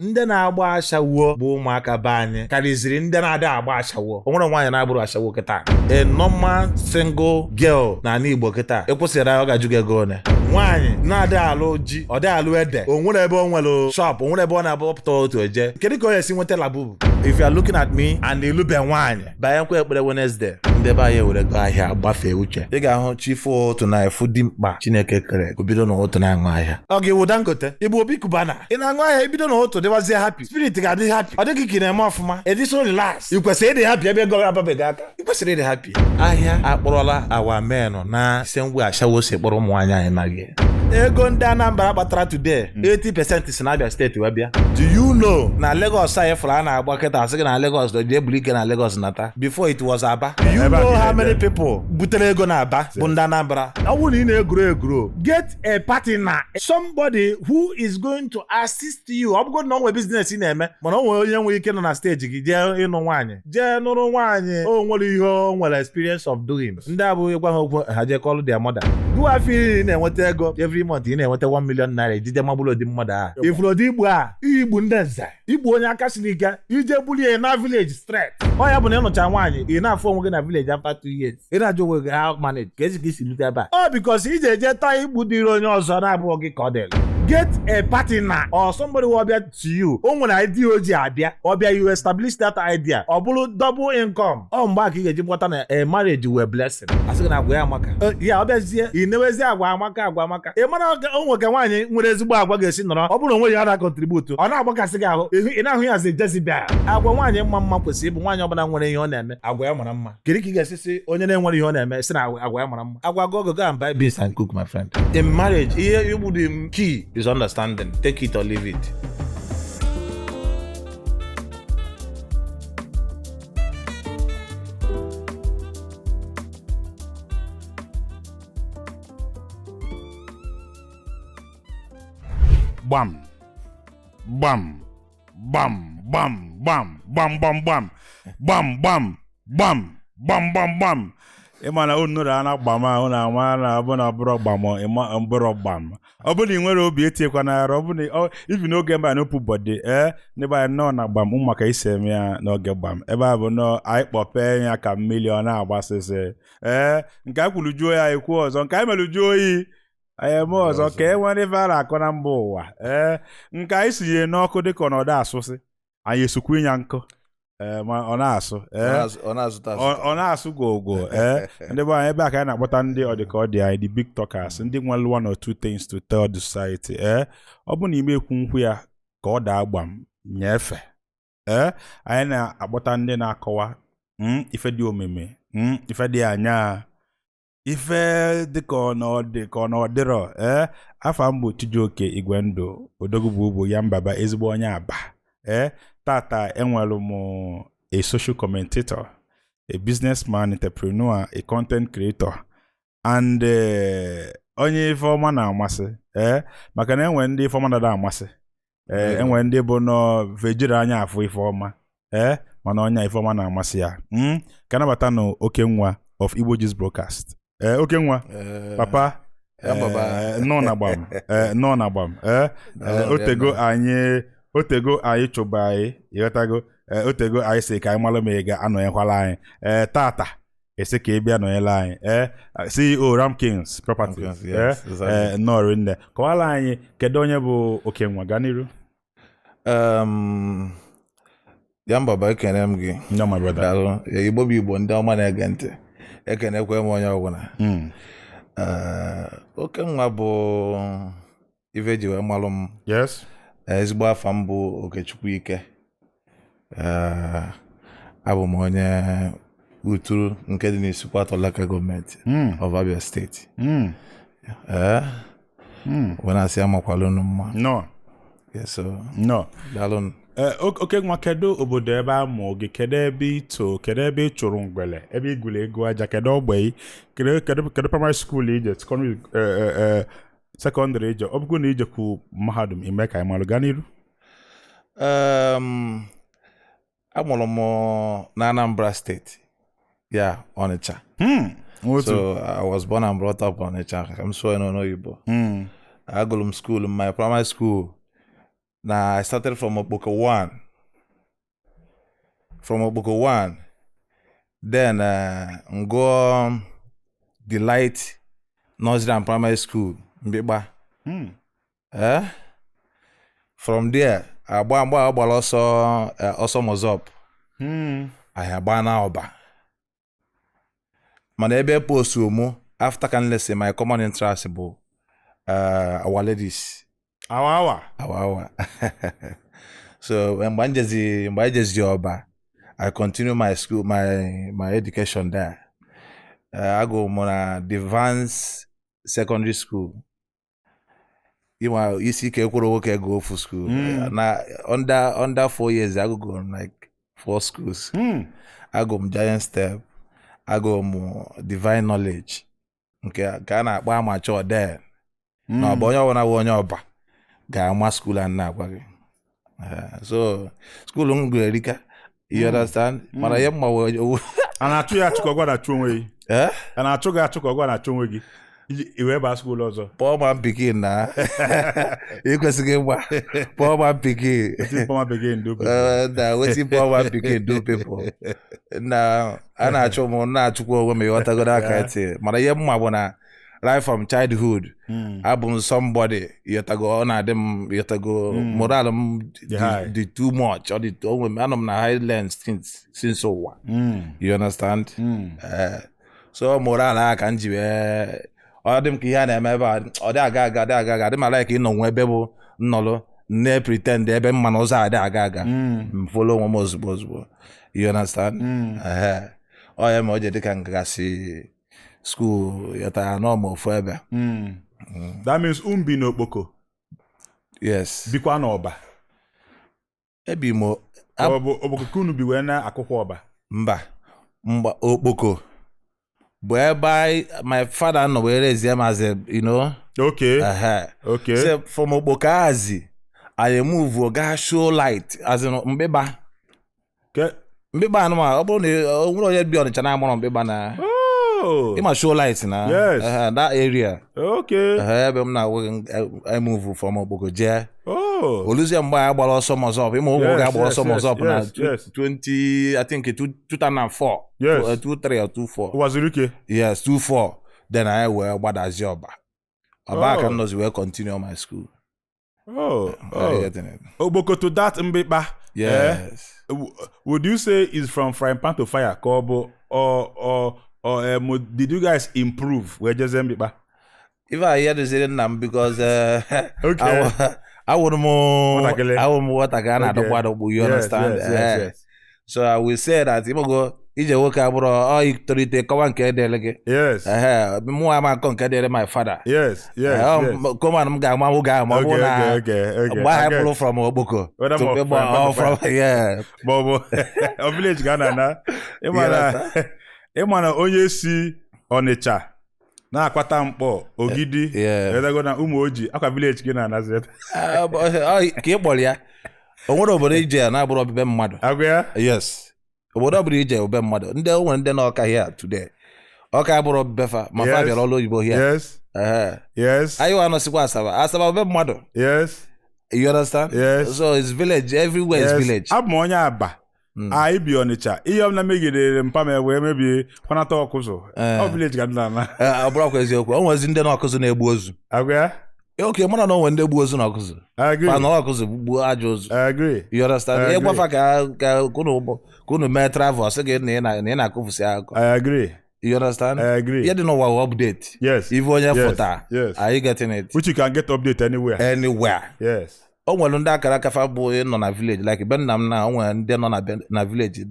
ndị na-agba ashawo bụ ụmụaka be anyị karịziri ndị na-ada agba ashawo. O nwere nwaanyị na-abụrụ ashawo kịta. A normal single girl na ala Igbo kịta ekwesịrị ọ ga-ajụ gị ego one. Nwaanyị na-ada alụ ji, ọ dị alụ ede, o nwere ebe o nwere shop, o nwere ebe ọ na-abụpụta otu eje. Kedu ka ọ ga-esi nweta labubu? If you are looking at me and ilube nwaanyị banyekwa ekpere Wednesday, ndị be anyị were go ahịa gbafee uche. Ị ga-ahụ chifu otu na efu dị mkpa Chineke kere bido n'otu na-aṅụ ahịa. Ọ ga-ewu Dangote ịbụ Obi Kubana, ị na-aṅụ ahịa ibido n'otu dịwazie happy, spirit ga-adị happy, ọ dịghị ka ị na-eme ọfụma, ediso relax. Ị kwesịrị ịdị happy ebe ego ababeghị aka. Ị kwesịrị ịdị happy. Ahịa akpọrọla awa menụ na ise ngwe ashawo si kpọrọ ụmụ nwaanyị anyị naghị. Ego ndị Anambra gbatara today 80% si na Abia State wee bịa. Do you know na Lagos anyị fụrụ a na-agba kịta asị gị na Lagos dị ebuli ike na Lagos nata before it was Aba? You know how many people butere ego na Aba bụ ndị Anambra? Ọ bụrụ na ị na-egwuru get a partner, somebody who is going to assist you. Ọ bụgodị na o nwere business ị na-eme mana o nwere onye nwere ike nọ na stage gị jee ịnụ nwaanyị, jee nụrụ nwaanyị o nwere ihe o nwere experience of doing. Ndị abụghị gwa ha okwu ha jee call their mother. Gụwa afọ ị na-enweta ego every month, ị na-enweta 1 million naira ijije magbụrụ odi mmadụ a. Ifuru Igbo a igbu ndị nze, igbu onye aka siri ike ije bulie na village straight. Ọ ya bụ na ịnụcha nwaanyị ị na-afụ onwe gị na village after 2 years. Ị na-ajụ onwe gị how manage ka ezi ka isi lute ebe a. Ọ because ije eje taa igbu dịrị onye ọzọ na-abụghị gị ka ọ dịrị. Get a partner or somebody will be to you. O nwere idea o ji abịa, ọ bịa you establish that idea. Ọ bụrụ double income. Ọ mgbe aka ị ga-eji gbata na a marriage were blessing. Asị gị na agwa ya amaka. Ya ọ bịazie ị na-ewezi agwa amaka. Ị mara o nwe ka nwaanyị nwere ezigbo agwa ga-esi nọrọ. Ọ bụrụ onwe ya na contribute, ọ na-agbakasị gị ahụ. Ị na-ahụ ya as a Jezebel. Agwa nwaanyị mma kwesịrị ịbụ nwaanyị ọbụla nwere ihe ọ na-eme agwa ya mara mma. Kedu ka ị ga-esisi onye na-enwere ihe ọ na-eme si na agwa ya mara mma? Agwa go and buy beans and cook, my friend. In marriage, ihe you would the key is understanding. Take it or leave it. Gbam, gbam, gbam, gbam, gbam, gbam, gbam, gbam, gbam, gbam, gbam, gbam, gbam, gbam. Ịmana unu na gbama unu ama na abụna bụrụ gbamo ịma mbụrụ gbam. Ọ bụ na ị nwere obi etiekwa n'ara, ọ bụ na ibi n'oge mba n'opu bọdị n'ebe anyị nọ na gbam maka isi eme ya n'oge gbam. Ebe a bụ nọ anyị kpọpee ya ka mmiri ọ na-agbasịsị. Nke a kwuru juo ya ekwu ọzọ, nke anyị mere juo oyi anyị eme ọzọ ka e nwere ife a na-akọ na mba ụwa. Nke anyị sinye n'ọkụ dịka ọnọdụ asụsị anyị esukwu ịnya nkụ. Ma ọ na-asụ ọ na-asụ gogo ndị be anyị ebe a ka anyị na-akpọta ndị ọdịka ọ dị anyị the big talkers, ndị nwere one or two things to tell the society. Ọ bụ na ime ekwu nkwu ya ka ọ daa gbam nyefe. Anyị na-akpọta ndị na-akọwa ife dị omimi, ife dị anya, ife dịka ọ nọdịrọ. Afa mbụ Chijioke Igwendụ Odogwu bụ ya mbaba ezigbo onye Aba. Tata enwere m a social commentator, a businessman, entrepreneur, a content creator, and onye ife ọma na-amasị. Maka na enwe ndị ife ọma na-ada amasị. Enwe ndị bụ nọ vejiri anya afọ ife ọma. Mana onye ife ọma na-amasị ya. Ka nabata no Okenwa of Igbo Gist Broadcast. Okenwa, papa, nọ na gbam. Otego anyị chụba anyị, ịghọtago. Otego anyị si ka anyị malụ ma ị ga-anọnyekwala anyị. Tata esi ka ị bịa nọnyela anyị. CEO Ram Kings Properties. Nọrọ nne kọwala anyị kedu onye bụ Okenwa, gaa n'iru. Ya mbaba ekene m gị. No, my brother. Igbo bụ Igbo ndị ọma na-ege ntị. Ekenekwe m onye ọbụla. Okenwa bụ ife ji wee malụ m. Yes. Ezigbo afa m bụ Okechukwu Ikeh. Abụ m onye uturu nke dị n'Isukwatọ Local Government of Abia State. When I say amakwalụ unu mma. No. Yes, so. No. Dalụ. Okenwa, kedu obodo ebe amụ gị, kedu ebe ito, kedu ebe ịchụrụ ngwele, ebe igwule ego aja, kedu ogbe, kedu primary school ije, secondary ije, ọ bụgo na ijekwu mahadum ime ka anyị malụ, gaa n'iru. Amụrụ m na Anambra State, yeah, Onitsha. So I was born and brought up on Onitsha. I'm so in Igbo. Agụrụ m school, my primary school Now I started from Okpoko 1. From Okpoko 1. Then go the Light Nursery and Primary School, Mbeba. From there, I also Mozop. I have now Oba. Manebe post mo after can let's say my common interest about our ladies. Our. So when I just Oba, I continue my school, my education there. I go more advanced secondary school. You see, Ikeh go for school. Now under 4 years, I go on like 4 schools. I go Giant Step. I go more Divine Knowledge. Okay, can I buy my child there? No, but you want to Oba. Ga school and now. So school Erika. You understand? But I am my and I tell you to go na chunwe. And I took go na chunwe. You were school also. Poor man picking na. You can say poor man picking. Poor man picking do people. Now we see poor man picking do people. Now and I show more na chukwu when me want to go that kind thing. But I am my right from childhood. I been somebody you have to go on them you have to go moral the too much or the I'm na highlands since so what. You understand? So moral I can give all them ki ya na emeba ọ dị aga dị ma like ịnọ nwe ebe bụ nnọlụ ne pretend ebe mma na ụzọ adị aga follow nwe ozugbo you understand ọ ya ma o je dị ka ngasi school yata no mo fo ebe that means bi n'Okpoko. Yes, bikwa na Ọba ebi mo Okpoko kunu bi we na akwụkwọ Ọba mba Okpoko. Whereby my father no where is him as a okay. Okay. So from Obokazi, I move Oga show light as in Mbeba. Okay. Mbeba no ma obo ne wuro yet be on the channel mo Mbeba na. Oh. He must show light na. Yes. That area. Okay. I move from Obokoje. Oh. Oluzi mba agbara ọsọ Mozop. Imo ga agbara ọsọ Mozop na 20 I think 2004. Yes. 23 or 24. Was it okay? Yes, 24. Then I were Badazi Oba. Oba can will continue my school. Okpoko to that Mbeba. Yes. Would you say is from frying pan to fire, Kobo, or did you guys improve? Where just Mbeba? If I hear the saying them because okay. I would more what I can you understand? Yes. So I will say that if I go ije woke abro o itorite kowa nke delege. Yes. Mo ama kon nke dele my father. Yes. Come on ga ma na. Okay. Why I from Okpoko. From Bobo. O village Ghana na. Emana onye si Onitsha na akwata mkpọ Ogidi. Go na Umuoji akwa village gị na Nazareth. Ka ịkpọrọ ya. Onwere obodo ije na abụrụ obibe mmadụ. Agwa ya? Yes. Obodo ọbụrụ ije obibe mmadụ. Ndị onwere ndị na ọka here today. Ọka abụrụ obibefa ma fa bịara ọlụ oyibo here. Yes. Yes. Ayo anọsikwa Asaba obibe mmadụ. Yes. You understand? Yes. So it's village, everywhere is village. Abụ onye Aba. I bi Onitsha. Ihe ọbụla megidere mpame wee mebie kwanata ọkụzụ. Ọ village ga nna na. Abụrụkwa eziokwu. O nwezi ndị na ọkụzụ na-egbu ozu. Agwa ya? Okay, mana no when they gbu ozu na ọkụzụ. I agree. Pa na ọkụzụ gbu aja ozu. I agree. You understand? E gwafa ka kunu me travel sị gị na ị na-akụfusi akụ. I agree. You understand? I agree. You don't know what update. Yes. If onye fota. Yes. Are you getting it? Which you can get update anywhere. Yes. O nwere ndị akara kafa bụ nọ na village like be nna m na o nwere ndị nọ na village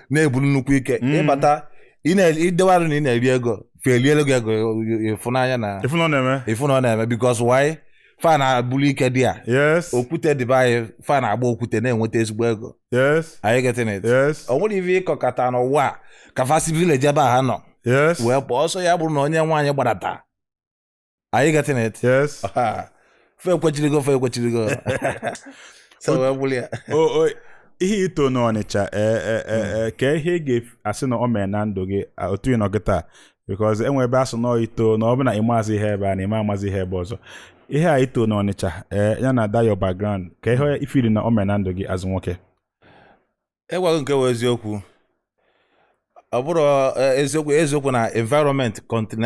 na-ebulu nnukwu ike ịbata idewarụ na ị na-eri ego felielu gị ego ịfụnanya na ịfụnọ na-eme because why fan abụlu ike dị a okwute dị anyị fan agba okwute na-enweta ezigbo ego. Yes. Are you getting it? Yes. O nwere ife ịkọkọta n'ụwa kafasi village ebe ha nọ. Yes. Wee pụọ ọsọ ya bụrụ na onye nwaanyị gbadata. Are you getting it? Yes. Fe kwechirigo. So we will ya. Ihe ito n'Ọnịcha ka ihe ga-asị na o mee na ndụ gị otu ịnọ gị taa because enwe ebe asụ nọ ito na ọ bụ na ịmazi ihe ebe a na ịma amazi ihe ebe ọzọ ihe a ito na Ọnịcha ya na da your background ka ihe ifiri na omenando gị azụ nwoke Egwago nke wụ eziokwu ọ bụrụ eziokwu na environment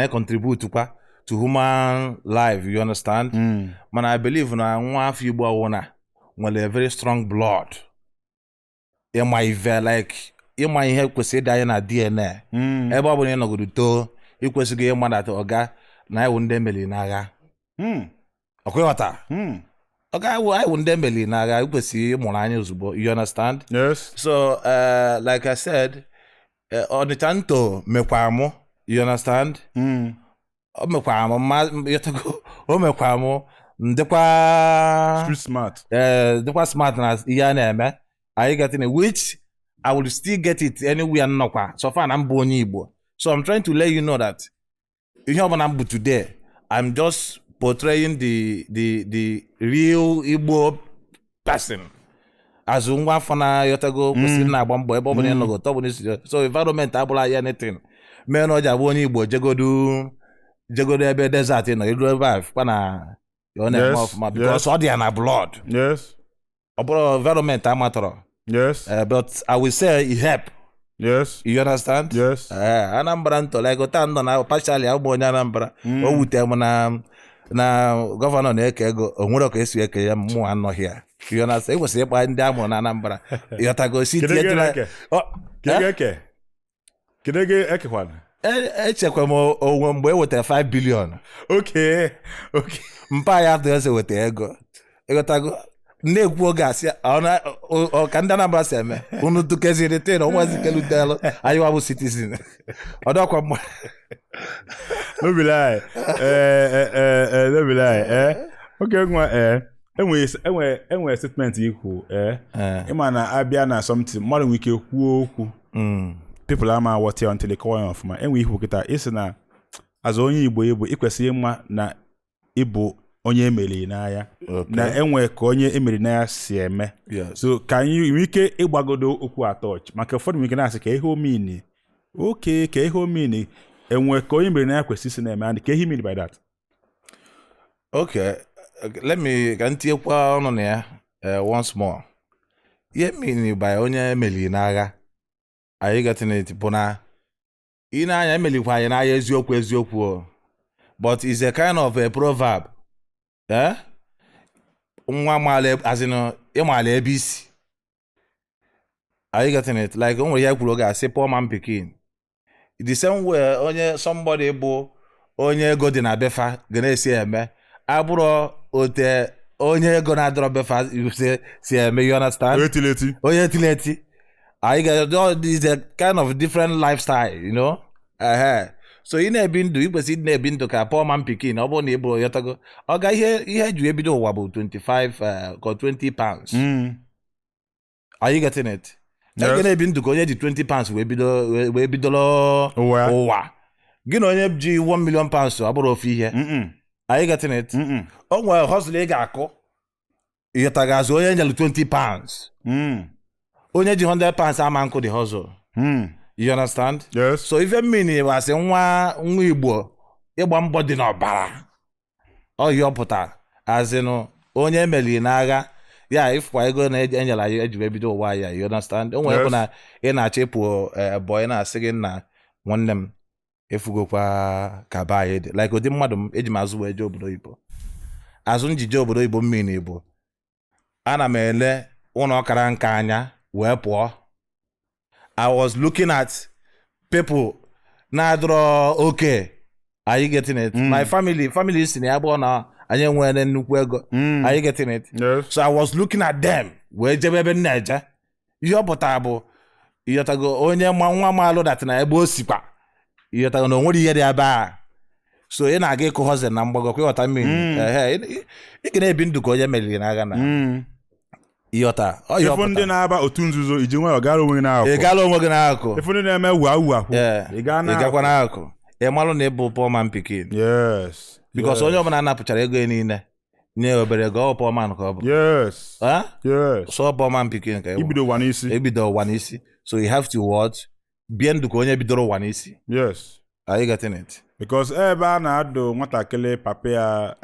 contribute kwa to human life, you understand? Mana I believe na nwa afọ Igbo awụna nwere a very strong blood. Ịma ihe kwesịrị ịdị anyị na DNA. Ebe ọ bụ na ị nọgodu too, ị kwesịghị ịma na ọga na iwu ndị emeli n'agha. Ọkwịghọta? Ọga iwu ndị emeli n'agha, ị kwesịrị ịmụrụ anyị ozugbo, you understand? Yes. So, like I said, Ọnịcha nto mekwa mụ, you understand? O mekwa mụ ndekwa street smart. Ndekwa smart na ihe a na-eme. I get in which I will still get it anywhere nnọkwa. So far I'm onye Igbo. So I'm trying to let you know that ihe ọbụla m bụ today, I'm just portraying the real Igbo person. As nwa afọ na yotago kwesịrị na-agba mbọ ebe ọ bụla ịnọgo tọ bụla isi. So environment abụla ya anything. Mee na ọ ji abụ onye Igbo jegodo ebe desert nọ iru ebe a kwa na ọ na-eme ọfụma because ọ dị ya na blood. Yes. Ọ bụrụ environment amatọrọ. Yes. But I will say it help. Yes. You understand? Yes. Anambra nto like ota ndo na partially abụ onye Anambra. O wute m na gọvanọ na-eke ego o nwere ka esi eke ya mụ anọghị ya. You understand? It was ịkpa ndị amụrụ na Anambra. Yotago si Kedege ekekwana. Echekwa m onwe mgbe e wetara 5 billion. Okay. Mpa ya dị eze weta ego. Ịghọtago na-ekwu oge asị ka ndị Anambra si eme unu tukeziri te na ọnwazi kelutelu anyị wabụ citizen ọdọkwa mma no be lie okay nwa enwe statement ikwu ịma na abịa na something mmadụ nwere ike kwuo okwu people ama aghọta until they call off ma enwe ikwu kịta isi na azụ onye Igbo ikwesịrị ịma na ịbụ onye emeri n'agha na enwe ka onye emeri n'agha si eme. So ka anyị nwee ike ịgbagodo okwu atọch maka ụfọdụ nwere ike na-asị ka ihe omini ka ihe omini enwe ka onye emeri n'agha kwesịrị isi na-eme and ka ihe mean by that. Okay, let me ka ntinyekwa ọnụ na ya once more. Ihe mean by onye emeri n'agha anyị gatinate bụ na ị na-anya emelikwa anyị n'agha eziokwu but it's a kind of a proverb. Nwa maale azino ịmaala ebe isi. Are you getting it? Like onwe ya kwuru oge asị poor man pikin. The same way onye somebody bụ onye ego dị na befa ga na-esi eme abụrụ ote onye ego na-adọrọ befa si eme, you understand? Onye tileti. I get this a kind of different lifestyle, you know? So ị na-ebi ndụ ikwesị na-ebi ndụ ka poor man pikin ọ bụrụ na ị bụrụ yotago ọ ga ihe ju ebido ụwa bụ 25 or 20 pounds. Are you getting it? Ị na-ebi ndụ ka onye ji 20 pounds wee bidoro ụwa gị na onye ji 1 million pounds ọ bụrụ ofu ihe. Are you getting it? O nwere hustle ị ga-akụ yotago azụ onye nyelu 20 pounds onye ji 100 pounds ama nkụ the hustle. You understand? Yes. So even meaning was nwa Igbo ịgba mbọ dị n'ọbara. Ọ yọpụta as in onye emeli n'agha ya ifkwa ego na enyela ya eji ebido ụwa ya, you understand? Onwe ego na ị na-achịpụ boy na-asị gị na nwanne m efugokwa ka ba ya dị like ụdị mmadụ m eji m azụ wee je obodo Igbo. Azụ njije obodo Igbo mmiri Igbo ana m ele ụlọ ọkara nka anya wee pụọ. I was looking at people na-adọrọ okay. Are you getting it? My family si na ya bụ na anyị nwere nnukwu ego. Are you getting it? Yes. So I was looking at them wee jebe ebe nna eje. Ihe ọ pụtara bụ ịghọtago onye nwa maalụ dat na ebe o sikwa ịghọtago na o nwere ihe dị ebe a. So ị na-aga ịkụ hustle na mgbago kwa ịghọta mmiri. Ị ga na-ebi ndụ ka onye meriri n'agha na Iyota. Ifu ndị na-aba otu nzuzo iji nwe ọgara onwe gị n'akụ. Ị gara onwe gị n'akụ. Ifu ndị na-eme wu. Ị gakwa n'akụ. Ị malụ na ịbụ poor man pikin. Yes. Because onye ọbụla anapụchara ego ya niile nye obere ego ọ poor man ka ọ bụ. Yes. Yes. So poor man pikin ka ibido ụwa n'isi. Ibido ụwa n'isi. So you have to watch bie ndụ ka onye bidoro ụwa n'isi. Yes. Are you getting it? Because ebe a na-adụ nwatakịrị papa ya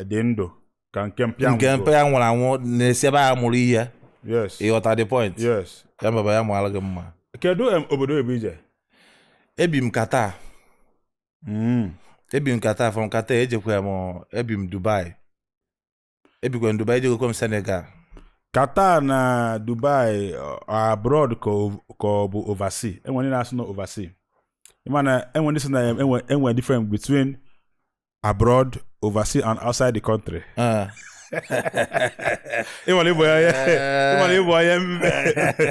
dị ndụ ka nke mpịa nwụrụ anwụ na-esi ebe a mụrụ ihe. Yes. Ịghọta the point. Yes. Ya mbaba ya mụọla gị mma. Kedu obodo ebe ije? Ebi m Qatar. Ebi m Qatar, from Qatar ejekwa m ebi m Dubai. Ebikwa m Dubai ejekwa m Senegal. Qatar na Dubai abroad ka ọ bụ overseas. Enwere na-asụ na overseas. Imana enwere ndị na enwere difference between abroad, overseas and outside the country. Imana Igbo ya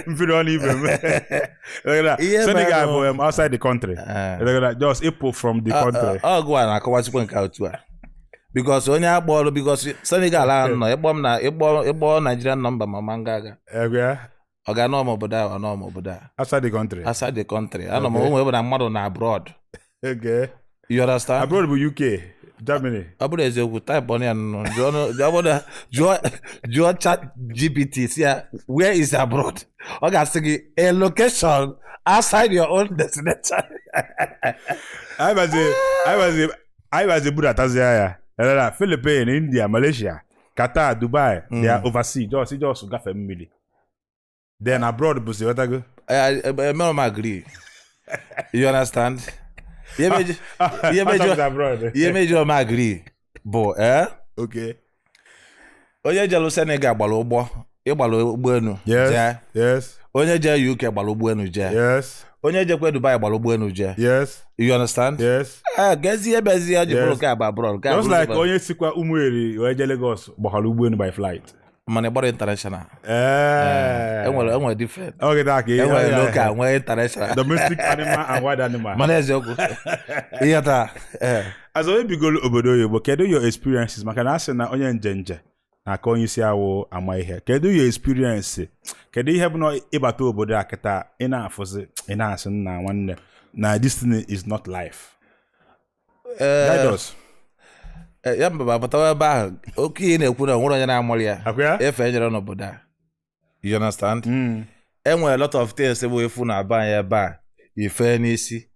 mfiri ọnụ ibe m. Senegal bụ outside the country. Just Igbo from the country. Ọgụ a na-akọwachikwa nke otu a. Because onye akpọrọ because Senegal nọ ịkpọ Nigerian number ma ngaga. Ọ ga nọ obodo a, nọ obodo a. Outside the country. Outside the country. Anọ m onwe ebe na mmadụ na abroad. Okay. You understand? Abroad bụ UK, Germany. Ọ bụrụ eziokwu type on ya nọ. Jụọ chat GPT si ya, where is abroad? Ọ ga-asị gị a location outside your own destination. I was a Buddha ya. Philippines, India, Malaysia, Qatar, Dubai, they are overseas. Just gafe mmiri. Then abroad, but what I go? I agree. You understand? You major agree. But okay. Onye jelu Senegal gbara ụgbọ, ịgbara ụgbọelu. Yes. Onye je UK gbara ụgbọelu je. Yes. Onye jekwe Dubai gbara ụgbọelu je. Yes. You understand? Yes. Gezi ebezi ya jiburu ka abroad. Just like onye sikwa Umueri onye je Lagos gbara ụgbọelu by flight. Mana gbara international. Enwere different. Okay, that enwere local, enwere international. Domestic animal and wild animal. Mana eziokwu. Ihe taa. As onye bigolo obodo oyibo, kedu your experiences? Maka na asị na onye njenje na ka onye isi awụ ama ihe. Kedu your experience? Kedu ihe bụ na ịbata obodo a kịta ị na-afụzi ị na-asị na nwanne na this thing is not life. Guide us. Ya mbaba batawa ebe ahụ oke ihe na-ekwu na nwere onye na-amụrụ ya efe ejere n'obodo a. You understand? Enwere a lot of things bụ efu na aba anyị ebe a ife n'isi.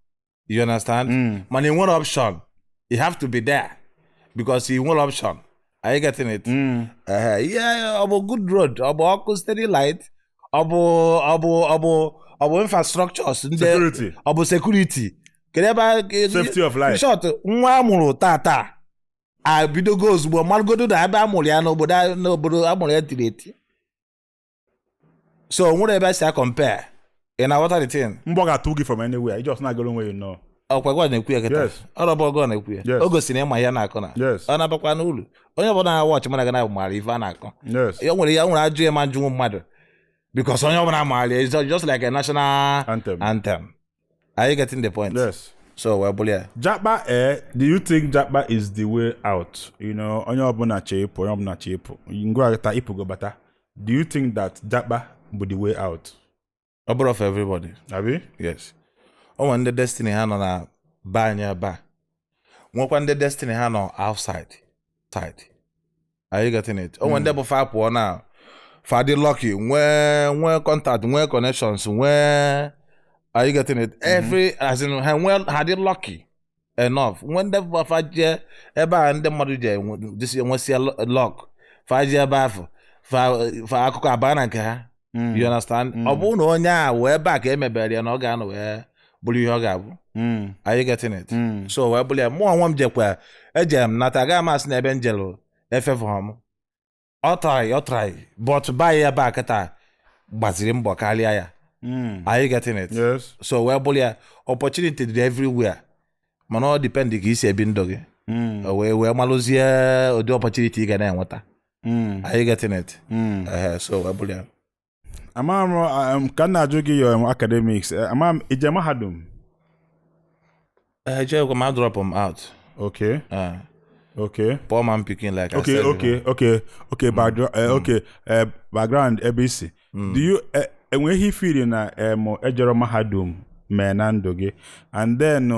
You understand? Mana ị nwere option. You have to be there because you nwere option. Are you getting it? Yeah, ọ bụ good road, ọ bụ ọkụ steady light, ọ bụ infrastructures, security. Ọ bụ security. Safety of life. Short, nwa amụrụ tata abidogo ozugbo malgodo na ebe amụrụ ya n'obodo amụrụ ya tiri eti. So nwere ebe si compare. In what are the thing? Mbọ ga-atụ gị from anywhere. You just not go onwe you know. Ọkwa na-ekwu ya kịta. Ọrọbọ ọgọ na-ekwu ya. O gosiri ịma ya na-akọ na. Ọ na-abakwa n'ụlọ. Onye ọbụla na-watch mana ga na-amara ife a na-akọ. Ya nwere ajụ ya ma njụ mmadụ. Because onye ọbụla amara is just like a national anthem. Are you getting the point? Yes. So Japa, do you think Japa is the way out? You know, onye ọbụla chepo, onye ọbụla chepo. Ngwa ta ipu go bata. Do you think that Japa would the way out? About of everybody. Abi? Yes. When the destiny ha nọ na banya ba. Nwekwa ndị destiny ha nọ outside. Are you getting it? When they bụ fa pụọ na fa dị lucky, nwee contact, nwee connections, nwee. Are you getting it? Every as in had it lucky enough. When the faje eba and the mother this you see a lock. Faje eba for akụkọ abana nke. You understand? Obu no nya we back emebere na oga no we bulu ihe oga bu. Are you getting it? So we bulu mo anwam jekwa ejem nata ga mas na ebe njelo efe for hom. O try but buy ya back ta gbaziri mbọ karịa ya. Are you getting it? Yes. So we opportunity everywhere. Man, all depend if you see a bindogi. We maluzie the opportunity ga na-enweta. Are you getting it? So we Amam can I jogi your academics? Amam ije mahadum. Just come drop them out. Okay. Okay. Poor man picking like okay, I said. Okay. Background. Background ABC. Do you? When he feeling na ejero mahadum menando ge and then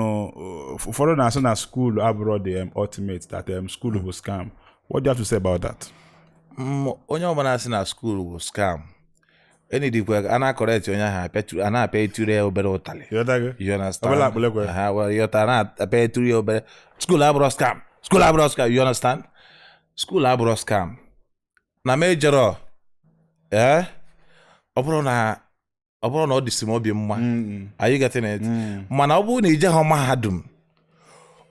for na school abroad the ultimate that school was scam. What do you have to say about that? Onye ọbụla sị na school was scam. any dikwa ana correct onye ha petu ana peture obere utali you understand well yota na peture obere school abro scam you understand school abro scam na major ọ bụrụ na ọ dịsị m obi mma are you getting it mana ọ bụrụ na ije ha mahadum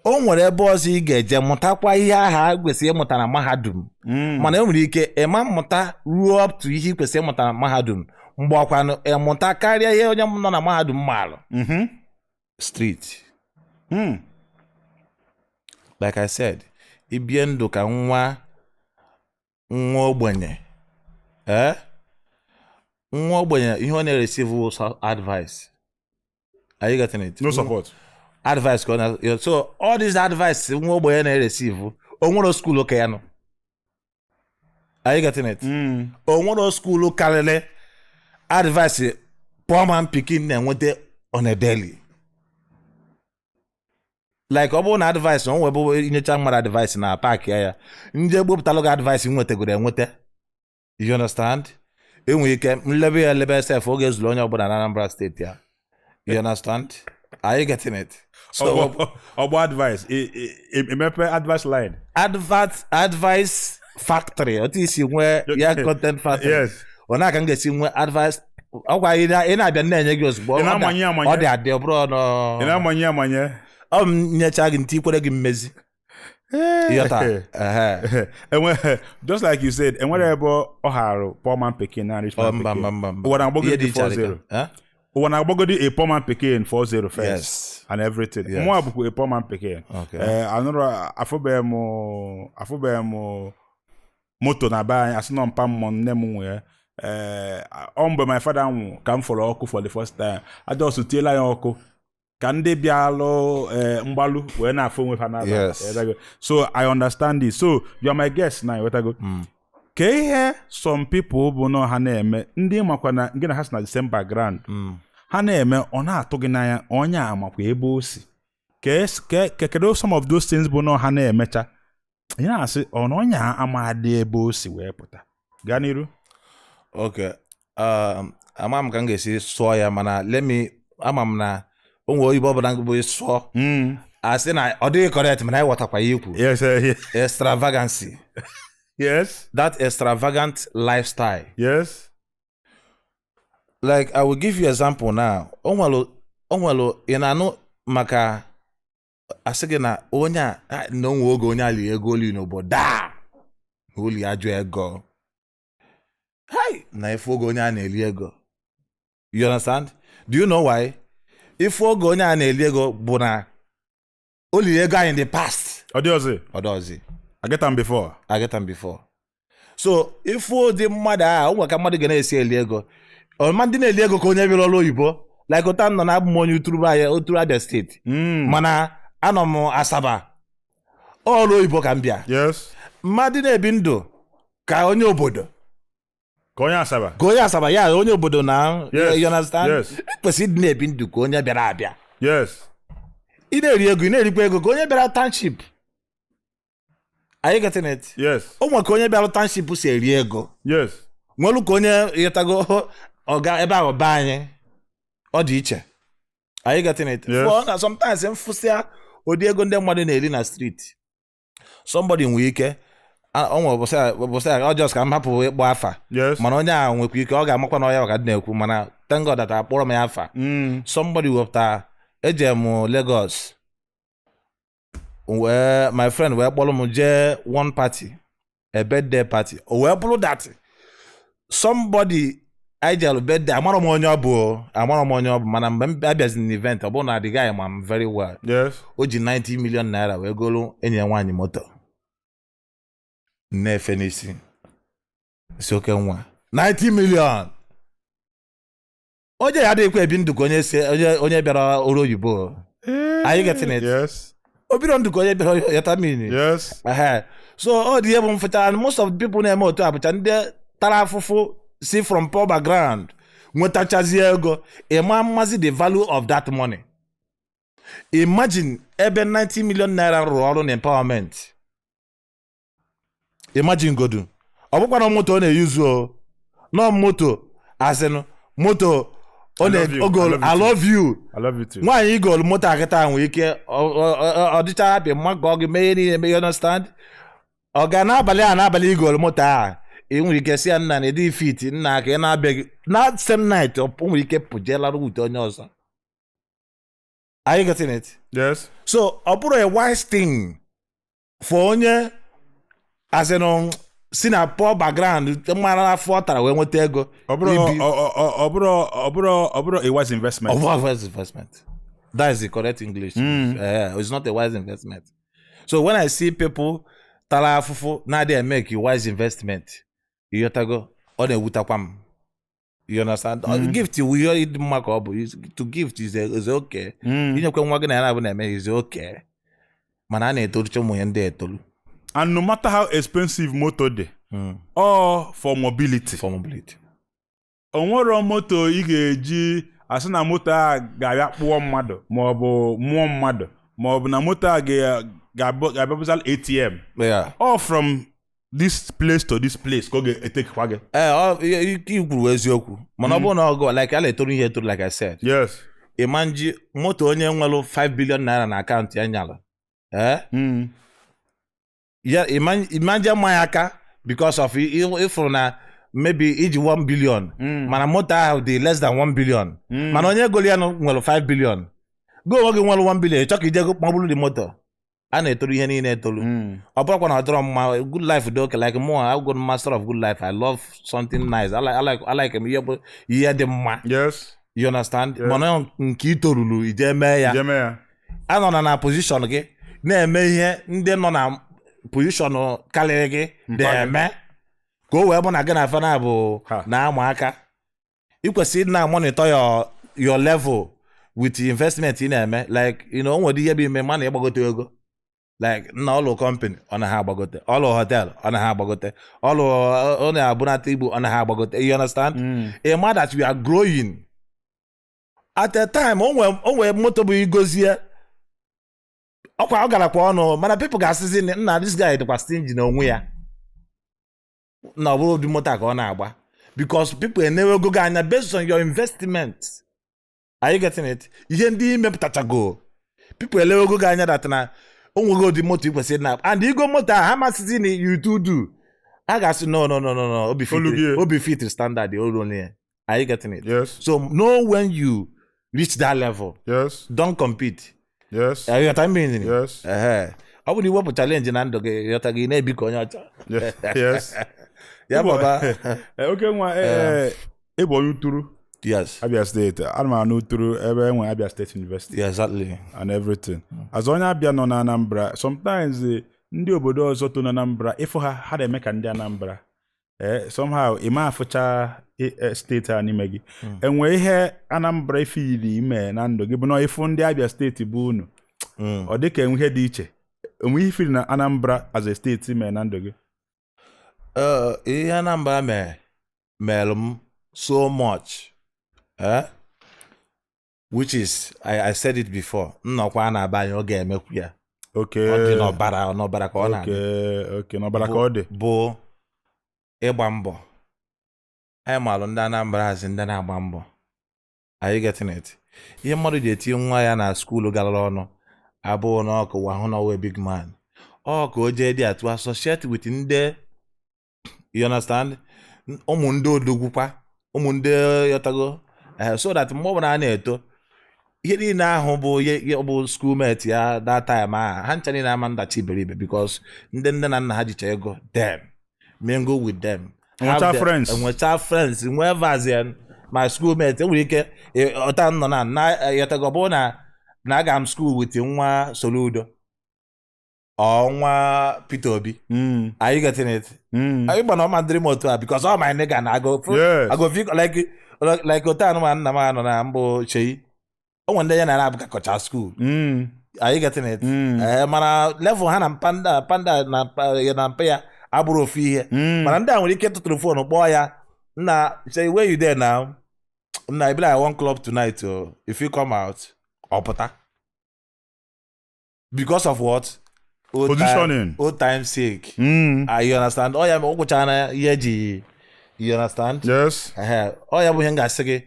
o nwere ebe ọzọ ị ga-eje mụtakwa ihe aha kwesịrị ịmụta na mahadum mana e nwere ike ịma mmụta ruo up to ihe kwesịrị ịmụta na mahadum mgbe ọkwanụ ịmụta karịa ihe onye nọ na mahadum maalụ street like I said ibie ndụ ka nwa ogbenye nwa ogbenye ihe ọ na-receive advice are you getting it? No support advice so all this advice nwa ogbenye na-receive o nwere school okay ya no are you getting it? O nwere school karịrị advice poor man pikin na-enweta on a daily like ọ bụrụ na advice o nwebe inyecha mmadụ advice na park ya ndị egbopụtalụ gị advice nwetagoro enweta you understand enwe ike nlebe self oge zuru onye ọbụla na Anambra State ya you understand are you getting it? So ọgbọ advice emepe advice line advice factory otu isi nwee ya content factory ọ na-aka m ga-esi nwee advice ọkwa ị na-abịa na-enye gị ozugbo ọ dị adị ọ bụrụ ị na-amanye ọ nyecha gị ntị ikwere gị mmezi just like you said enwere ebe ọ harụ poor man pikin na rich man pikin ụwa na-agbagodi a poor man pikin 4-0 first and everything mụ bụkwa a poor man pikin anụrụ afụbeghị m moto na be anyị asị nọ mpa mmụọ nne m nwee ọ mgbe my father nwụ ka m fọrọ ọkụ for the first time ajọsụ tiela ya ọkụ ka ndị bịalụ mgbalụ wee na-afụ onwe ha n'ala so I understand this so you are my guest now wetago ka ihe some people bụ na ha na-eme ndị makwa na gị na ha si na the same background ha na-eme ọ na-atụ gị n'anya onye a makwa ebe o si kedu some of those things bụ na ha na-emecha ị na-asị ọ na onye a amadị ebe o si wee pụta gaa n'iru okay ama m ka m ga-esi sụọ ya mana ama m na onwe oyibo ọbụla bụ ịsụọ asị na ọ dịghị correct mana anyị ghọtakwa ya ikwu extravagancy that extravagant lifestyle like I will give you example now o nwere ị na-anụ maka asị gị na onye a na onwe oge onye ali ego oli n'obodo oli ajụ ego na ife oge onye a na-eli ego you understand do you know why? Ife oge onye a na-eli ego bụ na o liri ego anyị in the past. Ọdọzi. I get them before. So ife ụdị mmadụ o nwere ka mmadụ ga na-esi eli ego. Ọma ndị na-eli ego ka onye bịara ọrụ oyibo like ụta nọ na abụ m onye oturu Abia State mana anọ m Asaba ọrụ oyibo ka m bịa. Mmadụ na-ebi ndụ ka onye obodo ka onye Asaba ya onye obodo na you understand kwesịrị ịdị na-ebi ndụ ka onye bịara abịa ị na-eri ego ị na-erikwa ego ka onye bịara township are you getting it? O nwere ka onye bịara township si eri ego nwelu ka onye yọtago ọga ebe ahụ be anyị ọ dị iche are you getting it? Na sometimes mfụsịa ụdị ego ndị mmadụ na-eri na street somebody nwere ike ọ just ka m hapụ ịkpọ afa mana onye a nwekwa ike ọ ga-amakwa na ọya ọka dị na-ekwu mana thank God that akpọrọ m ya afa somebody wepụta eje m Lagos wee my friend wee kpọrọ m jee one party a birthday party o wee bụrụ that somebody I jelu birthday amarọ m onye ọ bụ mana mgbe m abịazi na event ọ bụrụ na the guy ma m very well o ji 90 million naira wee golu enyi ya nwaanyị moto na-efe n'isi si Okenwa 90 million onye ya adịghịkwa ebi ndụ ka onye bịara ọrụ oyibo are you getting it? O biro ndụ ka onye bịara yata mini so ọ dị ihe bụ mfụta and most of the people na-eme otu abụcha ndị tara afụfụ si from poor background nwetachazi ego ịma mmazi the value of that money. Imagine ebe 90 million naira rụrụ ọrụ na empowerment. Imagine godu. Ọ bụkwa na moto ọ na-eyuzu o. No moto as in moto I love you too. Nwaanyị igol moto akịta nwere ike ọ dịcha happy mma ka ọ gị mee niile you understand ọ ga n'abalị igol moto a ị nwere ike si ya nna na edi fit nna ka ị na-abịaghị na same night ọ nwere ike pụjelara wute onye ọzọ. Are you getting it? Yes. So ọ bụrụ a wise thing for onye as in si na poor background mara afọ tara wee nweta ego. Ọ bụrụ a wise investment. A wise investment. That is the correct English. It's not a wise investment. So when I see people tala afufu na they make a wise investment, you yotago ọ na-ewutakwa m. You understand? Gift we hear the mark up to gift is okay. Inyekwe nwa gị na ya na-abụ na-eme is okay. Mana a na-etorucha ụmụ ya ndị etolu. And no matter how expensive motor dey, or for mobility. Onwere moto ị ga-eji asị na moto a ga-abịa kpụọ mmadụ ma ọ bụ mụọ mmadụ ma ọ bụ na moto a ga-abịabụzal ATM. Or from this place to this place ka ọ ga-etekwa gị. I kwuru eziokwu. Mana ọ bụrụ na ọgụ like a na-etoru ihe etoru like I said. Yes. Imanji moto onye nwere 5 billion naira na akaụntụ ya nyala. Yeah, imagine my aka because of if na maybe iji 1 billion. Mana moto ahụ dị less than 1 billion. Mana onye goli ya nwere 5 billion. Go nwoge nwere 1 billion. Chọka ije kpọbụrụ dị moto. A na-etoru ihe niile etolu. Ọ bụrụkwa na ọ dọrọ mma good life dị okay like more I go master of good life. I love something nice. I like ihe dị mma. Yes. You understand? Mana nke itorulu ije mee ya. Anọ na position gị na-eme ihe ndị nọ na position karịrị gị na-eme ka o wee bụ na gị na fana bụ na-ama aka. Ị kwesịrị na monitor your level with investment ị na-eme like nwere ihe bụ ime ma na ịgbagote ego like nna ọlụ company ọ na ha agbagote ọlụ hotel ọ na ha agbagote ọlụ ọ na-abụnata Igbo ọ na ha agbagote. You understand? A man that we are growing at a time o nwere moto bụ igozie ọkwa ọ gara kwa ọnụ mana people ga-asịzi nna this guy dịkwa stingy na onwe ya na ọ bụrụ ụdị moto ka ọ na-agba because people enewe ego gị anya based on your investment. Are you getting it? Ihe ndị imepụtachago people elewe ego gị anya dat na o nwego ụdị moto ikwesịrị na and igo moto a ha masịzi na you do a ga-asị no obi fit standard only. Are you getting it? Yes. So know when you reach that level. Yes. Don't compete. Yes. You got meaning? Yes. Ọ bụrụ iwepụ challenge na ndụ gị yọta gị na-ebi ka onye ọcha. Yes. Ya baba. Okenwa ebe onye uturu. Yes. Abia State. Ana m anụ uturu ebe enwe Abia State University. Yeah, exactly. And everything. As onye Abia nọ na Anambra, sometimes ndị obodo ọzọ to na Anambra, ifo ha na-eme ka ndị Anambra. Somehow ịma afụcha steeti a n'ime gị. Enwe ihe Anambra ifili ime na ndụ gị bụ na ifo ndị Abia State bụ unu. Ọ dị ka enwe ihe dị iche. Enwe ihe ifili na Anambra as a state ime na ndụ gị. Ihe Anambra mere m so much. Which is I said it before. Nnọkwa na-abanye ọ ga-emekwu ya. Okay. Ọ dị n'ọbara ka ọ na-adị. Okay, n'ọbara ka ọ dị. Bụ ịgba mbọ. Anyị malụ ndị Anambra hazi ndị na-agba mbọ. Are you getting it? Ihe mmadụ ji eti nwa ya na skuulu galara ọnụ abụọ na ọkụ wahụ na ọwa big man. Ọ ka o jee dị atụ associate with ndị, you understand? Ụmụ ndị odogwukwa, ụmụ ndị yotago. So that mgbe ọbụla a na-eto ihe niile ahụ bụ schoolmate ya that time ha ncha niile ama ndachi iberibe because ndị na nna ha jicha ego them mingle with them. Enwecha friends nwee vazian my schoolmate enwere ike ọta nọ na yotago bụ na aga m school with nwa Soludo or nwa Peter Obi. Are you getting it? Anyị gbana ọma ndịrị m otu a because all my nigga na I go feel like otu anụmanụ nna m anọ na mbụ Chei o nwere ndị ya na-abụ ka kọcha school. Are you getting it? Mana level ha na panda na mpe ya abụrụ ofu ihe. Mana ndị a nwere ike tụtụrụ phone kpọọ ya nna Chei where you there now? Nna I be like one club tonight if you come out ọ pụta because of what? Positioning. Old time sake. You understand? Oh yeah, o kwuchara ihe ji You understand? Yes. Oh, ya bụ ihe ga-asị gị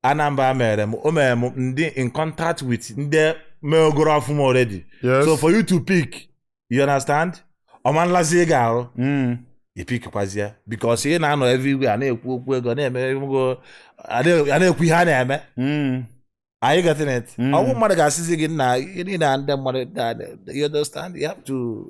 Anambra mere m o mere m ndị in contact with ndị megoro ọfụma already. Yes. So for you to pick, you understand? Ọma nlazi ị ga-arụ. You pick kwazia because ị na-anọ everywhere na-ekwu okwu ego na-eme na-ekwu ihe a na-eme. Are you getting it? Ọ bụ mmadụ ga-asịzi gị na ị na ndị mmadụ you understand? You have to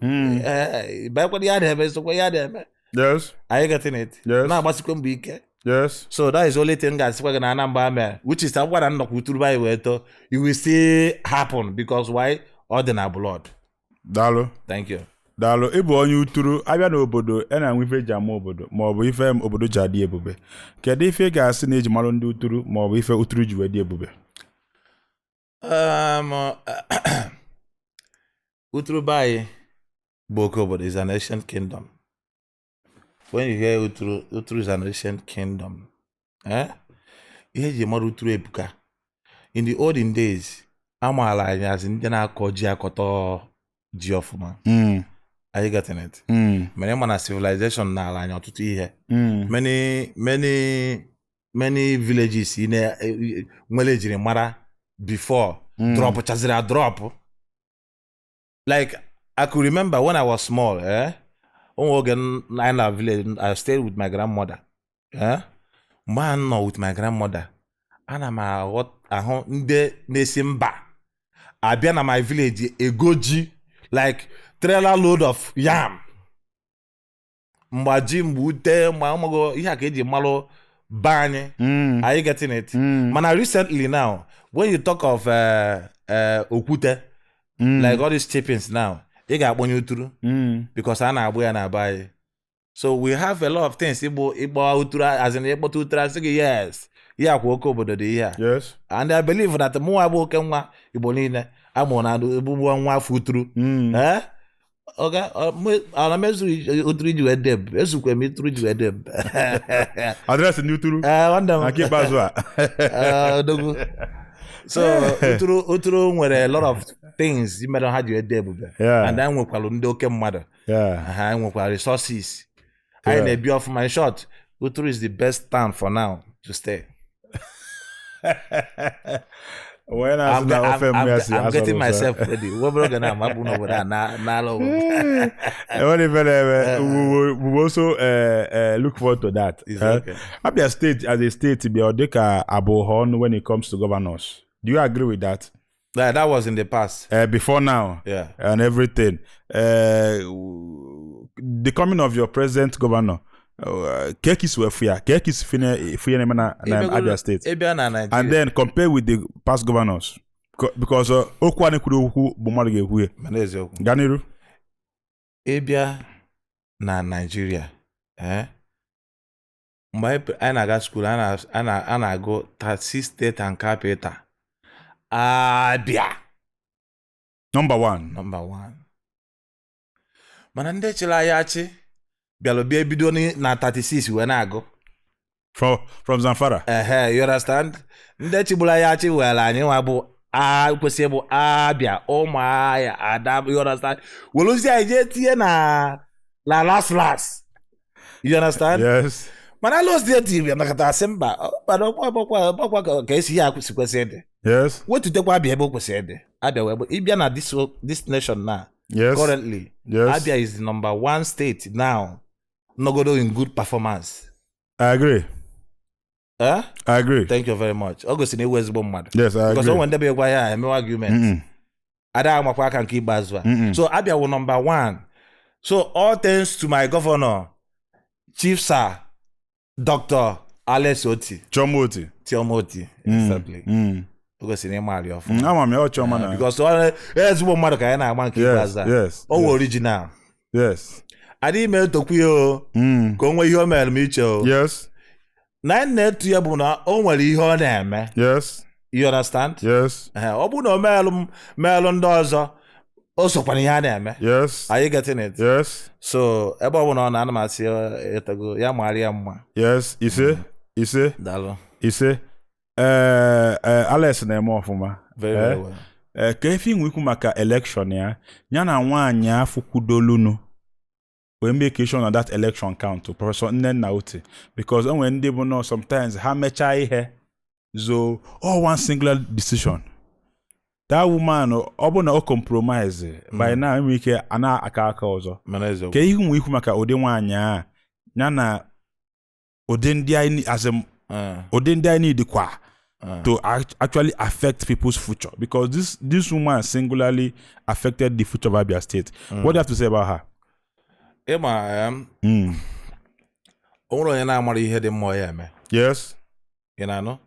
baịkwa ya na-eme sokwa ya na-eme. Yes. Are you getting it? Yes. Na-agbasikwa mbọ ike. Yes. So that is the only thing ga-asịkwa gị na Anambra mere, which is that what nnọkwa uturu bayi wee too, it will still happen because why? Ọ dị na blood. Daalụ. Thank you. Daalụ. Ịbụ onye uturu abịa n'obodo na-anwụ ife eji ama obodo ma ọ bụ ife obodo ji adị ebube. Kedu ife ga-asị na eji marụ ndị uturu ma ọ bụ ife uturu ji wee dị ebube? Uturu bayi bụ oke obodo is an ancient kingdom. When you hear Uturu is an ancient kingdom, ihe ji mara Uturu ebuka. In the olden days, amaala anyị as ndị na-akọ ji akọtọ ji ọfụma. Are you getting it? Mere mana civilization n'ala anyị ọtụtụ ihe. Many villages nwere jiri mara before drop chazira drop. Like I could remember when I was small, in our village, I stayed with my grandmother. Man, no, with my grandmother. And I'm what nde nesimba. I been at my village a goji like trailer load of yam. Mbaji mbute mwamogo ihe ka eji malo banye. Are you getting it? Man, recently now, when you talk of okute, like all these chippings now. They got one uturu because I na buy. So we have a lot of things. Igbo utura as in Igbo utura say yes. Yeah, kwoko obodo dey here. Yes. And I believe that more abo Okenwa Igbo niile amona ebubu nwa futuru. Okay, ana mezu uturu ji wedeb. Esukwe m uturu ji wedeb. Address ni uturu. Wanda. Akibazwa. Dogu. So uturu nwere a lot of things you may have you ebube. And then nwekwara ndị oke mmadụ. Nwekwara resources. I na be off my shot. Uturu is the best town for now to stay. I'm getting myself ready. We will also look forward to that. Okay. Abia State as a state be odeka abohon when it comes to governors. Do you agree with that? That was in the past. Before now, and everything. The coming of your present governor, Kekis were fear. Kekis fear na Abia State. And then compare with the past governors. Because okwane kudu oku bumadu gehuye. Ganiru. Abia na Nigeria. Mgbe I na-aga school, I na-go 36 state and capital. Abia. Number one. Mana ndị chịrị anyị achị bịalụ bịa ebido na 36 wee na-agụ. From Zamfara. You understand? Ndị chịgburu anyị achị were anyị nwa bụ kwesịrị bụ Abia, Ụmụahịa, Adam, you understand? Weluzi anyị jee tinye na last. You understand? Yes. Mana lost the TV nakata asemba. Ọkwa ka esi ya kwesịrị dị. Yes. Wetutekwa Abia ebe o kwesịrị dị. Abia wee bụ ịbịa na this nation now. Yes. Currently, yes. Abia is the number 1 state now. Nogodo in good performance. I agree. I agree. Thank you very much. Augustine ezigbo mmadụ. Yes, I agree. Because when they gwa ya eme argument. Ada amakwa aka nke Igbo. So Abia was number 1. So all thanks to my governor, Chief Sir Dr. Alex Otti. Otti. Exactly. Augustine mali of. Because ezigbo mmadụ ka ya na-agba nke Igbo. Yes. Original. Yes. Adi me tokuyo ka onwe ihe o mere m iche o. Yes. Na net ya bụ na o nwere ihe ọ na-eme. Yes. You understand? Yes. Ọ bụ na o meelụ ndị ọzọ o sokwana ihe a na-eme. Yes. Are you getting it? Yes. So ebe ọ bụ na ọ na-ana masị etago ya mara ya mma. Yes. Ise. Daalụ. Ise. Alex na-eme ọfụma. Very well. Ka efi nwe ikwu maka election ya na nwaanyị afọ kwudolunu we make sure that election count to Professor Nnenna Otti, because when they know sometimes how much I hear so all one singular decision. That woman no compromise by now we can ana aka ọzọ. Ke ihu we maka ode nwanya na ode ndị anyị as ode ndị anyị need kwa to actually affect people's future, because this woman singularly affected the future of Abia State. What do you have to say about her? Onwere onye na-amara ihe dị mma ya eme. Yes. You know?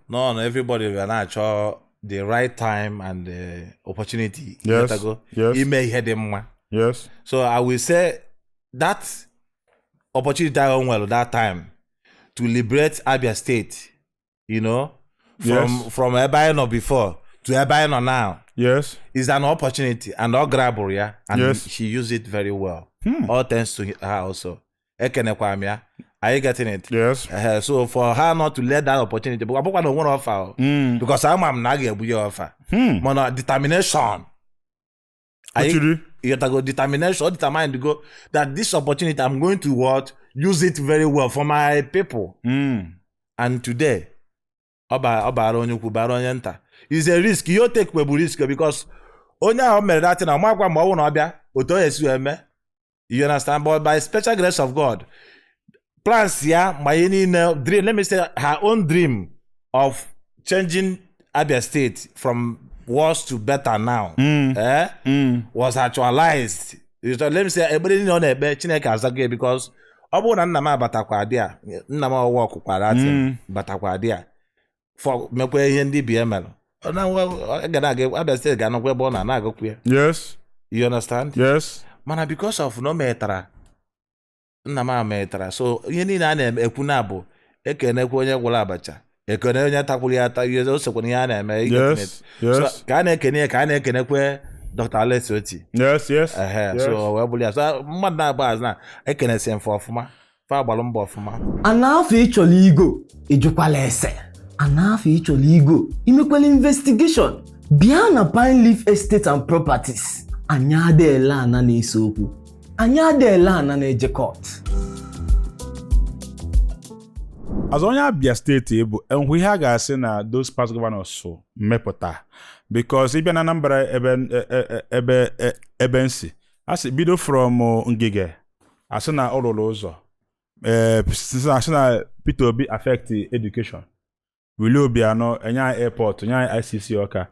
No, everybody will na-achọ the right time and the opportunity. Yes. Yes. Ime ihe dị mma. Yes. So I will say that opportunity I well that time to liberate Abia State, you know, from Ebaino before to Ebaino now. Yes. Is an opportunity and all grabber, yeah. And yes. She used it very well. All thanks to her also. Are you getting it? Yes. So for her not to let that opportunity, but I don't want to offer because I'm not going to offer. Determination. What you do? You have to go determination, determine to go that this opportunity I'm going to what use it very well for my people. And today, it's a risk. You take a risk because only how many that in a you understand? But by special grace of God, plans here, my dream, let me say her own dream of changing Abia State from worse to better now was actualized. Let me say everybody know that Chineke azage because obu na nna m abatakwa dia nna m work kwara ati batakwa dia for mekwe ihe ndị BML na gana ga Abia State ga nokwe bo na agakwu ya. Yes. You understand? Yes. Mana because of no metara nna m metara, so ihe niile a na-ekwu na bụ ekenekwa onye gwụrụ abacha ekene onye takwuru ya ata ihe osekwana ihe a na-eme. Yes. Yes. Ka a na-ekene ka a na-ekenekwe Dr. Alex Otti. Yes. Yes. So we believe so mmadụ na-agba azna ekene sem for ọfụma fa agbalụ mbọ ọfụma. Anafu ịchọrọ igo ejukwala ese. Anafu ịchọrọ igo imekwala investigation. Bịa na Pine Leaf Estate and Properties. Anya adela ana na-ese okwu. Anya adela ana na-eje court. As onye Abia State bụ enwe ihe a ga-asị na those past governors so mepụta, because ịbịa na Anambra ebe nsi asị bido from Ngige asị na ọ rụrụ ụzọ asị na Peter Obi affect education, Willie Obiano enye airport enye ICC Ọka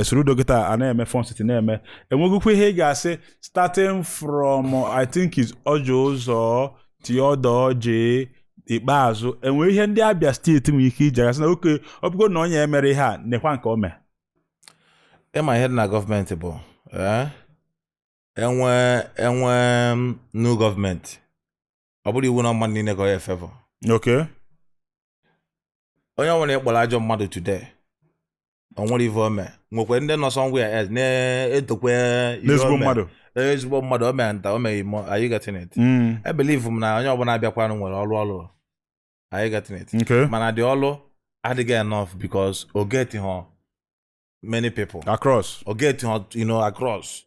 Soludo gịta a na-eme Fon City na-eme enwegokwa ihe ga-asị starting from I think is Ojo ụzọ Tiodo J ikpeazụ enwe ihe ndị Abia State nwere ike ije gasị na oke ọ bụgo na onye emere ihe a nekwa nke ome. Ịma ihe na gọọmenti bụ enwe new gọọmenti ọ bụrụ iwu na mmadụ niile ga ya favor. Okay. Onye nwere ịkpọrọ ajọ mmadụ today o nwere ive ome nwekwe ndị nọ somewhere else na-etokwe ezigbo mmadụ ome nta ome imo. Are you getting it? I believe na onye ọbụla abịakwanụ nwere ọrụ. Are you getting it? Okay. Mana the ọrụ adịghị enough because o get many people across. O get across.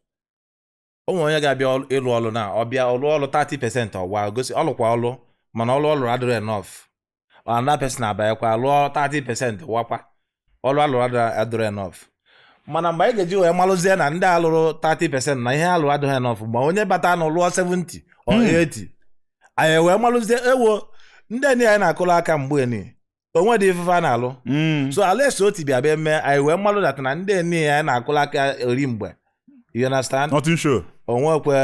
Onwe onye ga-abịa ịlụ ọrụ na ọbịa ọrụ 30% ọwa gosi ọlụkwa ọrụ mana ọrụ adịghị enough. Another person abịakwa lụọ 30% wakwa ọrụ alụrụ adịghị enough. Mana mgbe anyị ga-eji wee malụzie na ndị alụrụ 30% na ihe alụrụ adịghị enough ma onye bata na lụọ 70 or 80 anyị wee malụzie ewo ndị enyi anyị na-akụrụ aka mgbe ni onwe dị ifufe na-alụ. So Alex Otti bịa bịa mee anyị wee malụ data na ndị enyi anyị na-akụrụ aka eri mgbe. You understand? Nothing sure. Onwekwe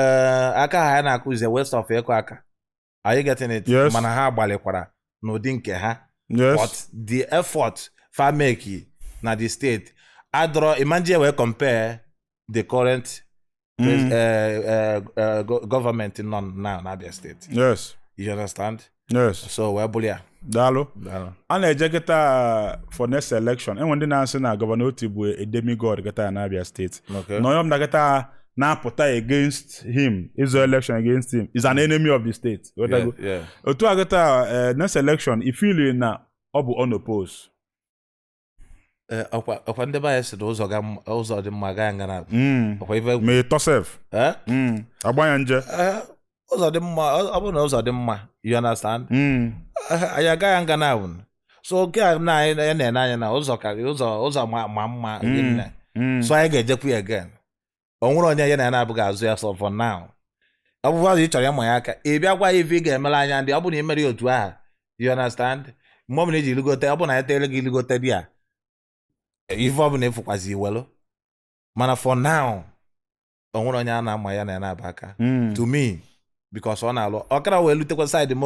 aka ha na-akụzie west of eko aka. Are you getting it? Yes. Mana ha gbalịkwara n'ụdị nke ha. Yes. But the effort fameki na the state adro imagine we compare the current government in now in Abia State. Yes. You understand? Yes. So we bulia. Dalo. A na-eje kịta for next election enwe ndị na-asị na Governor Otti bụ a demigod kịta na Abia State. Okay. Na onye ọbụla kịta na-apụta against him, izo election against him, is an enemy of the state. Yeah. Otu a kịta next election ifili na ọ bụ unopposed. Ọkwa ndị baya si ụzọ dị mma gaa ngana. May tosef. Agbanya nje. ụzọ dị mma ọ bụrụ na ụzọ dị mma you understand anyị agaghị nga na ahụ so oke a na anyị na-ene anya na ụzọ karịrị ụzọ ma mma so anyị ga-ejekwu ya again o nwere onye ya na-abụghị azụ ya so for now ọ bụrụ na ị chọrọ ịmụ ya aka ị bịakwa ife ị ga-emere anya ndị ọ bụrụ na ị mere ya otu aha you understand mgbe ọ bụla iji ligote ọ bụrụ na ya tere gị ligote dị ya ife ọ bụla ịfụkwazi iwelu mana for now o nwere onye a na-ama ya na-aba aka to me because ọ na-alụ ọkara wee lutekwa side m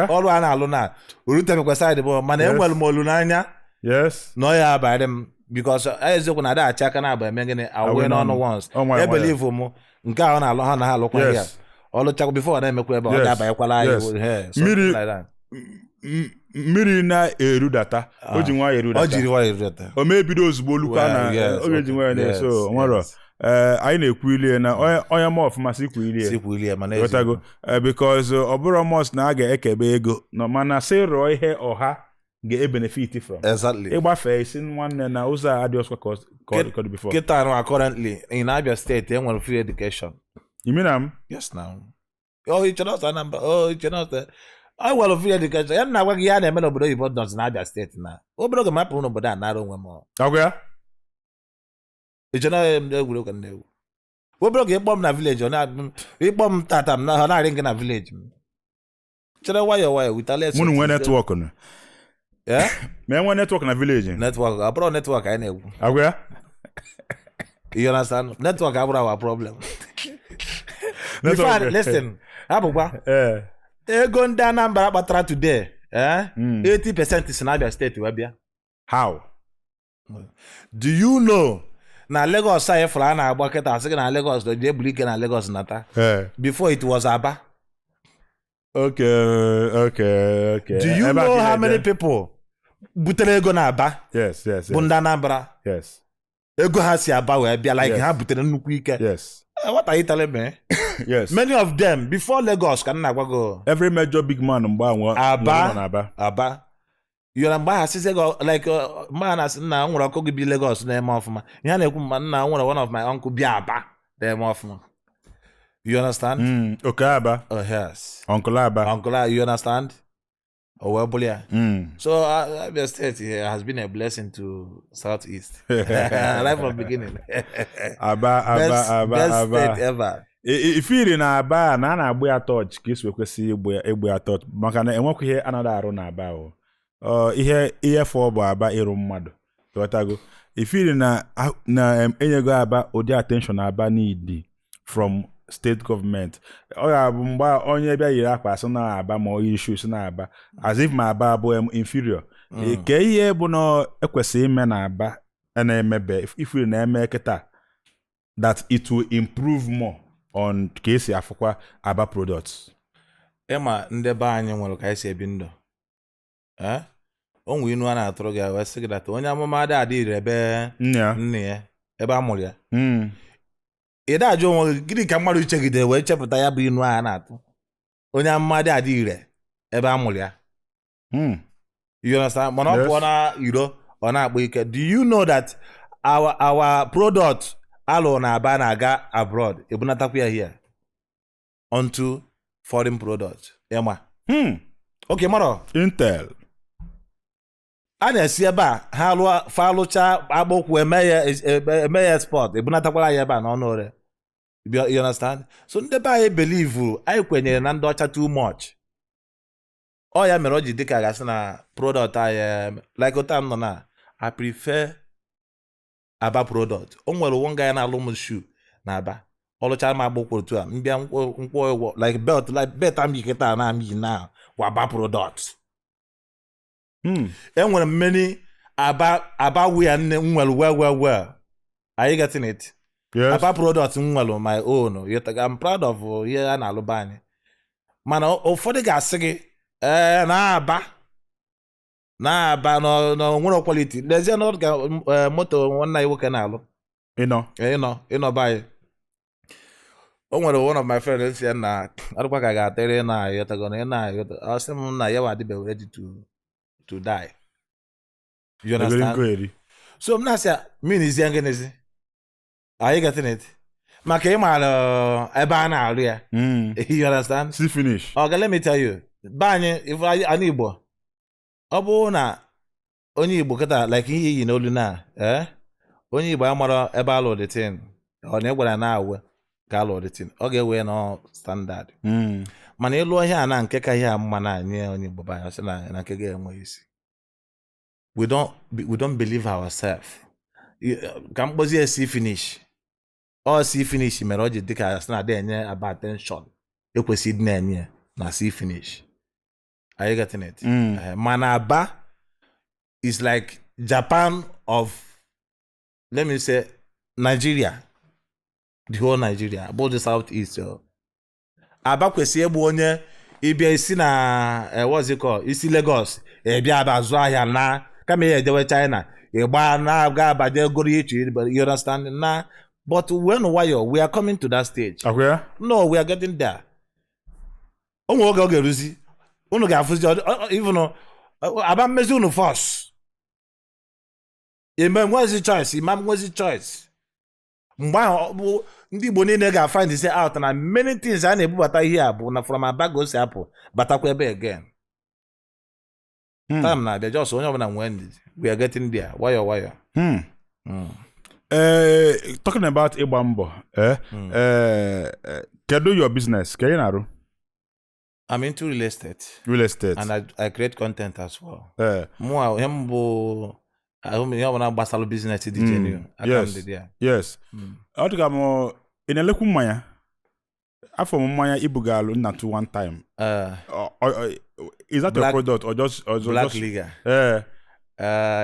ọrụ a na-alụ na orutebekwa side m mana enwere m olu n'anya na ọ ya abalị m because eziokwu na ada achị aka na-aba eme gịnị awee n'ọnụ once ebelive m nke a ọ na-alụ ha na ha alụkwa ya ọ lụchakwa before ọ na-emekwa ebe ọ ga-abanyekwala anyị mmiri na-erudata o ji nwa erudata o mee bido ozugbo olukwa na oge ji nwa na-eso nwere anyị na-ekwu ilie na onye ma ọfụma si kwu ilie mana because ọ bụrụ mos na a ga-ekebe ego mana sị rụọ ihe ọha ga-ebenefit from ịgbafe isi nwanne na ụzọ a adị ọsọ ka ọ dị before kịta arụ currently in Abia State enwere free education you mean am? Yes now I nwere free education ya na-agwa gị ya na-eme n'obodo oyibo nọzi na Abia State na obere oge mapụrụ n'obodo a nara onwe m egwuregwu na-egwu obere oge ịkpọ m na village ịkpọ m tata m na narị nke na village m chere nwayọ witale mụ nwee netwọk ma enwe netwọk na village netwọk abụrụ netwọk anyị na-egwu you understand netwọk abụrụ our problem listen abụkwa ego ndị Anambra kpatara today 80% si na Abia State wee bịa. How? Do you know na Lagos anyị fụrụ a na-agba kịta asị gị na Lagos dị ebuli ike na Lagos nata before it was Aba. Okay. Do you know how many people butere ego na Aba? Yes. Bụ ndị Anambra. Yes. Ego ha si Aba wee bịa like ha butere nnukwu ike. Yes. What are you telling me? Yes. Many of them before Lagos can na go. Every major big man Aba. You know mba asise go like man as na nwere ọkụ gị bi Lagos na eme ọfụma. Ihe na-ekwu mma nna nwere one of my uncle bi Aba na eme ọfụma. You understand? Okay, Aba. Oh yes. Uncle Aba. You understand? Oh well, Bulia. So Abia State has been a blessing to Southeast. Right from the beginning. Aba. Best state ever. Ifiri na Aba na na-agba ya touch ka isi ekwesị egbu ya touch maka na enwekwa ihe anaghị arụ na Aba ihe fọ bụ Aba ịrụ mmadụ. Ghọtago. Ifiri na enyego Aba ụdị attention Aba need from state government. Ọ ga-abụ mgbe onye bịa yiri akpa asị na Aba ma ọ yiri shoes na Aba as if ma Aba bụ inferior. Ke ihe bụ na ekwesị ime na Aba na-emebe ifiri na-eme kịta that it will improve more on ka esi afụkwa Aba products. Ịma ndị be anyị nwere ka esi ebi ndụ. O nwere inu a na-atụrụ gị wee sị gị data onye amụma adị ire ebe nne ya ebe a mụrụ ya. Ị da-ajụ onwe gị gịnị ka mmadụ ichegide wee chepụta ya bụ inu a na-atụ onye amụma adị ire ebe a mụrụ ya. You understand? Mana ọ pụọ na iro ọ na-akpọ ike. Do you know that our product alụ na Aba na-aga abroad ebunatakwa ya here onto foreign product ema okay mara Intel a na-esi ebe a ha falụcha akpụkwụ eme ya export ebunatakwala ya ebe a n'ọnụ ore. You understand? So ndị be anyị believe anyị kwenyere na ndị ọcha too much ọ ya mere o ji dịka gasị na product anyị like ụta m nọ na I prefer Aba product. O nwere one guy na-alụ m shoe na Aba. Ọ lụchara m agbụkwụ otu a mbịa nkwụ ụgwọ like belt am yiketa na ami na Aba product. Enwere many Aba wear nwere well. Are you getting it? Yes. Aba product nwere my own. I'm proud of ihe a na-alụ ba anyị. Mana ụfọdụ ga-asị gị na Aba no nwere quality. Lezie na ka moto nwanne anyị nwoke na-alụ. Ịnọ baị. O nwere one of my friends si na arụkwa ka ga-atere na yotago na ọ sị m na ya adịbe ready to die. You understand? So m na-asị mean is yangenezi. Are you getting it? maka ịmara ebe a na-arụ ya. You understand? See finish. Okay, let me tell you. Banye if anyị Igbo. Ọ bụ na onye Igbo kịta like ihe iyi n'olu na onye Igbo amara ebe alụ the thing. Ọ na-egwara na awe ka alụ the thing. Ọ ga-ewe na standard. Mana ịlụ ihe a na nke ka ihe a mma na anyị onye Igbo banye sị na nke ga-enwe isi. We don't believe ourselves. Ka mkpozi see finish. All see finish mere o ji dịka asị na enye aba attention. Ekwesị ịdị na-enye na see finish. Are you getting it? Mana Aba is like Japan of, let me say, Nigeria. The whole Nigeria, both the southeast. Aba kwesị egbu onye ịbịa isi na what's it called? Isi Lagos. Bịa Aba zụọ ahịa na kama ya ejewe China. Ịgba na ga abaje goro ichi. You understand? Na, but when we are coming to that stage. Okay. No, we are getting there. Onwe oge oge ruzi. Unu ga-afụzi even Aba mmezi unu force. Imam nwezi choice. Mgbe ahụ ndị Igbo niile ga-find this out na many things a na-ebubata ihe a bụ na from Aba go si apụ batakwa ebe again. Time na-abịa just onye ọbụla nwee ndidi. We are getting there. Wayo. Talking about ịgba mbọ. Kedu your business? Ka ị na-arụ? I'm into real estate. And I create content as well. Mwa him bụ ihe ọbụla gbasara business dị genuine. Yes. Ọ dịka m ị na-elekwu mmanya. Afọ mmanya ibugalụ nnatu one time. Is that your product or just Black Liga?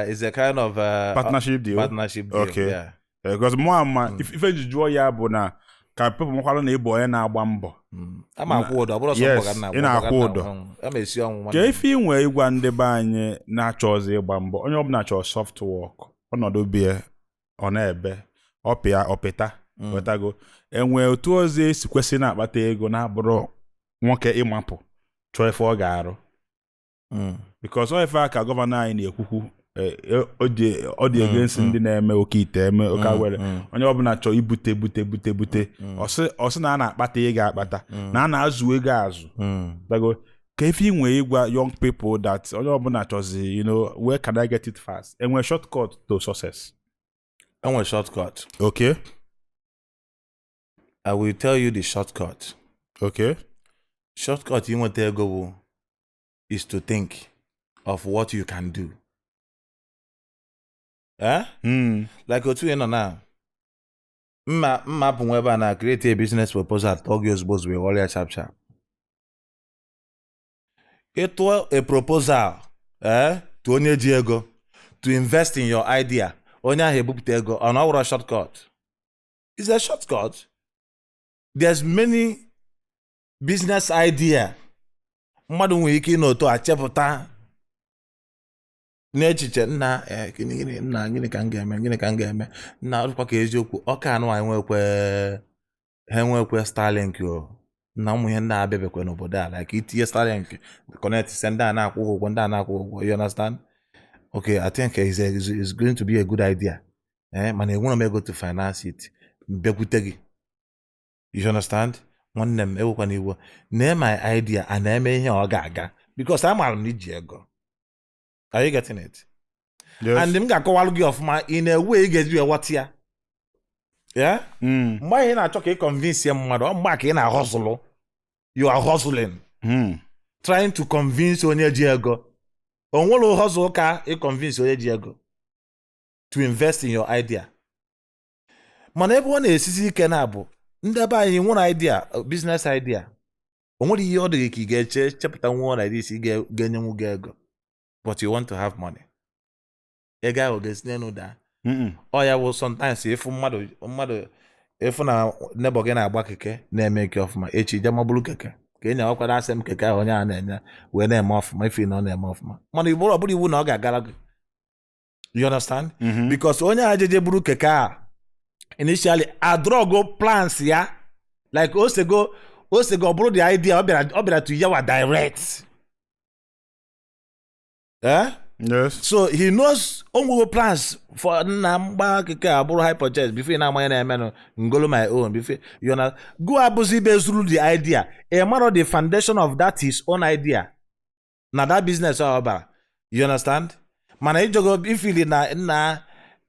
It's a kind of partnership deal. Okay. Yeah. Because if you jụọ ya bụ na ka people mkwalụ na ịbụ onye na-agba mbọ. Ama akwụ ụdọ, ọbụrụ sọ mbọ ga ị na-akwụ ụdọ. Ama esi ọnwụ. Ka ife inwe ịgwa ndị be anyị na-achọzi ịgba mbọ, onye ọbụla chọrọ soft work, ọnọdụ bie, ọ na-ebe, ọpịa, ọpịta, wetago. Enwe otu ọzọ esi kwesị na-akpata ego na-abụrụ nwoke ịmapụ, chọọ ife ọ ga-arụ. Because ọ ife aka gọvanọ anyị na-ekwukwu ọ dị against ndị na-eme oke ite eme oke awere onye ọbụla chọọ ibute ọsị na a na-akpata ego akpata na a na-azụ ego azụ dago ka ife inwe ịgwa young people that onye ọbụla chọzi where can I get it fast enwe shortcut to success. Enwe shortcut. Okay. I will tell you the shortcut. Okay. Shortcut inweta ego bụ is to think of what you can do. Like otu ị nọ na mma bụ nwe ebe a na create a business proposal tọọ gị ozugbo ozugbo ọrịa sharp. Ịtụọ a proposal to onye ji ego to invest in your idea onye ahụ ebupụta ego ọ na ọwụrụ shortcut. It's a shortcut. There's many business idea mmadụ nwere ike ịnọtọ achepụta n'echiche nna gịnị ka m ga-eme nna ọdụkwa ka eziokwu ọka anụ ha nwekwe Starlink na ụmụ ihe ndị abịabekwe n'obodo a like itinye Starlink connect se ndị a na-akwụ ụgwọ ndị a na-akwụ ụgwọ. You understand? Okay, I think it's going to be a good idea. Mana enwere m ego to finance it. Bịakwute gị. You understand? Nwanne m ewekwa n'iwu na my idea a na-eme ihe ọ ga-aga because amaara m iji ego. Are you getting it? Yes. And m ga-akọwalụ gị ọfụma in a way ị ga-eji ewata ya. Yeah? Mgbe ihe na-achọ ka ị convince ya mmadụ ọ mgbe ka ị na-ahustle. You are hustling. Trying to convince onye ji ego. O nwere hustle ka ị convince onye ji ego to invest in your idea. Mana ebe ọ na-esisi ike na-abụ ndị ebe anyị nwere idea, business idea. O nwere ihe ọ dị ka ị ga-eche chepụta nwa idea isi ga-enyenwu gị ego. But you want to have money. A guy will get no. Oh yeah, well sometimes if mmadụ if na nebo gị na-agba keke na-eme ike ọfụma echi je mabụrụ keke ka enye ọkwara asị m keke ahụ onye a na-enye wee na-eme ọfụma ife na ọ na-eme ọfụma mana ọ bụrụ iwu na ọ ga-agara gị. You understand? Because onye a jeje buru keke a initially adrogo plans ya like osego ọ bụrụ the idea ọ bịara to yawa direct. Yes. So he knows onwe plans for na mgba keke abụrụ high purchase before na amanye na eme ngolo my own before you know go abuzi bezuru the idea a matter the foundation of that his own idea na that business ọbara you understand mana ijogo ifili na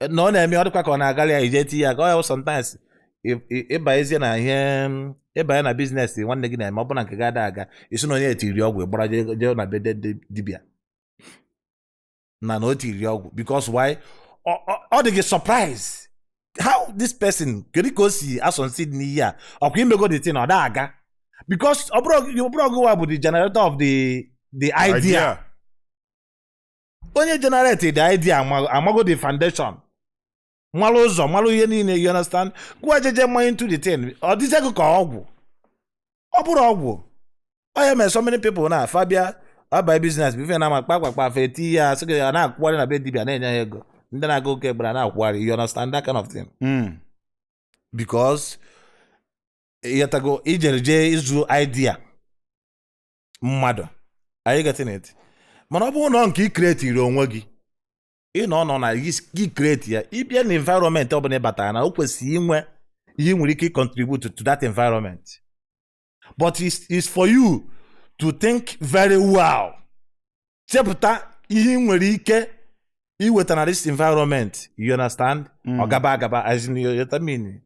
ọ na-eme ọ dịkwa ka ọ na-agali ya ije ti ya ka ọ sometimes ịba ezie na ihe ịbanye na business nwanne gị na-eme ọ bụ na nke ga-ada aga isi na onye etiri ọgwụ gbara jee na be dibia na o tiri ọgwụ because why ọ dị gị surprise how this person kedu ka o si asọnsid n'ihe a ọkwa imego the thing ọ da aga because ọ bụrụ ọgụ bụ the generator of the idea onye generate the idea amago the foundation malụ ụzọ malụ ihe niile you understand gwa jeje mmanya into the thing ọ dịzego ka ọgwụ ọ bụrụ ọgwụ onye mere so many people na Fabia abai business before na makpakpa feti ya sị ga na-akwụgharị na be dibia na-enye ya ego ndị na-aga oke gbara na-akwụgharị you understand that kind of thing because yatago ijereje izu idea mmadụ are you getting it mana ọ bụrụ na nke i create iri onwe gị ị nọ na gị create ya ịbịa na environment ọ bụla ịbatara na o kwesịrị inwe ihe nwere ike contribute to that environment but it's for you to think very well chepụta ihe nwere ike iweta na this environment you understand agaba as in you mean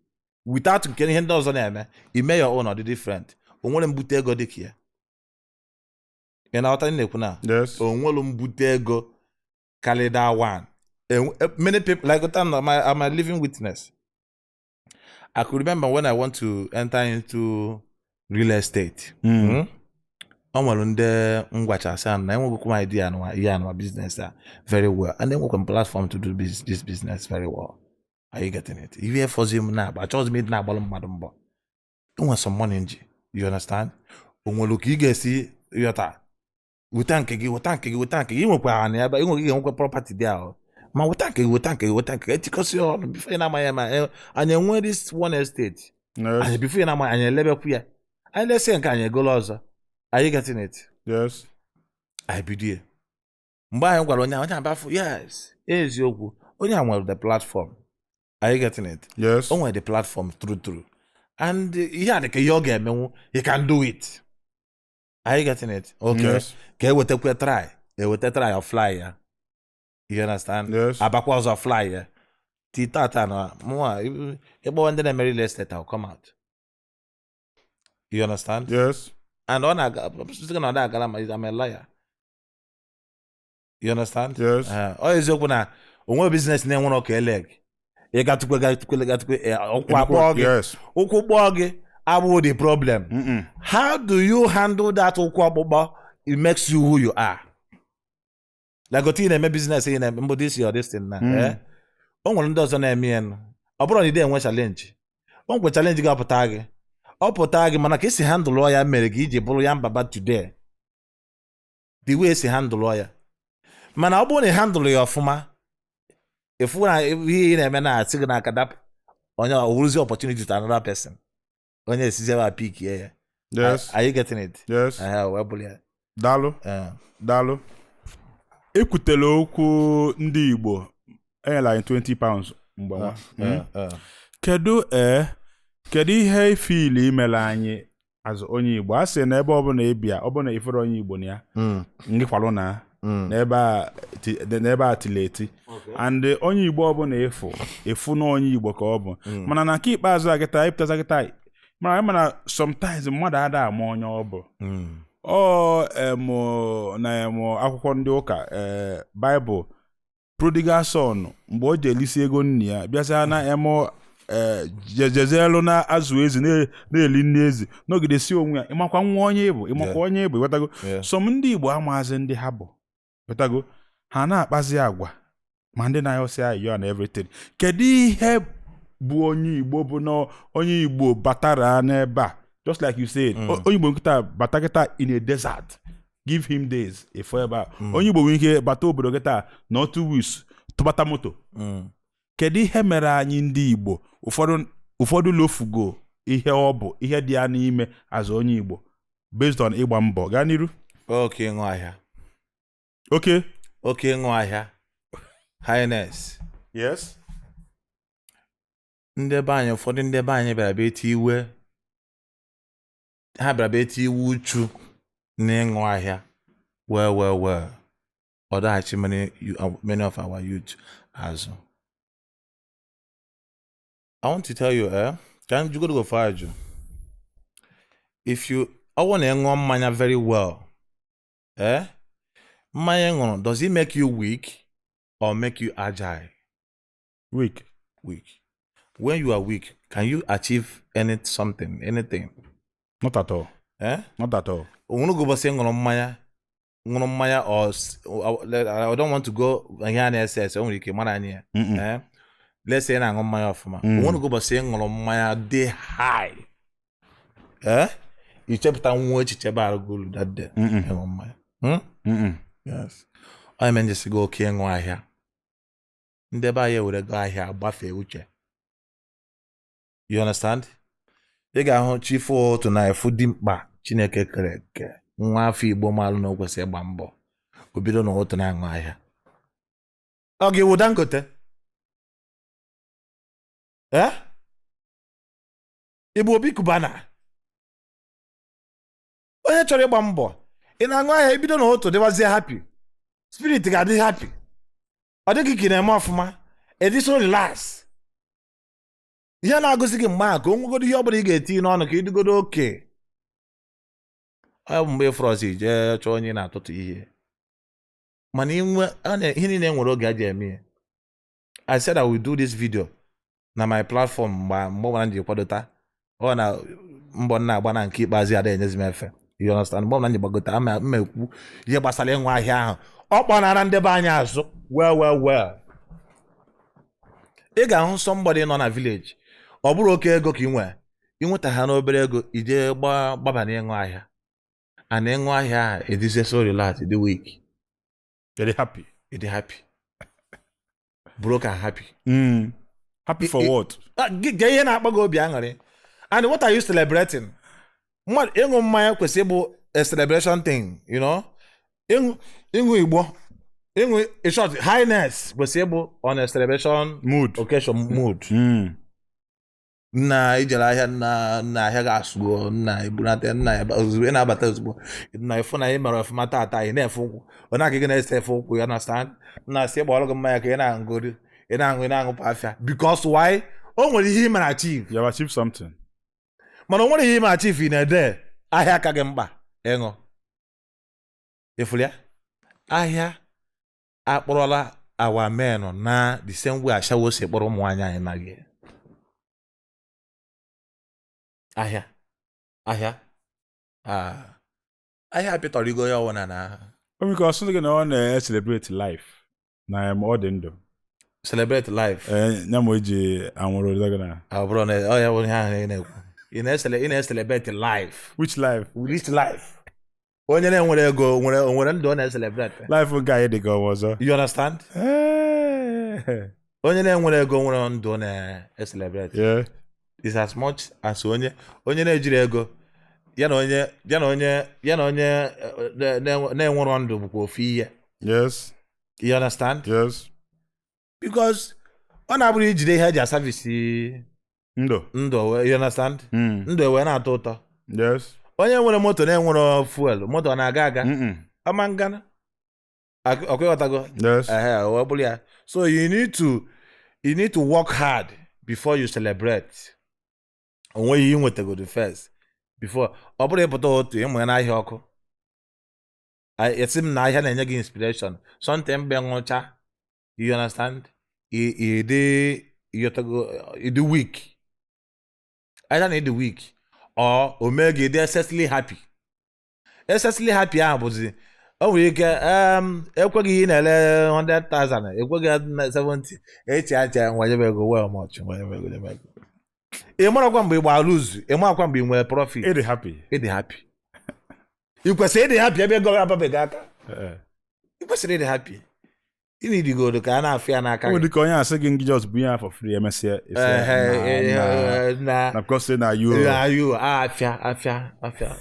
without nke ihe ndị ọzọ na-eme ime your own or different o nwere mbute ego dịka ya ị na-aghọta na-ekwu na o nwere mbute ego kalida one many people like I'm a living witness. I could remember when I want to enter into real estate. I nwere ndị ngwachasa na enwegokwu my idea and my business very well and then we can platform to do this business very well. Are you getting it? If you force him now, but chose me na agbalụ mmadụ mbọ. You want some money nji. You understand? Onwere ka ị ga-esi yọta weta nke gị inwekwa ana ya ba inwekwa property dị ahụ ma weta nke gị etikọsi ọnụ before na amanya ma anyị enwe this one estate anyị before na amanya anyị elebekwu ya anyị lesi nke anyị egolo ọzọ. Are you getting it? Yes. I bidie mgbe anyị gwara onye abafu yes eziokwu onye nwere the platform. Are you getting it? Yes. O nwere the platform true and ihe a dị ka ihe ọ ga-emenwu he can do it. Are you getting it? Okay. Yes. Ka ewetekwe try or fly ya. You understand? Yes. Abakwa ọzọ fly ya. Tita na mwa ebe ndị na-eme real estate will come out. You understand? Yes. And on I'm a liar. You understand? Yes. Ọ eziokwu na onwe business na-enwere ọka eleg. Ị gatukwe ụkwụ kpọọ gị abụghị the problem. How do you handle that ụkwụ ọkpụkpọ? It makes you who you are. Like oti na-eme business ị na-eme mbụ this or this thing na. O nwere ndị ọzọ na-eme ya nụ. Ọ bụrụ na ide enwe challenge. O nkwe challenge ga-apụta gị. Ọ pụta gị mana ka esi handle ya mere gị iji bụrụ ya mbaba today. The way esi handle ya. Mana ọ bụrụ na handle ya ọfụma, ifu na ihe ị na-eme na-asị gị n'aka dapụ onye owuruzi opportunity to another person. Onye esizi ebe a pick ya. Yes. Are you getting it? Yes. Well, Daalụ. Ekwutela okwu ndị Igbo enyela anyị 20 pounds mgbe kedu ihe ifili imele anyị azụ onye Igbo a sị na ebe ọbụla ịbịa ọbụna ifere onye Igbo na ya ngị kwalụ na n'ebe a tileti and onye Igbo ọbụla efu na onye Igbo ka ọ bụ mana na nke ikpeazụ a gịta ịpụtaza gịta mana sometimes mmadụ ada ama onye ọ bụ na akwụkwọ ndị ụka Bible prodigal son mgbe o ji elisi ego nne ya bịaza na jezelu na azụ ezi na-eli nne ezi n'ogide si onwe ya ịmakwa nwa onye bụ ịmakwa onye bụ wetago some ndị Igbo amaazị ndị ha bụ wetago ha na-akpazi agwa ma ndị na-ayọsi ayọ na everything. Kedu ihe bụ onye Igbo bụ na onye Igbo batara n'ebe a just like you said onye Igbo nkịta bata kịta in a desert give him days ebe a onye Igbo nwere ike bata obodo kịta na 2 weeks tụbata moto. Kedu ihe mere anyị ndị Igbo ụfọdụ lofugo ihe ọ bụ ihe dị ya n'ime azụ onye Igbo based on ịgba mbọ gaa n'iru. Okay, nwa ahịa. Okay. oke ịṅụ ahịa highness. Yes. Ndị be anyị ụfọdụ ndị be anyị bịara bịa eti iwe ha bịara bịa eti iwu uchu n'ịṅụ ahịa well ọ daghachi many of our youth azụ. I want to tell you, can you go for you? If you want to ịṅụ mmanya very well, mmanya ịṅụrụ, does it make you weak or make you agile? Weak. When you are weak, can you achieve anything? Not at all. Not at all. Or I don't want to go here and SS. Let's say na mmanya ọfụma. Want to go say ṅụrụ mmanya dey high. Ichepụta nwa echiche bara golu that day. Ṅụrụ mmanya. Yes. I mean just go oke ịṅụ ahịa. Ndị be anyị were go ahịa gbafee uche. You understand? Ị ga-ahụ chifu otu na efu dị mkpa Chineke kere eke. Nwa afọ Igbo malụ na o kwesịrị ịgba mbọ. O bido na otu na-aṅụ ahịa. Ọ ga-ewu Dangote? Igbo Obi Kubana. Onye chọrọ ịgba mbọ, ị na-aṅụ ahịa ibido na otu dịwazie happy. Spirit ga-adị happy. Ọ dịghị ka ị na-eme ọfụma. Edi so relax. Ihe na-agụsị gị mma ka o nwegodo ihe ọ bụla ị ga-eti n'ọnụ ka ịdịgodo oke. Ọ bụ mgbe frọzi jee chọọ onye na-atụtụ ihe. Mana ihe niile nwere oge a ji eme ya. I said I will do this video na my platform mgbe ọbụla nji kwadota. Ọ na mbọ na-agba na nke ikpeazụ ada enyezi m efe. You understand? Mgbe ọbụla nji gbagota mmekwu ihe gbasara ịṅụ ahịa ahụ. Ọ kpọnara ndị be anyị azụ. Well. Ị ga-ahụ somebody nọ na village. Ọ bụrụ oke ego ka ị nwee. Ị nweta ha n'obere ego ije gbaba n'ịṅụ ahịa. And ịṅụ ahịa ahụ edize so relax, dị weak. Very happy. You're happy. Broke and happy. Happy for what? And what are you celebrating? Ịṅụ mmanya kwesịrị ịbụ a celebration thing, you know? Ịṅụ Igbo. In short, highness kwesịrị ịbụ on a celebration mood. Occasion mood. Na ijere ahịa na ahịa ga-asụgo na ibunata na ozugbo na-abata ozugbo na ifu na mere ọfụma tata ị na-efe ụkwụ ọ na-akị gị na-ese efe ụkwụ, you understand? Na si gbọrọ gị mmanya ka ị na-aṅụ afịa because why? O nwere ihe ị mara achieve. You have achieved something. Mana o nwere ihe ị mara achieve ị na-ede ahịa ka gị mkpa ịṅụ. Ifuru ya? Ahịa akpọrọla our men na the same way ashawo si kpọrọ ụmụ nwaanyị anyị na gị. Ahịa apịtọrọ igo ya ọwụna na Because something on celebrate life. Na I'm all ndụ. Celebrate life. Nyamo ji anwụrụ dagana. Abụrụ na ọ ya bụ ihe ahụ na-ekwu. Ị na-celebrate life. Which life? Which life? Onye na-enwere ego nwere ndụ ọ na-celebrate. Life guy dị go ọzọ. You understand? Onye na-enwere ego nwere ndụ ọ na-celebrate. Yeah. It's as much as onye na-ejiri ego ya na onye na-enwere ndụ bụkwa ofu ihe. Yes. You understand? Yes. Because ọ na-abụrụ ijide ihe eji asavisi ndụ, you understand? Ndụ wee na-atọ ụtọ. Yes. Onye nwere moto na-enwere fuel, moto na-aga aga. Ama ngana. Ọkụghọtago? Yes. Ọ bụrụ ya. So you need to work hard before you celebrate. Onwe ihe nwetago the first before ọ bụrụ ịpụta otu ịmụ na ahịa ọkụ. Esi m na ahịa na-enye gị inspiration. Something mgbe nwụcha, you understand? Ịdị weak. Either na ịdị weak or o mee gị dị excessively happy. Excessively happy ahụ bụzi o nwere ike ekweghị ihe na-ele 100,000 ekweghị 70 eche nwanyebe ego well much nwanyebe ego. Ị marakwa mgbe ị gbaa lose, ị marakwa mgbe ị nwere profit. Ịdị happy. Ị kwesịrị ịdị happy ebe ego ababeghị aka. Ị kwesịrị ịdị happy. Ị na-edigodo ka a na-afụ ya n'aka gị. Ọ dị ka onye asị gị ngị just bụ ya for free emesịa. Na because na you afia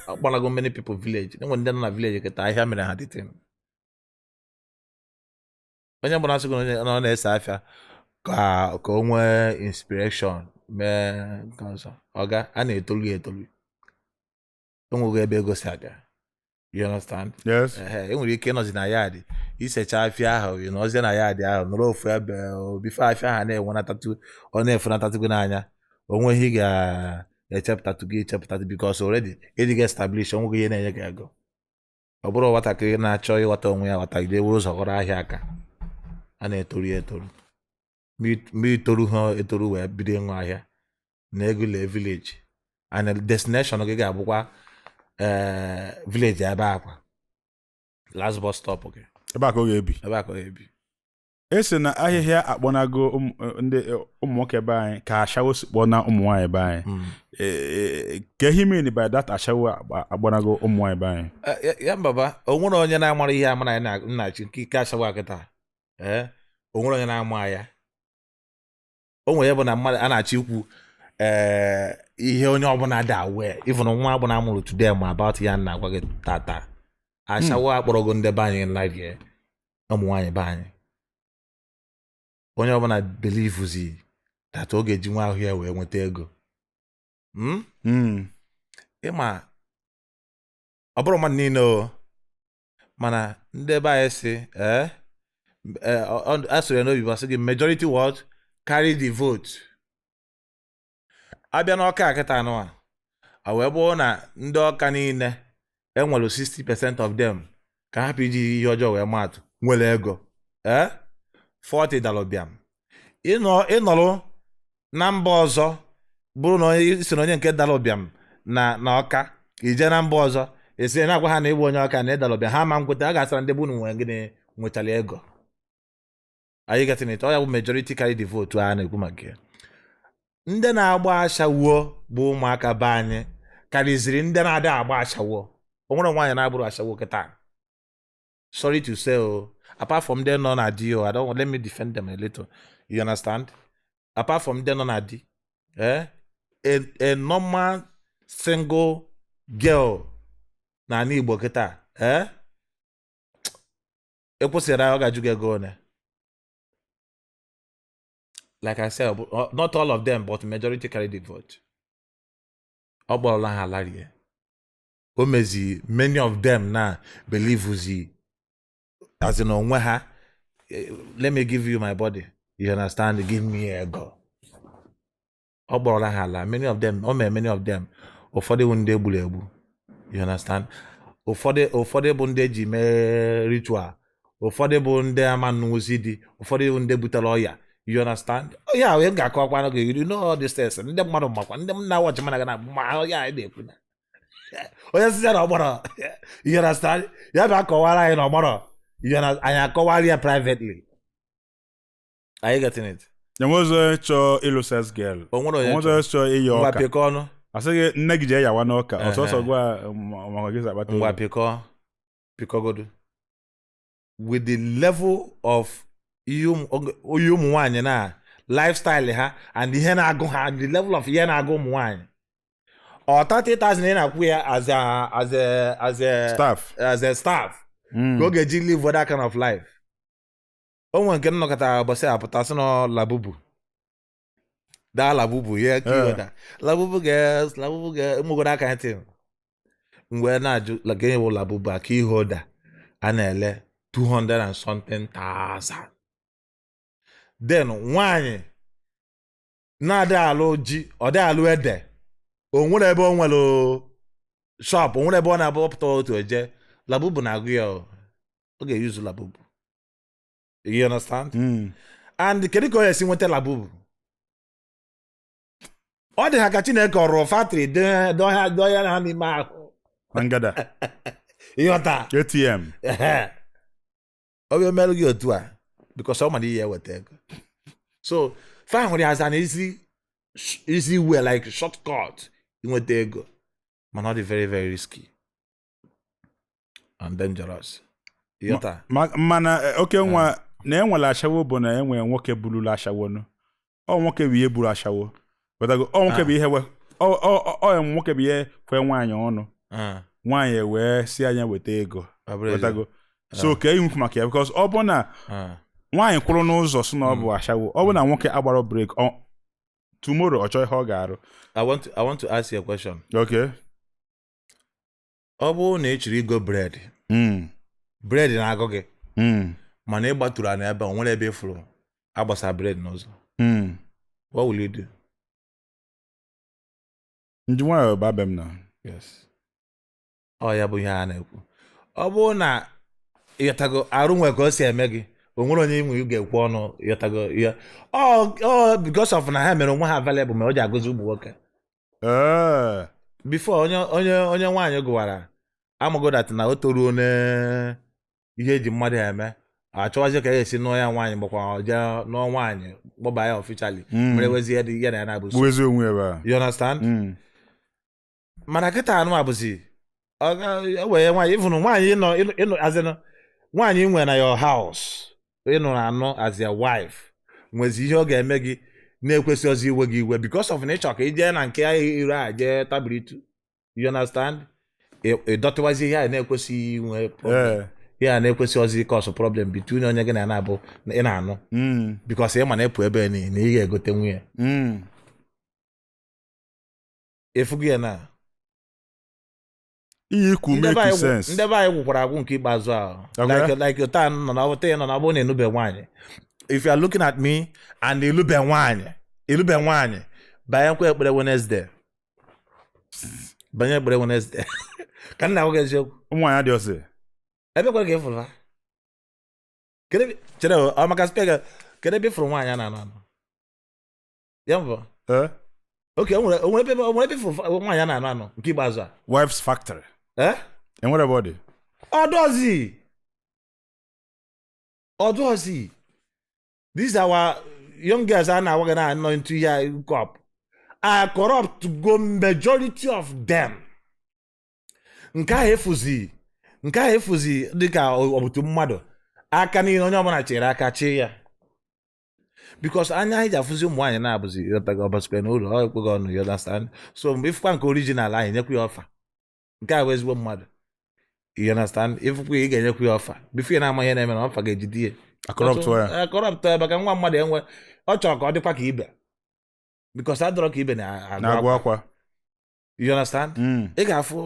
akpọlago many people village. Enwere ndị nọ na village kịta ahịa mere ha dịtị. onye bụ na-asị gị na ọ na-ese afịa ka o nwee inspiration mee nke ọzọ ọga a na-etolu enweghị ebe ego si aga. You understand? Yes. Enwere ike ịnọzi na yard isecha afịa ahụ ịnọzie na yard ahụ nọrọ ofu ebe bife afịa ha na-enwenatatu ọ na-efunatatugo n'anya o nweghị ga-echepụtatụ gị echepụtatụ because already ịdị ga-establish onweghị ihe na-enye gị ego. Ọ bụrụ nwatakịrị na-achọ ịghọta onwe ya ghọtagide ewu ụzọ ghọrọ ahịa aka a na-etoru mgbe itoru ha etoru wee bido ịṅụ ahịa na ego lee village and destination gị ga-abụkwa village ebe akwa last bus stop gị ebe a ka ọ ga-ebi. Esi na ahịhịa akpọnago ndị ụmụ nwoke ebe anyị ka ashawo si kpọna ụmụ nwaanyị ebe anyị. Ka ihe mean by that ashawo akpọnago ụmụ nwaanyị ebe anyị? Ya mbaba o nwere onye na-amara ihe amara ya nnachi nke ike ashawo akịta o nwere onye na-ama ya. O nwere bụ na mmadụ a na-achọ ikwu ihe onye ọbụla dị aware even nwa ọbụla amụrụ today ma about ya na-agwa gị tata ashawo akpọrọgo ndị be anyị nlarie ụmụ nwaanyị be anyị. Onye ọbụla believuzi that ọ ga-eji nwa ahụ ya wee nweta ego. Ịma ọ bụrụ mmadụ niile mana ndị be anyị si asụrụ n'obi basị gị majority what carry the vote. Abịa n'Ọka akịta anụ a wee bụrụ na ndị Ọka niile enwere 60% of them ka hapụ iji ihe ọjọọ wee maatụ nwere ego 40 dalobiam ịnọrụ na mba ọzọ bụrụ na isi na onye nke dalobiam na Ọka ije na mba ọzọ esi na-agwa ha na ịbụ onye Ọka na ịdalobiam ha ma nkweta a ga-asara ndị bụ na nwere gịnị nwetara ego. Anyị gatinete ọ ya bụ majority carry the vote a na-ekwu maka ya. Ndị na-agba ashawo bụ ụmụaka be anyị karịziri ndị na-ada agba ashawo. O nwere nwaanyị na-abụrụ ashawo kịta. Sorry to say apart from them nọ na di I don't let me defend them a little. You understand? Apart from them nọ na di a normal single girl na Igbo kịta ekwesịrị ọ ga-ajụ gị ego one. Like I said, not all of them, but majority carry the vote. Many of them now believe as in onwe ha. Let me give you my body. You understand? Give me a go. Many of them, many of them, ụfọdụ bụ ndị egbu. You understand? Ụfọdụ bụ ndị ji mee ritual. Ụfọdụ bụ ndị ama n'ozi dị. Ụfọdụ bụ ndị butere ọya. You understand? Oh yeah, we got you know all this things. And them mother makwa. And them now watch man gonna yeah, they put that. Oh yes, you understand? You have a kawara in Omoro. You understand? I kawara privately. Are you getting it? There was a illustred girl. Was a show in your Oka. I say negije ya one Oka. Also go Piko with the level of ụmụnwaanyị na lifestyle ha and ihe na-agụ ha the level of ihe na-agụ ụmụnwaanyị 30,000 na-akwụ ya as a staff ka ọ ga-eji live that kind of life. O nwere nke nnọkọta bọsị apụta sị na labubu ya kiweda labubu ga-emụgodo aka ntị mgbe na-ajụ ga enyewo labubu aka ihe ụda a na-ele 200 and something thousand. Then nwaanyị na-ada alụ ji ọ dị alụ ede o nwere ebe o nwere shop o nwere ebe ọ na-abụpụta otu eje labubu na-agụ ya ọ ga-eyuzu labubu. You understand? And kedu ka ọ esi nweta labubu? Ọ dị ha ka Chineke ọrụ factory doya ha n'ime ahụ ngada ịghọta ATM ọ bụ emerụ gị otu a because ọ mara ihe eweta ego. So find what has an easy way like shortcut inweta ego mana ọ dị very very risky and dangerous. Mana Okenwa na enwela ashawo bụ na enwe nwoke bululu ashawo no ọ nwoke bụ ihe buru ashawo wetago ọ nwoke bụ ihe ọ nwoke bụ ihe kwe nwaanyị ọnụ nwaanyị wee si anya weta ego wetago so ka ihu maka ya because ọ bụ na nwaanyị kwụrụ n'ụzọ si na ọ bụ ashawo ọ bụ na nwoke agbara break tomorrow ọ chọọ ihe ọ ga-arụ. I want to ask you a question. Okay. Ọ bụ na ị chịrị igo bread. Bread na-agụ gị. Mana ị gbatụrụ ana ebe o nwere ebe ịfụrụ agbasa bread n'ụzọ. What will you do? Ndị nwaanyị ba be m na. Yes. Ọ ya bụ ihe a na-ekwu. Ọ bụ na ịghọtago arụ nwe ka o si eme gị o nwere onye inwe ga-ekwu ọnụ ịghọtago ya because of na ha mere onwe ha available ma o ji agụzi ụmụ nwoke. Before onye nwaanyị gụwara amago that na o toruo na ihe eji mmadụ eme achọwazi ka esi nụọ ya nwaanyị gbakwa ọja nụọ nwaanyị gbọba ya officially mere wezi ya na ya na-abụzi wezi onwe ebe. You understand? Mana kịta anụ abụzi o wee nwaanyị ịfụnụ nwaanyị ịnọ azịnụ nwaanyị nwe na your house ịnụ anụ as your wife nwezi ihe ọ ga-eme gị na-ekwesị ozi iwe gị iwe because of na ịchọ ka ije na nke ire a jee tabiritu. You understand? Ịdọtịwazi ihe a na-ekwesị inwe problem. Ya na-ekwesị ozi cause problem between onye gị na na-abụ ị na-anụ because ị ma na-epụ ebe na ị ga-egote nwunye. Efu gị na ihe ikwu make sense. Ndị be anyị gwụkwara agwụ nke ikpeazụ ahụ like taa nọ na ọbụta nọ na ọbụ na enube nwaanyị. If you are looking at me and ilube nwaanyị banyekwa ekpere Wednesday. Banye ekpere Wednesday. Ka nna nwoke eziokwu nwaanyị dị ọsị ebe kwere ka ịfụrụ ha chere ọ maka spega kedu ebe ịfụrụ nwaanyị a na-anọ anọ ya mbụ oke onwere ebe ịfụrụ nwaanyị a na-anọ anọ nke ikpeazụ a wife's factory enwere ebe ọ dị ọdụọzi these our young girls a na-awaga na anọ into ya cup are corrupt to go majority of them. Nke a efuzi dịka obutu mmadụ aka niile onye ọbụla chere aka chi ya because anya anyị ji afụzi ụmụ nwaanyị na-abụzi ọbasikwe n'ụlọ ọ ekweghị ọnụ. You understand? So mgbe ifukwa nke original anyị nyekwa ya ọfa nke a bụ ezigbo mmadụ. You understand? Ifukwa ị ga-enyekwa ya ọfa bifo na-ama ihe na-eme na ọfa ga-ejide ya akọrọpụtụ ya maka nwa mmadụ enwe ọ chọrọ ka ọ dịkwa ka ibe because adọrọ ka ibe na-agụ akwa. You understand? Ị ga-afụ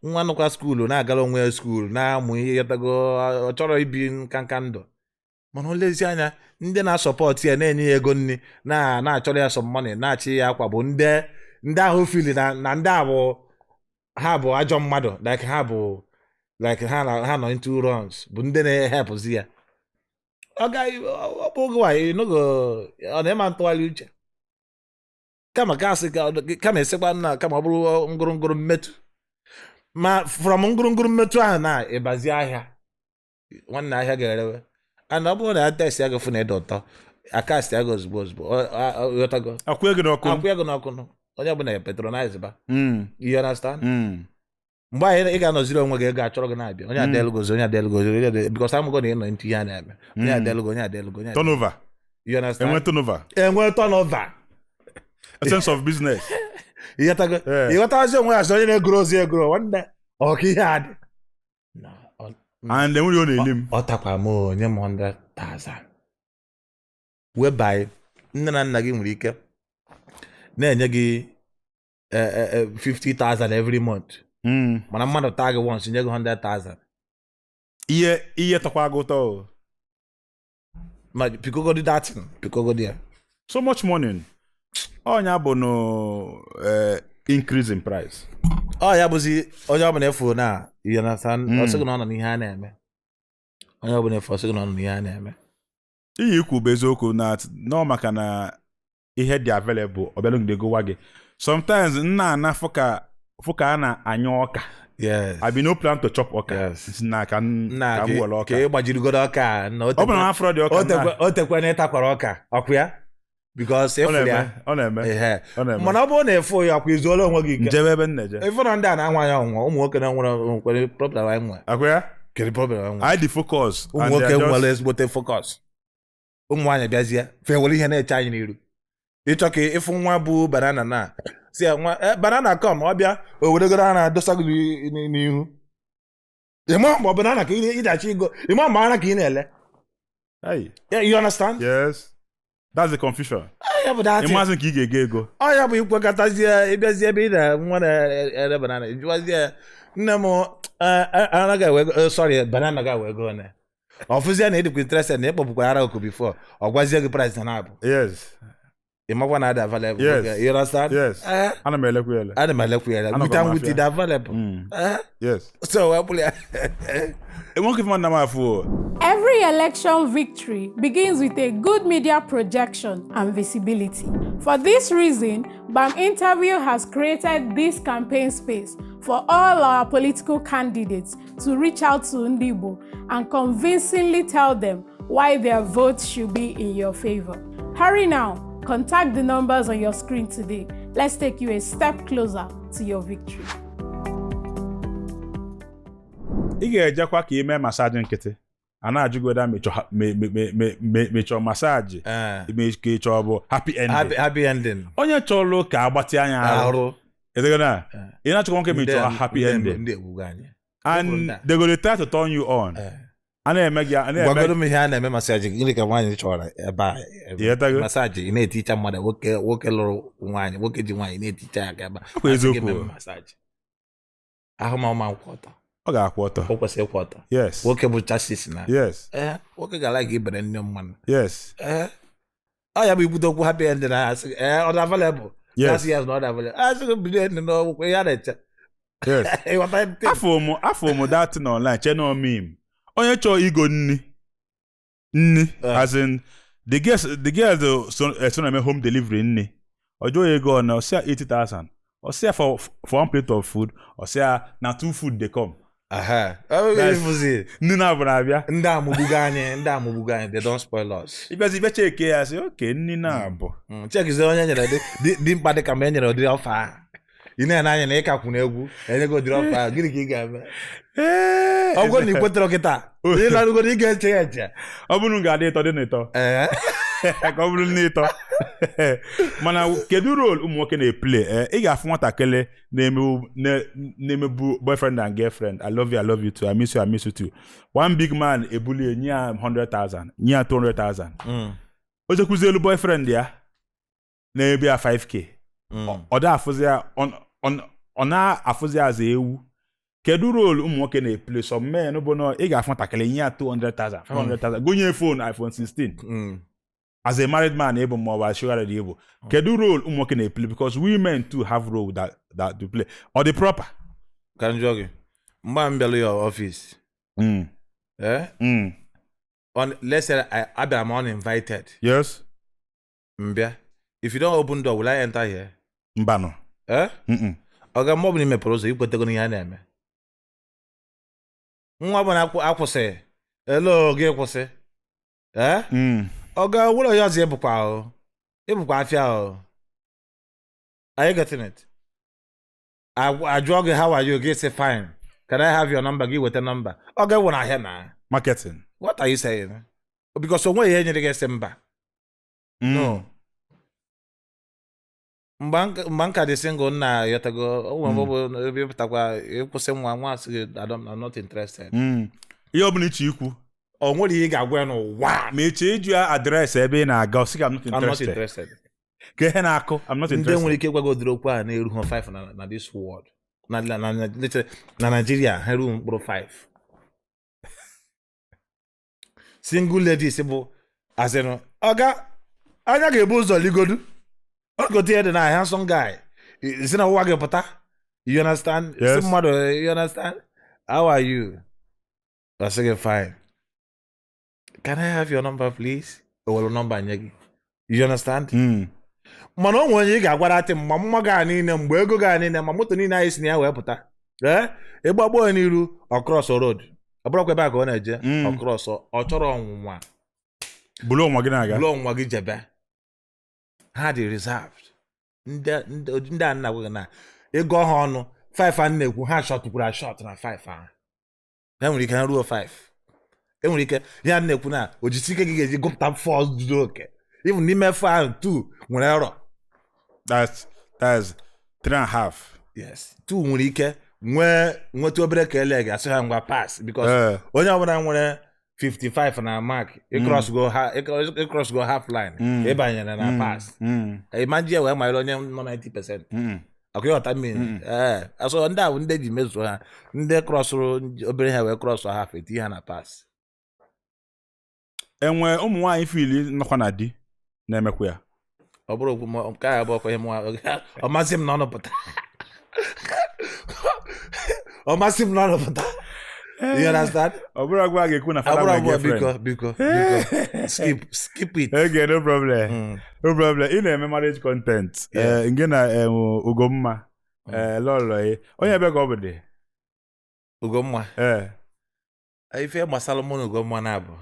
nwa nọkwa skuulu na-agara onwe ya skuulu na-amụ ihe yatago ọ chọrọ ibi nkanka ndụ mana olezi anya ndị na-asọpọtụ ya na-enye ya ego nri na-achọrọ ya some money na-achị ya akwa bụ ndị ahụ fili na ndị ha bụ ajọ mmadụ like ha nọ into runs bụ ndị na-ehepụzi ya ọ na-ema ntụgharị uche kama esekwa nna kama ọ bụrụ ngụrụngụrụ mmetụ ma from ngụrụngụrụ mmetụ ahụ na ịbazi ahịa nwanne ahịa ga-erewe and ọ bụrụ na ya test ya gafụ na ịdọ ụtọ akasti ya gị ozugbo akwụ ego n'ọkụ onye ọbụla ya patronize ba. You understand? Mgbe anyị ị ga-anọziri onwe gị ego achọrọ gị na-abịa onye adelgozi because amụgo na ịnọ ntụ ihe a na-eme onye adelgo turnover. You understand? enwe turnover a sense of business. ịghọtazi onwe ya so onye na-egoro ozi egoro nwanne ọka ihe adị and enwere ọ na-eli m ọ takwa m onye m 100,000 whereby nne na nna gị nwere ike na-enye gị 50,000 every month mana mmadụ taa gị once nye gị 100,000 ihe tọkwa gị ụtọ ma pikogodi ya so much money ọnya bụ no increase in price. Ọ ya bụzi onye ọbụla efu na you understand ọsị gị na ọ nọ n'ihe a na-eme onye ọbụla efu ọsị gị na ọ nọ n'ihe a na-eme ihe ikwu bụ eziokwu na nọ maka na ihe dị available ọbịalụgide gowa gị sometimes nna fụka a na-anya ọka. Yes. I be no plan to chop ọka. Yes. Na ka mwere ọka. Ka ị gbajirigodo ọka. Ọ bụ na afro dị ọka. O tekwe na ịtakwara ọka. Ọkụ ya? Because efu ya. Ọ na-eme. Mana ọ bụrụ na efu ya ọkwa izuola onwe gị ike. Njebe ebe nneje. Efu na ndị a na-anwa ya ọnwa ụmụ nwoke na-nwere problem anyị nwe. Akwa ya? Kedu problem anyị nwe? I dey focus. Ụmụ nwoke nwere ezigbote focus. Ụmụ nwaanyị bịazie fewere ihe na-eche anyị n'iru. Ịchọ ka ịfụ nwa bụ banana na si nwa banana come ọ bịa o weregoro a na-adosa gị n'ihu ịma mgbe banana ka ịdachi igo ịma mgbe ara ka ị na-ele Hey. Yeah, you understand? Yes. That's the confusion. Yeah, but that's Imagine ka ị ga-ego ego. Oh, yeah, but you kwekọtazie ịbịazie ebe ị na-nwa na-ere banana jụwazie nne m anaghị ewe sorry banana ga-ewe ego one ọfụzie na ịdịkwa interested na ịkpọpụkwa ara oku before ọ gwazie gị price na na-abụ Yes. ịmakwa na adị available. Yes. You understand? Yes. Ana m elekwu ele. Ana m elekwu ya with it available. Yes. So hopefully Every election victory begins with a good media projection and visibility. For this reason, Gbam Interview has created this campaign space for all our political candidates to reach out to Ndị Igbo and convincingly tell them why their votes should be in your favor. Hurry now, contact the numbers on your screen today. Let's take you a step closer to your victory. Ị ga-ejekwa ka ime masaji nkịtị a na-ajụgoda mechọ masaji ka ị chọọ bụ happy ending. Onye chọrọ ka agbatị anya arụ edegona ị na-achọkwa nke mechọ happy ending and they go try to turn you on. A na-eme gị gwagoro m ihe a na-eme masaji gịnị ka nwaanyị chọrọ ebe a masaji na-eticha mmadụ nwoke lụrụ nwaanyị nwoke ji nwaanyị na-eticha ya ka ebe a eziokwu ahụmahụ nkwụ ọtọ ọ ga-akwụ ọtọ o kwesịrị ịkwụ ọtọ. Yes. Nwoke bụ chassis na nwoke ga-ala gị ibere nne mmanụ. Yes. Ọ ya bụ ibute okwu happy ending na asị ọ dị available. Yes. Yes, not available. Asị gị bido ending n'ọgwụkwụ ya na-eche. Yes. Afọ m datin online che no meme. Onye chọọ igo nni as in the girl so na home delivery nni. Ojo ego na osia 80,000. Osia for one plate of food, osia na 2 food they come. Ndị na-abụ na-abịa. Ndị amụgbuga anyị, they don't spoil us. Ibe cheke ya sị, okay, ndị na-abụ. Chekizie onye nyere dị mkpa dị ka mgbe e nyere ụdịrị ọfa ahụ. Ị na-ene anya na ịkakwu na egwu, enye gị ụdịrị ọfa ahụ, gịnị ka ị ga-eme? Ọ bụrụ na ị kwetere kịta, ị na-arụgoro ị ga-eche ya eche. Ọ bụrụ ga-adị ịtọ dị n'ịtọ. Ka ọ bụrụ n'ịtọ. Mana kedu role ụmụ nwoke na-eplay? Ị ga-afụ nwatakịrị na-emebu boyfriend and girlfriend. I love you too. I miss you too. One big man ebuli nye 100,000, nye 200,000. O jekwuzi elu boyfriend ya na-ebi ya 5k. Ọ na-afụzi aza ewu. Kedu role ụmụ nwoke na-eplay? Some men bụ na ị ga-afụ nwatakịrị nye 200,000, 500,000. Gonye phone iPhone 16. As a married man, able more sugar able. Kedu role ụmụ nwoke na-eplay? Because women too have role that to play. Or the proper. Can you mgbe m bịara your office. Let's say I'm uninvited. Yes. Mbịa. If you don't open door, will I enter here? Mbano. Ọ ga mọbụ n'ime pụrụ ụzọ ikwetego n'ihe a na-eme. Nwa bụ na akwụsị. Hello, gị kwụsị. Ọ ga wụlọ ya ọzọ ebukwa afịa ahụ. Are you getting it? I drug you, how are you? Gị say fine. Can I have your number? Gị weta number. Ọ ga wụna ahịa na. Marketing. What are you saying? Because onwe ihe nyere gị ese mba. No. Mgbe nka dị single nna yotago ụmụ ebe pụtakwa ịkwụsị nwa asị gị I'm not interested. Ihe ọ bụla iche ikwu. O nwere ihe ga-agwa ya n'ụwa ma eche ịjụ ya adreesị ebe ị na-aga ọ sị gị I'm not interested. Ka ihe na-akụ I'm not interested. Ndị nwere ike ịgwago ụdịrị okwu a na-eru ha 5 na this world. Na Nigeria ha eru mkpụrụ 5. Single ladies bụ azịnụ ọga anya ga-ebu ụzọ ligodu. Ọ gote ya dị na handsome guy. Isi na ụwa gị pụta. You understand? Yes. You understand? How are you? I say fine. Can I have your number, please? Or number nye gị. You understand? Mana o nwere onye ị ga-agwara atị ma mma gaa niile mgbe ego gaa niile ma moto niile anyị si na ya wee pụta. Ịgbagbo n'iru across road. Ọ bụrụkwa ebe a ka ọ na-eje across ọ chọrọ ọnwụnwa. Bulu ọnwa gị na-aga. Bulu ọnwa gị jebe. Ha dị reserved. Ndị a na-agwa na ego ha ọnụ 5 a na-ekwu ha shọtụkwuru shọt na 5 ahụ. Ya nwere ike ha ruo 5. Enwere ike ya na-ekwu na ojisi ike gị ga-eji gụpụta 4 zuzo oke. Even n'ime 4 ahụ 2 nwere error. That's 3.5. Yes. 2 nwere ike nweta obere ka ele ga-asị ha ngwa pass because onye ọbụla nwere 55 na mark cross go half line ịbanyere na pass imagine wee mara onye nọ 90% ọkụghọta mmiri asọ ndị ahụ ndị ji mezuo ha ndị krọsụrụ obere ha wee krọsụ half eti ha na pass enwe ụmụ nwaanyị fili nọkwa na di na-emekwa ya ọ bụrụ okwu nke a bụ ọkwa ihe ọ masị m na ọnụpụta ọ masị m na ọnụpụta you understand? ọ bụrụ agwa ga-ekwu na fada my girlfriend biko skip it. Okay, no problem. No problem. Ị na-eme marriage content nke na Ugomma lọlọ onye ebe ka ọ bụ dị Ugomma ife gbasara mụ na Ugomma na-abụ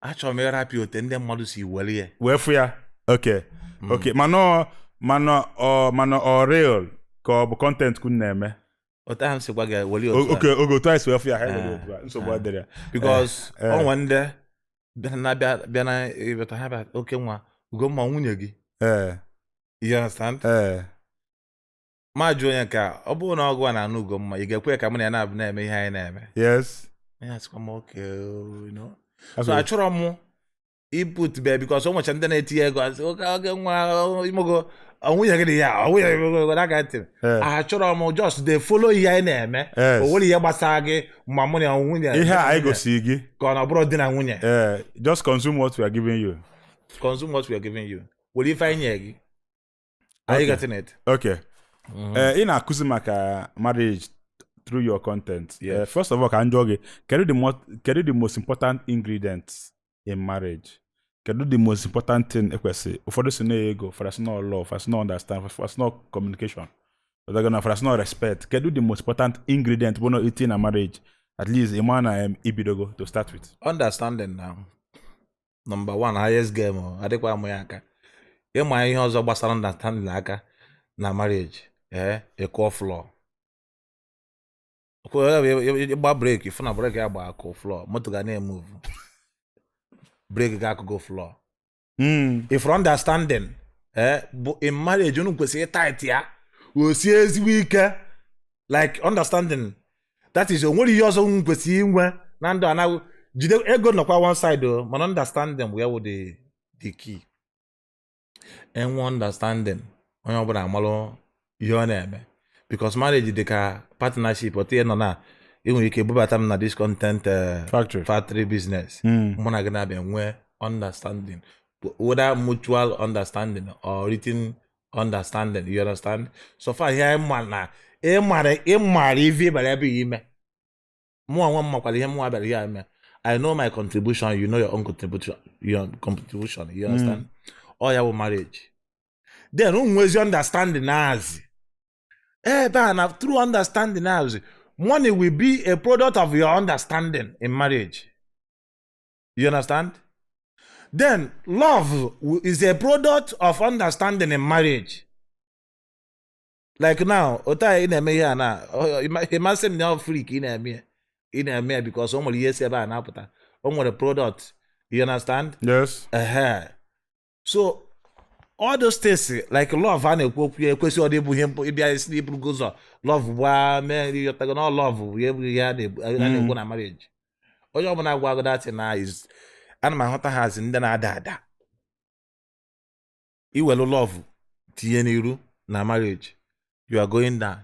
achọrọ m ịrapị ote ndị mmadụ si were ya wee fụ ya okay mana ọ real ka ọ bụ content kun na-eme otu ahụ sikwa gị were otu okay ogo twice wee fụ ya ha nsogbu adịrị ya because onwe ndị bịa na ịbịata ha bịa Okenwa Ugomma nwunye gị you understand ma jụọ onye ka ọ bụrụ na ọgụ a na-anụ Ugomma ị ga-ekwe ka mụ na ya na-abụ na-eme ihe anyị na-eme yes ya sịkwa m okay you know so achọrọ m input be because o nwecha ndị na-etinye ego Okenwa imogo nwunye gị dị ya achọrọ m just dey follow ihe anyị na-eme o nwere ihe gbasara gị ma mụ na nwunye ihe anyị gosi gị ka ọ na bụrụ di na nwunye just consume what we are giving you were ife anyị nye gị anyị getting it okay ị na-akụzi maka marriage through your content first of all ka njọ gị kedu the most important ingredients in marriage kedu the most important thing ekwesị ụfọdụ si na ego ụfọdụ si na love ụfọdụ si na understand ụfọdụ si na communication ụfọdụ si na respect kedu the most important ingredient bụ na iti na marriage at least ịma na ibidogo to start with understanding now number one highest game adịkwa amụ ya aka ịma ihe ọzọ gbasara understanding aka na marriage ịkụọ floor ịgba break ifu na break ya gba akụ floor moto ga na-emove break ga-akụgo floor if understanding bụ in marriage unu kwesịrị tight ya osie ezigbo ike like understanding that is onwere ihe ọzọ unu kwesịrị inwe na ndụ anaghị jide ego nọkwa one side mana understanding bụ ya wụ the key enwe understanding onye ọbụla amalụ ihe ọ na-eme because marriage dị ka partnership otu ihe nọ na enwere ike bubata m na this content factory business mụ na gị na-abịa nwee understanding whether mutual understanding or written understanding you understand so far ihe ịmara ife ịbara ebe ime mụ onwe m makwara ihe mụ abịara ihe eme I know my contribution you know your own contribution you understand ọ ya bụ marriage then nwezi understanding azi ebe a na through understanding azi money will be a product of your understanding in marriage you understand then love is a product of understanding in marriage like now ota ị na-eme ihe a na ịmasị m na freak ị na-eme ya because o nwere ihe si ebe a na-apụta o nwere product you understand yes so all those things like love a na-ekwu okwu ya ekwesị ọ dị bụ ihe ịbịa isi n'iburu ụzọ love gba mee ịghọtago na love ya ebughị ihe a na-ekwu na marriage onye ọbụla agwa agodati na ana m ahụta ha azị ndị na-ada ada iwelu love tinye n'iru na marriage you are going down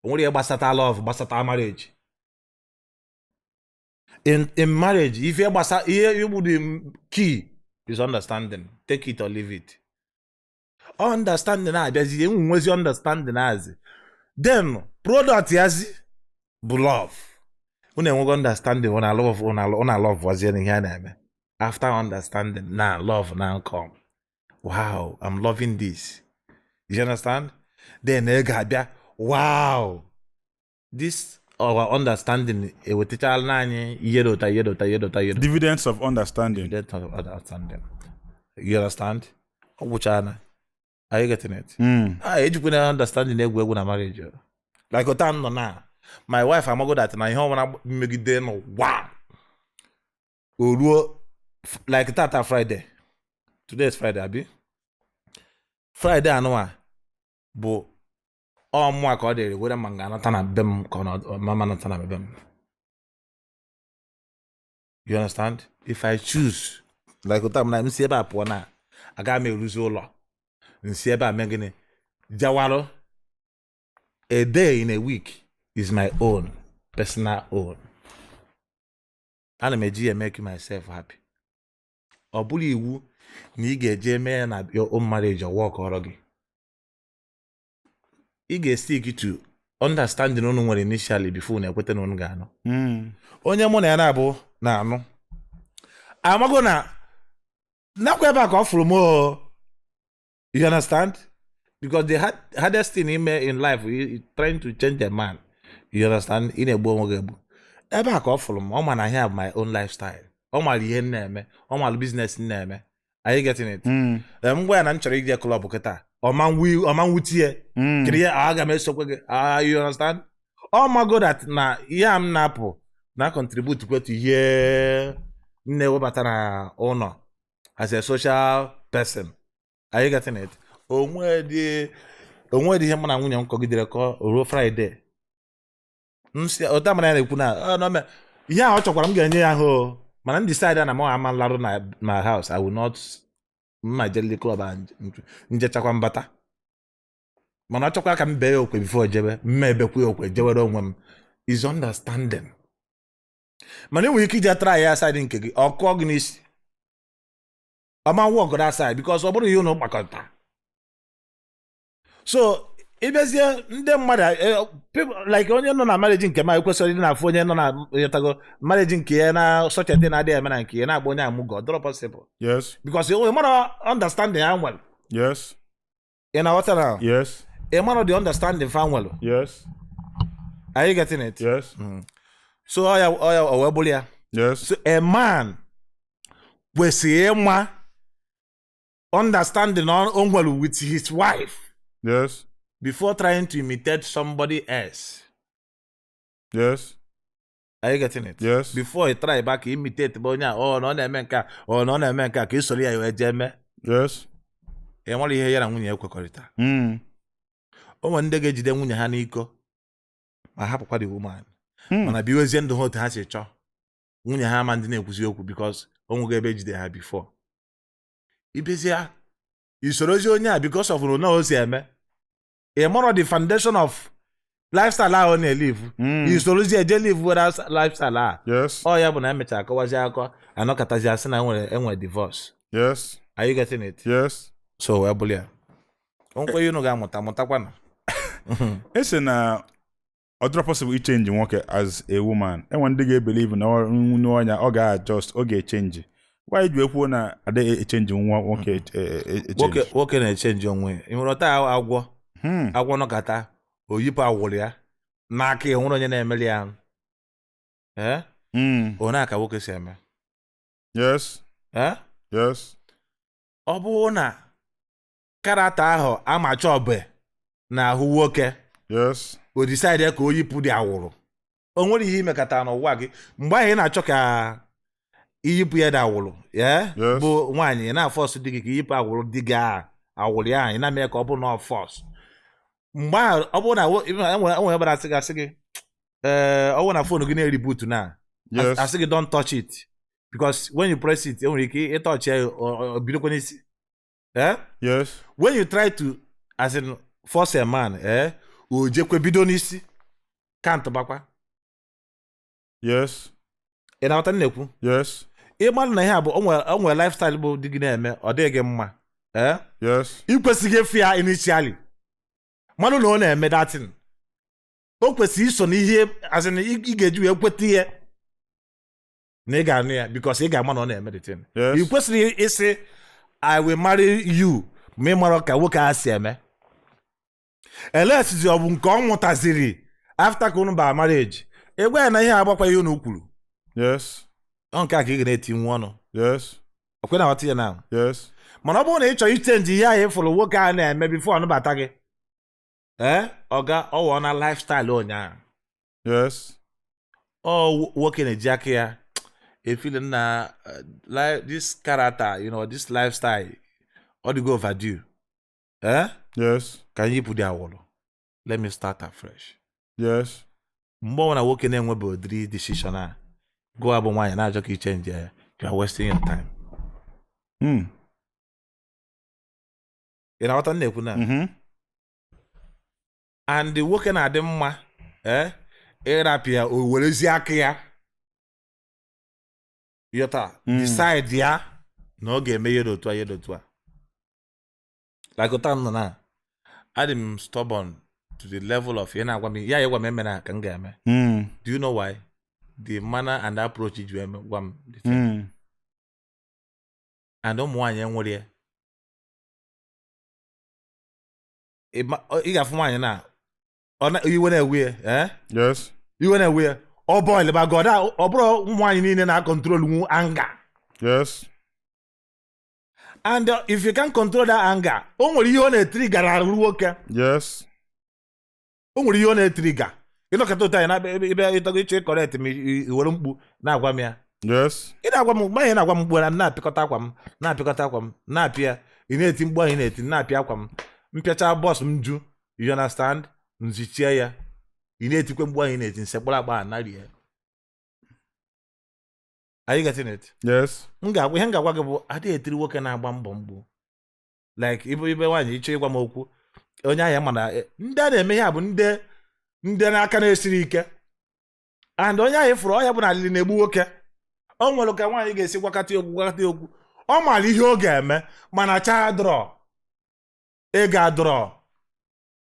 o nwere ihe gbasata love gbasata marriage in marriage ihe igbu the key is understanding take it or leave it understanding na-abịazi enwezi understanding azi then product yazi bụ love unu enwego understanding una love wazie ihe a na-eme after understanding na love now come wow I'm loving this you understand then ị ga-abịa wow this our understanding ewetachala anyị ihe dividends of understanding you understand ọgwụchana are you getting it ejikwa na understanding egwu na marriage like ota nọ na my wife amago that na ihe ọbụla mmegide n'ụwa o ruo like tata Friday today is Friday abi Friday anụwa bụ ọmụa ka ọ dịrị were ma ga-anata na be m ka mama nata na be m You understand? If I choose, like I'm see ebe apụọ na aga m eruzi ụlọ nsi ebe a mee gịnị jawalụ. A day in a week is my own personal own. Ana m eji ya make myself happy. Ọ bụrụ iwu na ị ga-eje mee na your own marriage or work ọrụ gị. Ị ga-stick to understanding unu nwere initially before na ekwete na unu ga-anụ. Onye mụ na ya na-abụ na-anụ amago na nakwa ebe a ka ọ fụrụ m. You understand? Because the hardest thing in life is trying to change a man. You understand? In a bo ebe a ka ọ fụrụ m. Ọ ma na here my own lifestyle. Ọ mara ihe na-eme. Ọ mara business na-eme. Are you getting it? Mgbe ya na m chọrọ ije club kịta. Ọ ma nwutie. Kiri ya aga m esokwe gị. You understand? Ọ mago that na ihe m na-apụ na contribute kwetu ihe na-ewebata na ụlọ as a social person. Are you getting it? Onwe dị ihe mụ na nwunye m kọgidere ka ruo Friday. Ụta mara ya na-ekwu na ihe a ọ chọkwara m ga-enye ya ahụ mana m decide na m ama larụ na my house. I will not mma jelly club and njechakwa mbata. Mana ọ chọkwara ka m bee ya okwe before jebe mma ebekwa ya okwe jewere onwe m. Is understanding. Mana enwere ike iji try ya side nke gị ọ kụọ gị n'isi. Ọ ma work that side because ọ bụrụ ihe unu gbakọta. So ibezie ndị mmadụ like onye nọ na marriage nke ma ekwesịrị ịdị na-afụ onye nọ na yọtago marriage nke ya na society na-adịghị eme na nke ya na-agba onye amụgo drop possible. Yes. Because you mara understanding ya nwere. Yes. You know what now? Yes. You mara the understanding fa nwere. Yes. Are you getting it? Yes. So oya bụrụ ya. Yes. So a man kwesịrị ịma understanding on well with his wife. Yes. Before trying to imitate somebody else. Yes. Are you getting it? Yes. Before you try back imitate bonya no na-eme nka no na-eme nka ka isori ya yo ejeme. Yes. E nwere ihe ya na nwunye ekwekọrịta. O nwere ndị ga-ejide nwunye ha n'iko ma hapụkwa the woman. Mana biwezie ndụ ha otu ha si chọọ. Nwunye ha ama ndị na-ekwuzi okwu because o nwego ebe ejide ha before. Ibezia isorozi onye a because of no o si eme. A more of the foundation of lifestyle ahụ na-elive. Isorozi eje live with lifestyle a. Yes. Ọ ya bụ na emecha akọwazi akọ anọkọtazi asị na enwe divorce. Yes. Are you getting it? Yes. So wee bụrụ ya. Onkwe unu ga-amụtakwa na. Ese na ọ dịrọ possible change nwoke as a woman. Enwe ndị ga-ebelieve na onye ọ ga-adjust, ọ ga-echange. Why do you ekwu na ade change nwoke change? Nwoke na-echange onwe. Ị hụrụ taa agwọ. Agwọ nọkata oyipu awụrụ ya n'aka ya nwere onye na-emeli ya. Onye aka nwoke si eme. Yes. Yes. Ọ bụrụ na karata ahụ amacha ọbụ na ahụ nwoke. Yes. O decide ka oyipu dị awụrụ. O nwere ihe imekata n'ụwa gị mgbe ahụ ị na-achọ ka iyipu ya dị awụrụ. Bụ nwaanyị na-afọs dị gị ka iyipu awụrụ dị gị awụrụ ya ị na-eme ka ọ bụrụ na fọs. Mgbe ọ bụrụ na enwere ebe asị gị ọ bụrụ na phone gị na-reboot na asị gị don't touch it because when you press it enwere ike ịtouch ya bidokwa n'isi. Yes. When you try to as in force a man o jekwe bido n'isi can't bakwa. Yes. Ị na-aghọta na-ekwu? Yes. Ịmalụ na ihe bụ o nwere lifestyle bụ dị gị na-eme ọ dịghị gị mma. Yes. Ị kwesịghị efu ya initially. Mmadụ na ọ na-eme datin. O kwesịrị iso n'ihe as in ị ga-eji wee kweta ihe na ị ga-anụ ya because ị ga-ama na ọ na-eme the thing. Ị kwesịrị ịsị I will marry you ma ị mara ka nwoke a si eme. Elesizi ọ bụ nke ọ mụtaziri after ka unu ba marriage. Egwe ya na ihe agbakwa ihe unu kwuru. Yes. Ọ nke a ka ị ga-eti nwa ọnụ. Yes. Okwe na ghọta ya na. Yes. Mana ọ bụrụ na ị chọrọ ichenji ihe ahụ ịfụrụ nwoke a na-eme before ọnụbata gị. Ọga ọwụ na lifestyle onyaa. Yes. Nwoke na-eji aka ya feeling na this character, this lifestyle all the go overdue. Yes. Can you put the awolo? Let me start afresh. Yes. Mgbe ọ na nwoke na-enwebe odiri decision a go abụ nwaanyị na-achọ ka i change ya, you are wasting your time. Ị na-aghọta na-ekwu na and nwoke na-adị mma ịrapụ ya o werezi aka ya yọta decide ya na ọ ga-eme ihe dị otu a like ụta nọ na adị m stubborn to the level of ya na-agwa m ya gwa m eme na ka m ga-eme. Do you know why? The manner and approach ji eme gwa m the thing. And ụmụ nwaanyị enwere ya ị ga-afụ nwaanyị na iwe na-ewe ya yes iwe na-ewe ya ọ bọọlụ ba god ọ bụrụ ụmụ nwaanyị niile na-control nwu anger. yes and if you can control that anger o nwere ihe ọ na-etrigger arụ nwoke. yes o nwere ihe ọ na-etrigger ịnọkọta ụta ya na ebe ịtọgo ịchọ correct m iwere mkpu na-agwa m ya. yes ị na-agwa m mgbe na-agwa m mkpu na-apịkọta akwa m na-apịa ị na-eti mgbe anyị na-eti na-apịa akwa m mpịacha bọs m ju you understand nzichie ya ị na-etikwe mgbe anyị na-eti nsekpụrụ agba narị ya. Are you getting it? yes ihe m ga-agwa gị bụ adịghị etiri nwoke na-agba mbọ mgbu like ibe nwaanyị ịchọ ịgwa m okwu onye ahịa mana ndị a na-eme ya bụ ndị n'aka na-esiri ike and onye ahịa fụrụ ọhịa bụ na alili na-egbu nwoke. O nwere ka nwaanyị ga-esi gwakọta okwu ọ maara ihe ọ ga-eme mana cha drọ ego adrọ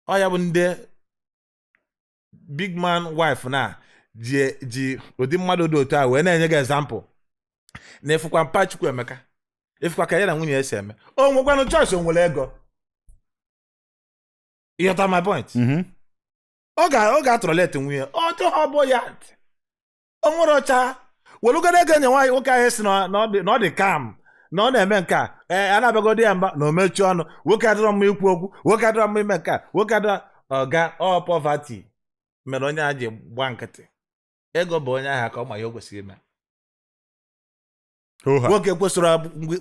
ọhịa bụ ndị big man wife na ji ụdị mmadụ dị otu a wee na-enye gị example na efukwa mpa Chukwu Emeka efukwa ka ya na nwunye ya si eme o nwekwanụ choice o nwere ego. You got my point? ọ ga-atọrọleti nwunye ọ bụ ya o nwere ọcha welugoro ego nye nwaanyị nwoke ahụ si na ọ dị calm na ọ na-eme nke a na-abịagodi ya mba na o mechie ọnụ nwoke adịrọ mma ikwu okwu nwoke adịrọ mma ime nke a nwoke adịrọ ọ poverty mere onye a ji gba nkịtị. Ego bụ onye ahụ ka ọ ma ya o kwesịrị ime. Nwoke kwesịrị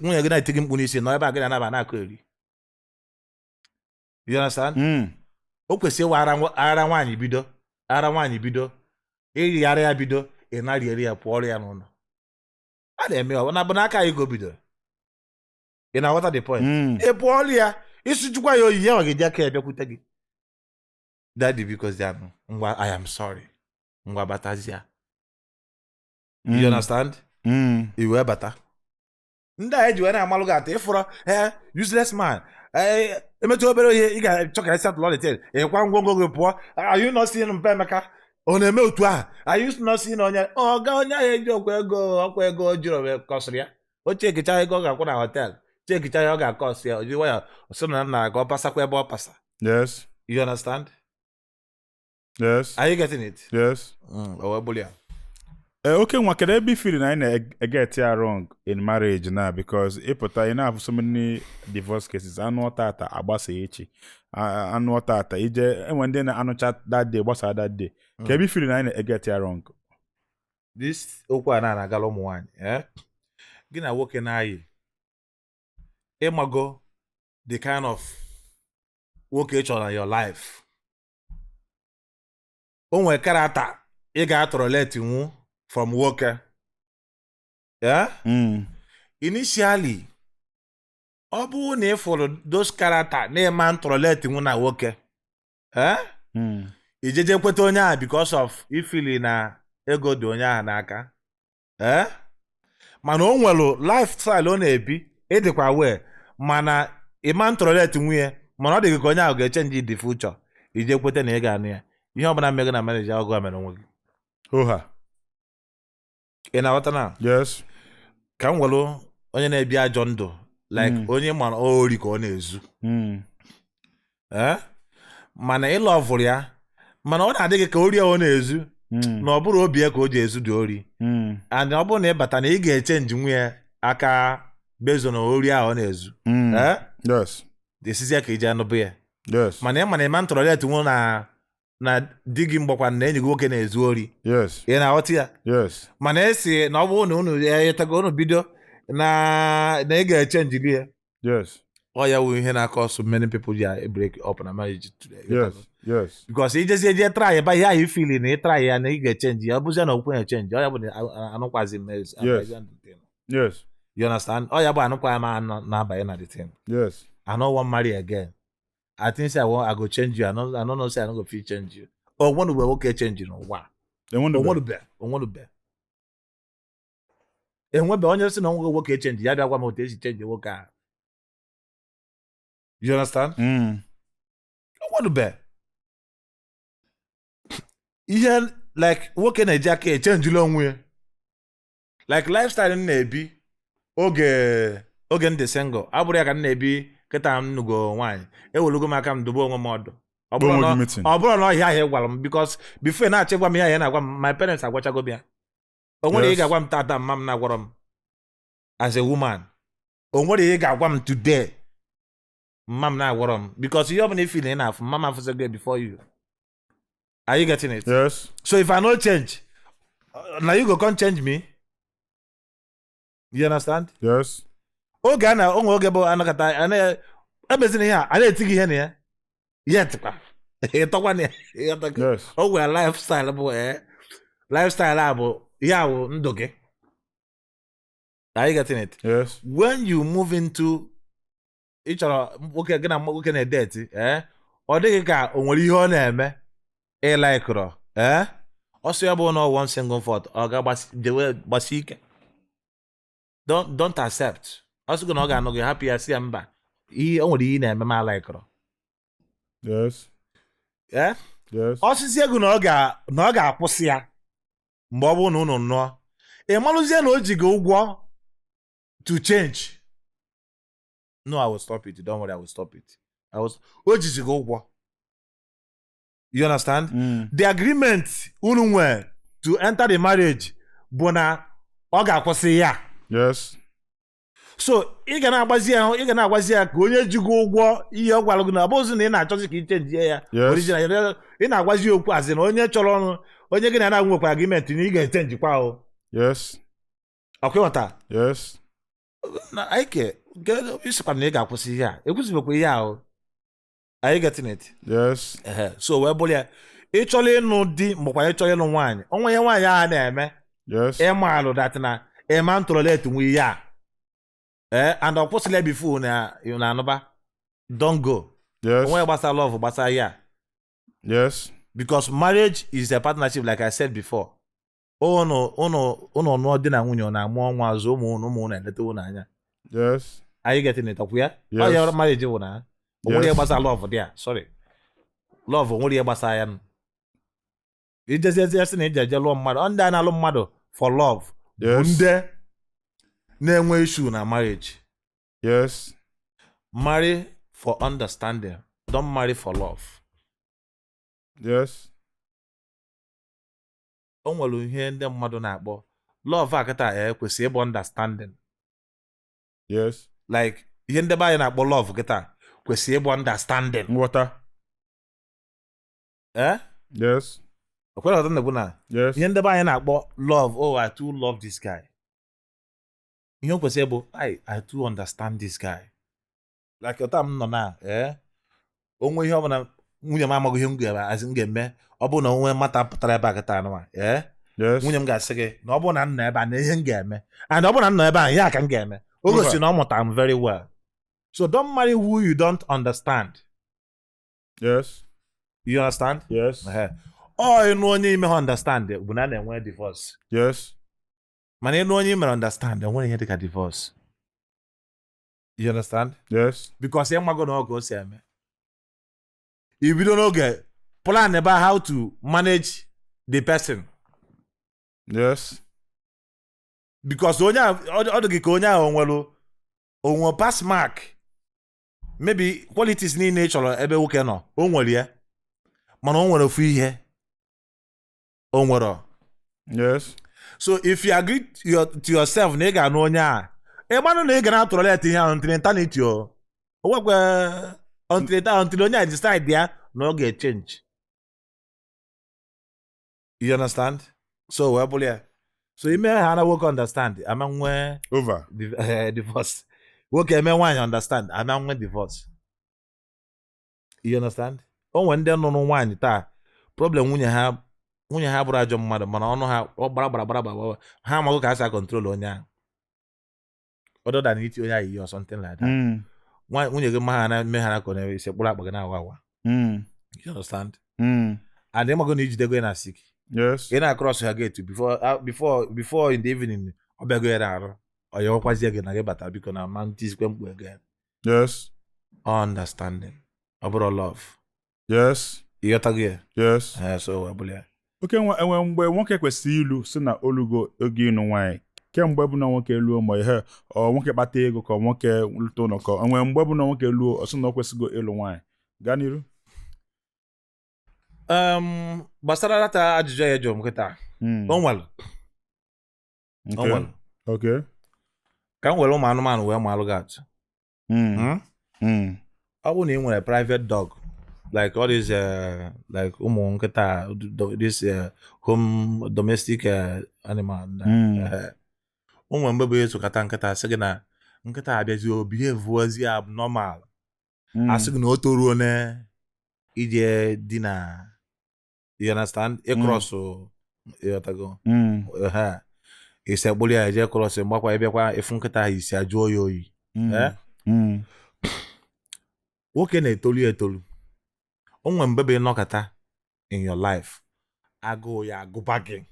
nwunye gị na-eti gị mkpu n'isi na ebe a gị na-anaba na-akụ eri. You understand? O kwesịrị ịwa ara nwaanyị bido ịyịgharị ya bido ị narị eri ya pụọ ọrụ ya n'ụlọ. A na-eme ọ na-abụ n'aka ya ego bido ị na-aghọta the point. Ị pụọ ọrụ ya ịsụchukwa ya oyi ya ọ ga-eji aka ya bịakwute gị. Daddy because they are ngwa I am sorry ngwa batazia. You understand? Iwe bata ndị a eji wee na-amalụ gị ata ịfụrọ useless man emetụ obere ihe ị ga-achọ ka esi atụlọ detail ịkwa ngwongwo gị pụọ. Are you not seeing mpa Emeka ọ na-eme otu a? Are you not seeing onye ahụ eji ọkwa ego o jiri wee kọsịrị ya o chekicha ego ọ ga-akwụ na hotel chekicha ya ọ ga-akọsị ya o ji waya sị na nna ga ọ pasakwa ebe ọ pasa. yes You understand? yes Are you getting it? yes Okenwa kedu ebe ifiri na anyị na-get ya wrong in marriage now because ịpụta ị na-afụ so many divorce cases anụ ọtata agbasa echi anụ ọtata ije enwe ndị na-anụcha that day gbasa that day ka ebe ifiri na anyị na-get ya wrong. This okwu a na-agala ụmụ nwaanyị gị na nwoke na-ayị ịmago the kind of nwoke chọrọ na your life. O nwere karata ị ga-atọrọ leti nwu from nwoke. Initially ọ bụrụ na ị fụrụ those character na-eme ntọrọ leti nwu na nwoke ijeje kweta onye ahụ because of ifili na ego dị onye ahụ n'aka mana o nwere lifestyle ọ na-ebi ịdịkwa wee mana ịma ntọrọ leti nwunye mana ọ dịghị ka onye ahụ ga-echenji the future ije kweta na ị ga-anụ ya ihe ọbụla mmegị na marriage ọgụ a mere onwe gị. Ị na-aghọta na? Yes. Ka m nwere onye na-ebi ajọ ndụ like onye mara ori ka ọ na-ezu mana ịlụ ọvụrụ ya mana ọ na-adị gị ka ori ọ na-ezu na ọ bụrụ obi ya ka o ji ezu dị ori and ọ bụrụ na ị bata na ị ga-echenji nwunye aka bezo na ori ahụ ọ na-ezu desizie ka iji anụbụ ya mana ị mana ịma ntọrọlet nwu na di gị mgbakwa na enyi gị nwoke na-ezu ori ị na-aghọta ya mana esi na ọ bụrụ na unu etago unu bido na ị ga-echenjiri ya ọ ya wụ ihe na-akọ so many people ji break up na marriage today. Yes. Because he just say try but here you feeling he try and he get change. You buzi na okwu change. Oh ya bụ anụkwazi mess. Yes. You understand? Oh ya bụ anụkwa ma na abanye na the thing. Yes. I don't want marry again. I think say I go change you. I don't know say I don't go feel change you. Or want to be okay change you know why? They want to be. And when be onye si na go okay change, ya bịa gwa m otu esi change nwoke a. You understand? I want to be. Ihe like nwoke na-eji aka change lo onwe. Like lifestyle na-ebi oge ndị single. Abụrụ ya ka na-ebi kịta m nugo nwaanyị ewolugo m aka m dobe onwe m ọdụ ọ bụrụ na ọhịa ahịa gwara m because before na-achịgwa m ihe ahịa na-agwa m my parents agwachago bịa o nwere ihe ga-agwa m tata mma m na-agwara m as a woman o nwere ihe ga-agwa m today mma m na-agwara m because ihe ọ bụla ifili ị na-afụ mma m afụsego before you are you getting it? Yes. So if I no change now you go come change me. You understand? Yes. Oge a na onwe oge bụ anakọta emezina ihe a na-eti gị ihe na ya yetịkwa ịtọkwa na ya o nwere lifestyle bụ lifestyle a bụ ya bụ ndụ gị. Are you getting it? Yes. When you move into ị chọrọ nwoke gị na nwoke na-edeti ọ dịghị ka o nwere ihe ọ na-eme ịlaikụrọ ọsọ ya bụ na one single thought ọ ga-gbasi ike. Don't accept. Also gonna ga no go happy as ya mba. Ihe o nwere ihe na-eme ma like ro. Yes. Yeah? Yes. Osisi ego na ọ ga-akwụsị ya mgbe ọ bụ na unu nọ. E malụzie na o ji go ụgwọ to change. No, I will stop it. Don't worry, I will stop it. O ji go ụgwọ. You understand? The agreement unu nwe to enter the marriage bụ na ọ ga-akwụsị ya. Yes. So ị ga na-agbazi ya ka onye jigo ụgwọ ihe ọ gwara gị na ọbụzi na ị na-achọzi ka ichenji ya original ị na-agwazi okwu azị na onye chọrọ ọrụ onye gị na nwekwa agreement na ị ga-echenjikwa o. Yes. Ọkwụghọta? Yes. Na Ike isikwa na ị ga-akwụsị ihe a ekwuzibekwa ihe ahụ. Are you getting it? Yes. So wee bụrụ ya ị chọrọ ịnụ di maọkwa ị chọrọ ịnụ nwaanyị onwe ya nwaanyị ahụ na-eme ịma alụ dat na ịma ntụrụlet nwe ihe a and of course before na anụba don't go. Yes. Onwe gbasa love gbasa ya. Yes. Because marriage is a partnership like I said before. Ụnụ dị na nwunye na-amụ nwa azụ ụmụ na-eleta ụnụ anya. Yes. Are you getting it? Ọkwụ ya? Yes. Ọ ya marriage bụ na onwere gbasa love dị ya. Sorry. Love onwere gbasa ya. Ijezi na ije lụọ mmadụ. Ndị a na-alụ mmadụ for love. Yes. Ndị na-enwe issue na marriage. Yes. Marry for understanding. Don't marry for love. Yes. O nwere ihe ndị mmadụ na-akpọ love akịta kwesịrị ịbụ understanding. Yes. Like ihe ndị be anyị na-akpọ love kịta kwesịrị ịbụ understanding. Water. Yes. Okwere ọtọ na-ekwu na Yes. ihe ndị be anyị na-akpọ love. Oh, I too love this guy. Ihe o kwesịrị bụ I too understand this guy. Like ọta m nọ na onwe ihe ọ bụla nwunye m amaghị ihe m ga-eme ọ bụ na onwe mata pụtara ebe a kịta anụma nwunye m ga-asị gị na ọ bụ na m nọ ebe a na ihe m ga-eme and ọ bụ na m nọ ebe a ya ka m ga-eme o gosi na ọ mụtara m very well. So don't marry who you don't understand. Yes. You understand? Yes. Ọ ịnụ onye ime ha understand bụ na na-enwe divorce. Yes. Mana ịnụ onye ime understand enwere ihe dịka divorce. You understand? Yes. Because ịmago na oge o si eme. Ibido n'oge plan about how to manage the person. Yes. Because onye ọ dị ka onye ahụ onwe pass mark. Maybe qualities niile chọrọ ebe nwoke nọ o nwere ya mana o nwere ofu ihe o nwere. Yes. So if you agree to yourself na ị ga-anụ onye a ịmanụ na ị ga na-atụrụlet ihe ahụ until eternity o nwekwa until onye a decide ya na ọ ga-echange. You understand? So wee bụrụ ya so ime ha na nwoke understand ama nwe Over. divorce. Nwoke eme nwaanyị understand ama nwe divorce. You understand? onwe ndị nụrụ nwaanyị taa problem nwunye ha bụrụ ajọ mmadụ mana ọnụ ha gbara ha amaghị ka ha sa control onye ahụ other than iti onye ahụ or something like that. Nwunye gị ha na-eme ha na kọnere ise kpụrụ akpa gị na-awa awa. You understand? And they're going to need to go in sick. Yes. You're not cross her gate before in the evening. Or you're quite again again, because now man is going again. Yes. Understanding. About love. Yes. You're talking. Yes. So I believe. Okay, mgbe nwoke kwesịrị ilu si na olugo oge ịnụ nwaanyị kemgbe bụ na nwoke luo ma ihe ọ nwoke kpata ego ka nwoke lụta ụlọ ka enwe mgbe bụ na nwoke luo ọ sị na o kwesịgo ịlụ nwaanyị gaa n'iru. Gbasara data ajụjụ ya jụrụ m kịta onwelu okay ka m were ụmụ anụmanụ wee malụ gị atụ ọ bụ na ị nwere private dog like all these like ụmụ nkịta this home domestic animal ụmụ mgbe bụ esokata nkịta sị gị na nkịta abịazi obi evuozi abnormal asị gị na o toruo na ije di na you understand cross yotago ise gbuli ya je cross mgbakwa ịbịakwa efu nkịta isi ajụ oyi oyi nwoke na-etolu etolu onwe mbebe nọkata in your life agụụ ya agụba gị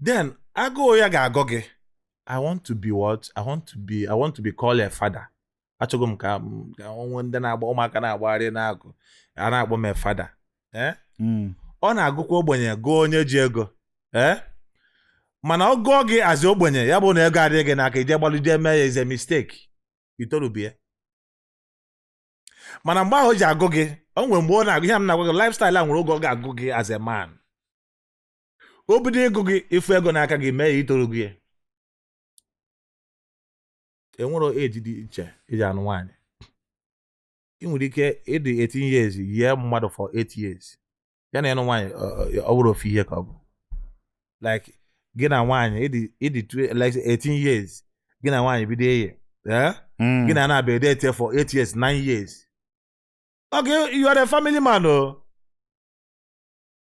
then agụụ ya ga-agụ gị I want to be what I want to be called a father. Achọgo m ka onwe ndị na-agba ụmụaka na-agbagharị na-agụ a na-akpọ m fada ọ na-agụkwa ogbenye gụọ onye ji ego mana ọ gụọ gị azị ogbenye ya bụ na ego adịghị gị n'aka ije gbalụje mee ya is a mistake itorubie mana mgbe ahụ ji agụ gị o nwere mgbe ọ na-agụ ihe m na-agwa gị lifestyle a nwere oge ọ ga-agụ gị as a man o bido ịgụ gị ifu ego n'aka gị mee ya itoru gị enwere age dị iche iji anụ nwaanyị ị nwere ike ịdị 18 years yie mmadụ for 8 years ya na ịnụ nwaanyị ọ bụrụ ofu ihe ka ọ bụ like gị na nwaanyị ịdị like 18 years gị na nwaanyị bido eyi gị na na-abịa date for 8 years 9 years okay you are a family man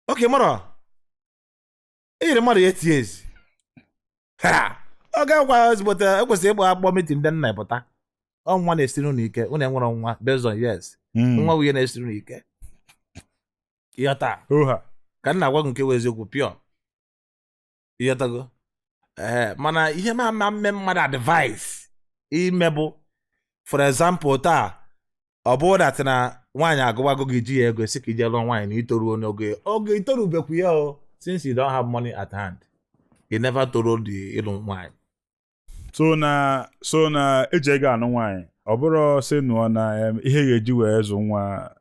okay mara ịyiri mmadụ 8 years ọ ga-agwa ezigbote ekwesịrị ịgba akpọ meeting ndị nna pụta nwa na-esiri unu ike unu enwere nwa based on yes nwa nwunye na-esiri unu ike ịghọta ka nna agwa gị nke wee eziokwu pure ịghọtago mana ihe ma mme mmadụ advice ime bụ for example taa ọ bụrụ dat na nwaanyị agụwago gị ji ya ego si ka ije lụọ nwaanyị na itoruo n'oge oge itorubekwu ya since you don't have money at hand you never told the ịlụ nwaanyị so na eji ego anụ nwaanyị ọ bụrụ sị nụọ na ihe ga-eji wee zụ nwa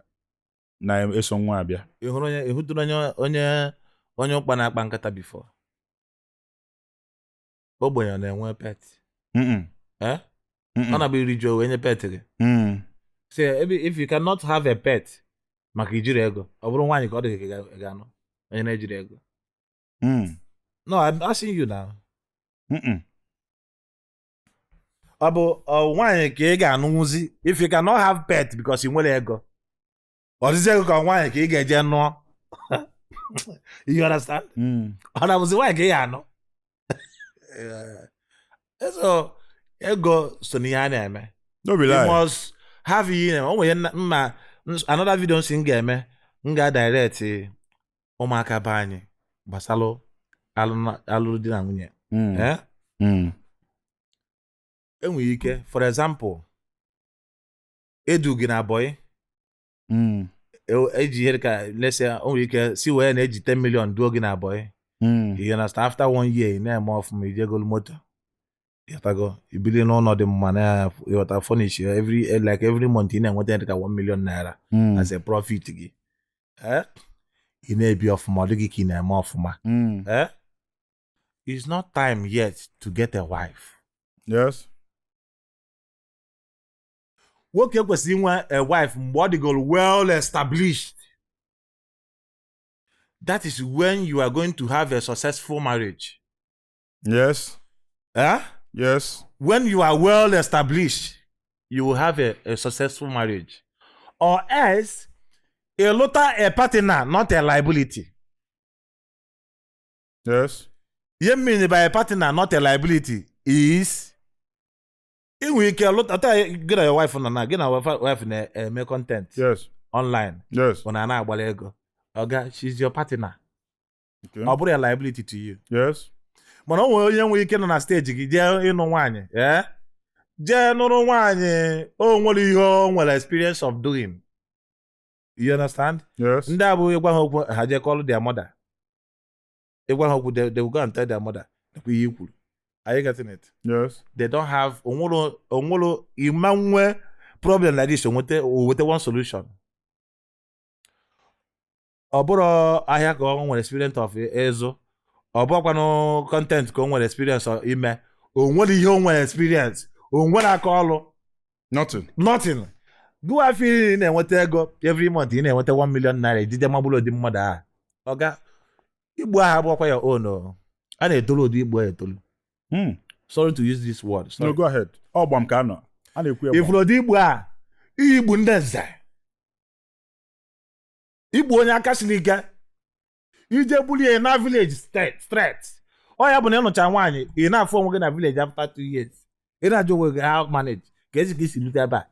na-eso nwa abịa ịhụtụrụ onye ụkpa na-akpa nkata before ogbenye na-enwe pet ọ na-abụ iri ji onye pet gị say if you cannot have a pet maka ijiri ego ọ bụrụ nwaanyị ka ọ dị ka ga-anụ onye na-ejiri ego no I'm asking you now ọ bụ nwaanyị ka ị ga-anụnwuzi if you cannot have pet because ị nwere ego ọdịzi ego ka nwaanyị ka ị ga-eje nụọ you understand ọ na-abụzi nwaanyị ka ị ga-anụ so ego so n'ihe a na-eme no be lie you must have ihe na o nwere mma another video nsi m ga-eme m ga-direct ụmụaka be anyị gbasara alụrụ di na nwunye enwere ike for example edu gị na boy eji ihe ka lese o nwere ike si wee na-eji 10 million duo gị na boy you understand after 1 year na-eme ọfụma ije golu moto yatago ibili n'ọnọdụ mma na yota furnish every month ị na-enweta dịka 1 million naira as a profit gị ị na-ebi ọfụma ọ dịghị ka ị na-eme ọfụma it's not time yet to get a wife. Yes. Nwoke kwesịrị inwe a wife mgbe ọ dịgoro well established. That is when you are going to have a successful marriage. Yes. Huh? Yes. When you are well established, you will have a successful marriage. Or else, a partner, not a liability. Yes. You mean by a partner, not a liability, is we can look at get your wife on get our wife in make content. Yes. Online. Yes. When I go. Okay, she's your partner. Okay. I'll put a liability to you. Yes. But no we can on a stage, you know one, yeah? No one well experience of doing. You understand? Yes. They call their mother. They will go and tell their mother. Are you getting it? Yes. They don't have problem like this with one solution. Oboro ahia ka o nwere experience of ezo. Obokwa no content ka o nwere experience of ime. O nwere ihe o nwere experience. O nwere aka ọlụ. Nothing. Go after na-enweta ego every month ị na-enweta 1 million naira ijide magbulu odi mmadụ a. Oga Igbo aha abụkwa ya own. A na-etolu odi Igbo etolu. Sorry to use this word. Sorry. No, go ahead. Gbam ka anọ. A na-ekwu If odi Igbo a, Igbo ndị nze. Igbo onye aka siri ike. Ije bulie na village straight. Ọ ya bụ na ịnụcha nwaanyị, ị na-afụ onwe gị na village after 2 years. Ị na-ajụ onwe gị how manage. Ka ezi ka isi lute ebe a.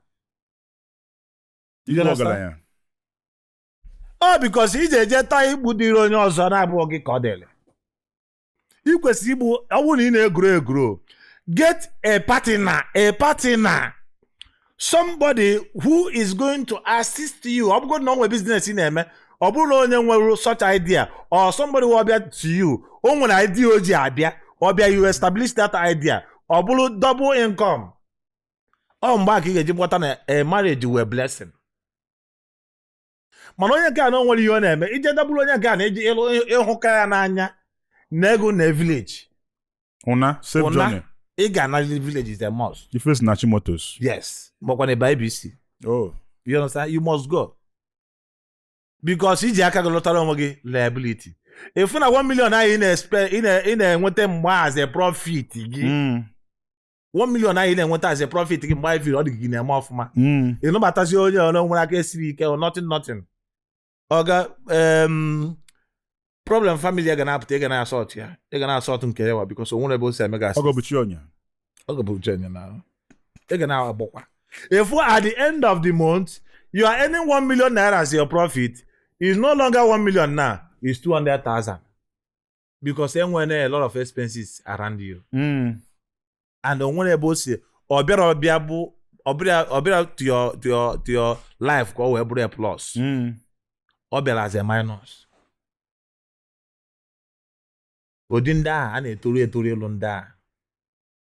Because ije eje taa igbu dịrị onye ọzọ na-abụghị gị ka ọ dịrị. Ị kwesịrị igbu ọ bụrụ na ị na-egwuru get a partner, somebody who is going to assist you. Ọ bụrụ na ọ nwere business ị na-eme, ọ bụrụ na onye nwere such idea or somebody will be to you, o nwere idea o ji abịa, ọ bịa you establish that idea, ọ bụrụ double income. Ọ mgbe a ka ị ga-eji gbọta na a marriage were blessing. Mana onye nke a na o nwere ihe ọ na-eme, ije dabụrụ onye nke a na-eji ịhụka ya n'anya na ego na village. Safe journey. Ị ga-ana village is a must. You face Nachi Motors. Yes. But when by IBC. Oh. You understand? You must go. Because iji aka gị lụtara onwe gị liability. If na 1 million ahụ ị na-enweta mgbe as a profit gị. 1 million ahụ ị na-enweta as a profit gị mgbe ọ dị gị na-eme ọfụma. Ị nụbatazi onye ọrụ nwere aka esiri ike or nothing. Oga problem family ga na-apụta ị ga na-asọt ya. Ị ga na-asọt nke ya because o nwere ebe o si eme gasị. Ogobuchi onye na. Ị ga na-agbakwa. If at the end of the month you are earning 1 million naira as your profit, it's no longer 1 million now, it's 200,000. Because then when a lot of expenses around you. And on one able say or to your life go a plus. Or be as a minus. Odinda and a turi lunda.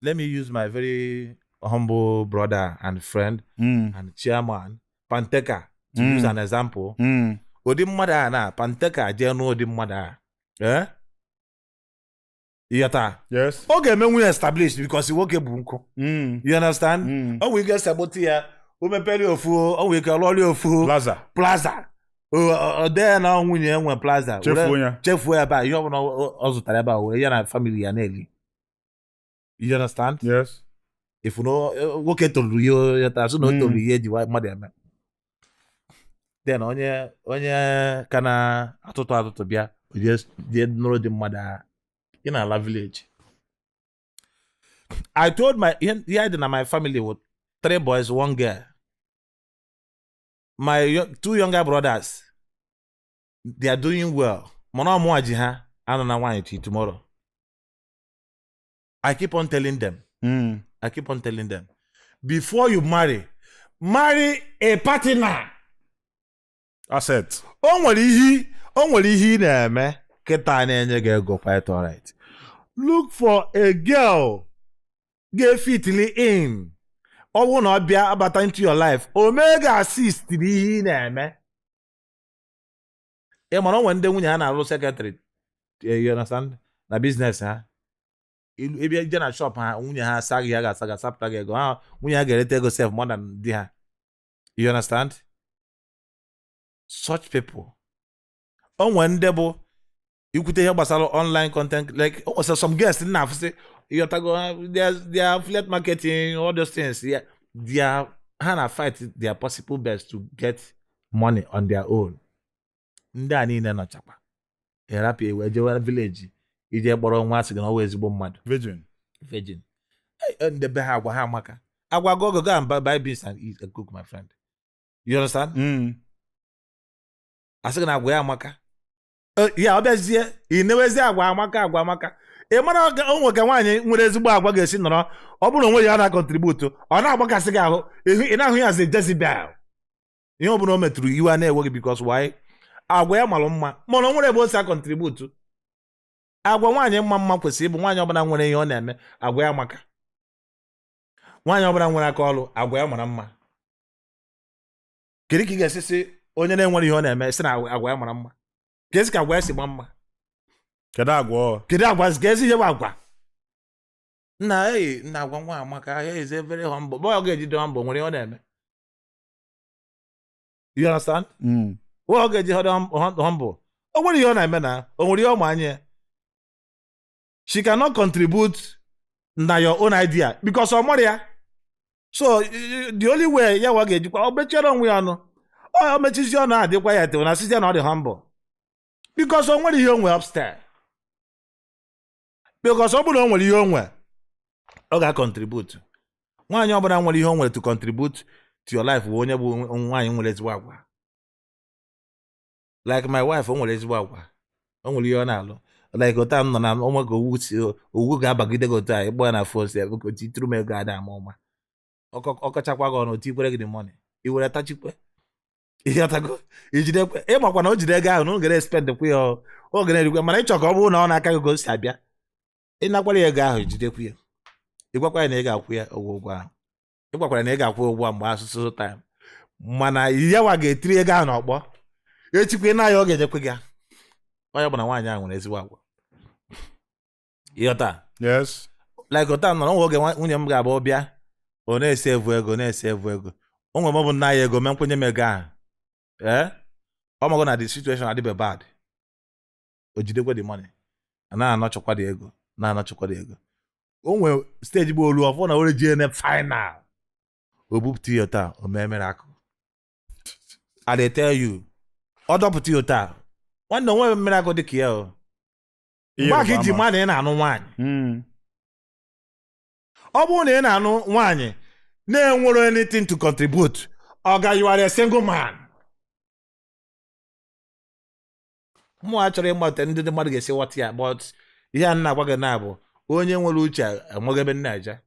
Let me use my very humble brother and friend and chairman Panteka to use an example. Odim mada na Panteka jeno odim mada. Yata. Yes. Okay, men we established because he work a bunko. You understand? Oh, we get sabotia. We pay you fool. Oh, we can roll you fool. Plaza. There now when plaza. Chef where about you know also talaba where you family and you understand? Yes. If you know work to you yata so no to you the mother. Then onye kana atoto bia just did know the mother in our village. I told my family with 3 boys, 1 girl. My 2 younger brothers, they are doing well. Tomorrow. I keep on telling them. Before you marry a partner. Asset. O nwere ihe na-eme kịta na-enye gị ego quite alright. Look for a girl get fitly in. Ọ bụrụ na ọ bịa abata into your life, omega assist n'ihe na-eme. Ị mara onwe ndị nwunye ha na-arụ secretary, you understand, na business ha. Ebe ije na shop ha, nwunye ha asaghị ya ga-asaga sapụta gị ego. Ha nwunye ha ga-erete ego sef more than di ha. You understand? Such people. Onwe ndị bụ ikwute ihe gbasara online content, like some guests na afụ say they are affiliate marketing, all those things. Yeah. ha na fight their possible best to get money on their own. Ndị a niile nọchakwa erapụ ewe jewe village ije kpọrọ nwa asị gị na ọwa ezigbo mmadụ virgin. Ndị be ha agwa ha amaka agwa go and buy beans and eat and cook, my friend. You understand? Asị gị na agwa ya amaka ya ọ bịazie inewezi agwa amaka ị mara onwe ka nwaanyị nwere ezigbo agwa ga-esi nọrọ ọ bụrụ onwe ya na-contribute ọ na-agbakasị gị ahụ ị na-ahụ ya as a Jezebel. Ihe ọ bụla o metụrụ iwe a na-ewe gị because why? Agwa ya malụ mma mana o nwere ebe o si contribute. Agwa nwaanyị mma kwesịrị ịbụ nwaanyị ọbụla nwere ihe ọ na-eme agwa ya maka. Nwaanyị ọbụla nwere aka ọlụ agwa ya mara mma. Kedu ka ị ga-esisi onye na-enwere ihe ọ na-eme si na agwa ya mara mma? Kesi ka agwa ya si gba mma? Kedu agwa ezi ihe bụ agwa? Nna agwa nwa amaka is a very humble. Boy ọ ga-eji dị humble nwere ihe ọ na-eme. You understand? Boy ọ ga-eji humble. O nwere ihe ọ na-eme na o nwere ihe ọ ma anya. She cannot contribute na your own idea because ọ mụrụ ya. So the only way ya wa ga-ejikwa ọ mechere onwe ya ọnụ. Ọ mechizi ọnụ adịkwa ya tewe na site na ọ dị humble. Because o nwere ihe onwe upstairs. Because ọ bụrụ na o nwere ihe onwe ọ ga-contribute. Nwaanyị ọbụla nwere ihe o nwere to contribute to your life bụ onye bụ nwaanyị nwere ezigbo agwa. Like my wife o nwere ezigbo agwa. O nwere ihe ọ na-alụ. Like ota m nọ na onwe ka owu ga-abagide gị otu a ịkpọ ya na phone si oti tụrụ m ego ada ama ọma. Ọkọchakwa gị ọnụ tikwere gị the money. I were tachikwe. Ịghọtago ijidekwe ịmakwa na o jide ego ahụ na ọ ga-expend kwa ya ọ ga-erikwe mana ịchọ ka ọ bụrụ na ọ na-aka gị go si abịa ịnakwara ya ego ahụ ijidekwa ya ịgwakwa ya na ị ga-akwụ ya ụgwọ ahụ ịgwakwara na ị ga-akwụ ụgwọ mgbe asụsụ time mana yawa ga-etiri ego ahụ n'ọkpọ echikwe na ya ọ ga-enyekwe gị onye bụ na nwaanyị ahụ nwere ezigbo agwa. Ịghọta? Yes. Like ụta nọ n'oge nwunye m ga-abụ bịa ọ na-ese evu ego o nwere m bụ nna ya ego mee nkwenye m ego ahụ ọ mago na the situation adịbe bad o jidekwe the money na-anọchọkwa the ego o nwere stage bụ olu ọfọ na ore jee na final o bupụta ya taa o mee miracle. I dey tell you ọ dọpụta ya taa nwanne onwe miracle dị ka ya o mgbe aka iji mmadụ ị na-anụ nwaanyị ọ bụrụ na ị na-anụ nwaanyị na-enwere anything to contribute ọ you are a single man. Mụ achọrọ ịgbata ndị mmadụ ga-esi ghọta ya but ihe a na-agwa gị na bụ onye nwere uche enweghị ebe nna-aja.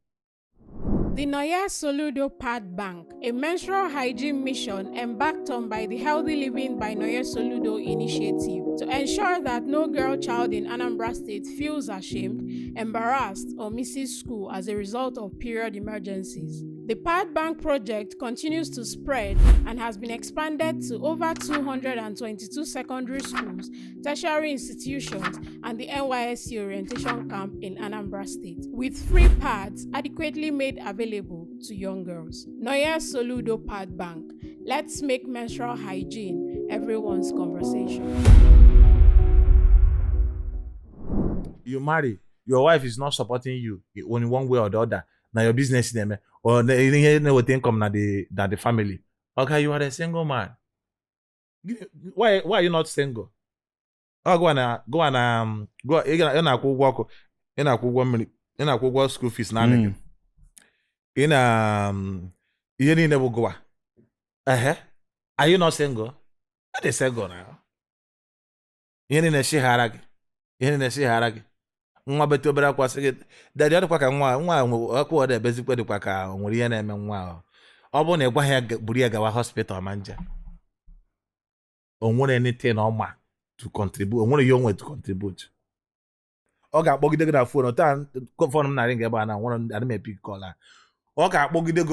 The Noye Soludo Pad Bank, a menstrual hygiene mission embarked on by the Healthy Living by Noye Soludo initiative to ensure that no girl child in Anambra State feels ashamed, embarrassed, or misses school as a result of period emergencies. The Pad Bank project continues to spread and has been expanded to over 222 secondary schools, tertiary institutions, and the NYSC orientation camp in Anambra State, with free pads adequately made available to young girls. Noye Soludo Pad Bank. Let's make menstrual hygiene everyone's conversation. You marry, your wife is not supporting you in one way or the other. Now your business name or with income na the family. Okay, you are a single man. Why are you not single? Oh, go and go school fees na you never go. Are you not single? Are you single now? You need a shiharagi. Nwa beto obere akwa sị gị daddy ọdịkwa ka nwa ọkụ ọdị ebezikwa dịkwa ka o nwere ihe na-eme nwa ọ bụrụ na ị gwaghị ya buru ya gawa hospital ma nje o nwere anything ọma to contribute o nwere ihe o nwere to contribute ọ ga-akpọgide gị na phone taa phone m na-arị ebe a na nwere adị m epic call a ọ ga-akpọgide gị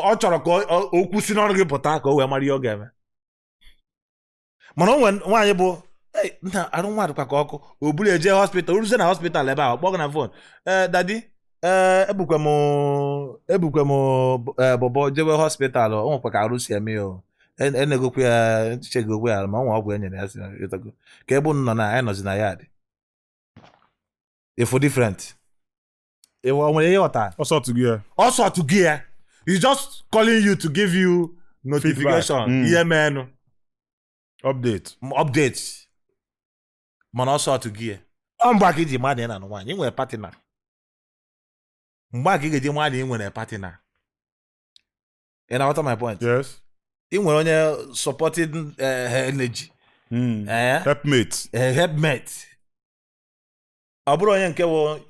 ọ chọrọ ka o kwụsị n'ọrụ gị pụta ka o wee mara ihe ọ ga-eme mana o nwere nwaanyị bụ nna arụ nwa dịkwa ka ọkụ o buru eje hospital uruzie na hospital ebe ahụ kpọgụ na phone daddy ebukwe m bọbọ jewe hospital o nwekwa ka arụ si eme o enegokwe ya chegokwe ya ma nwa ọgwụ enyere ya si ka ebe nọ na anyị nọzi na ya dị ifo different o nwere ihe ọta ọsọ tụgị ya He's just calling you to give you notification. Yeah, man. Updates. Man also to gear. I'm back in the man and one. You were a partner. Back in the man in a partner. And I my point. Yes. In when you're supporting energy. Helpmate. Helpmate. Abro yen kewo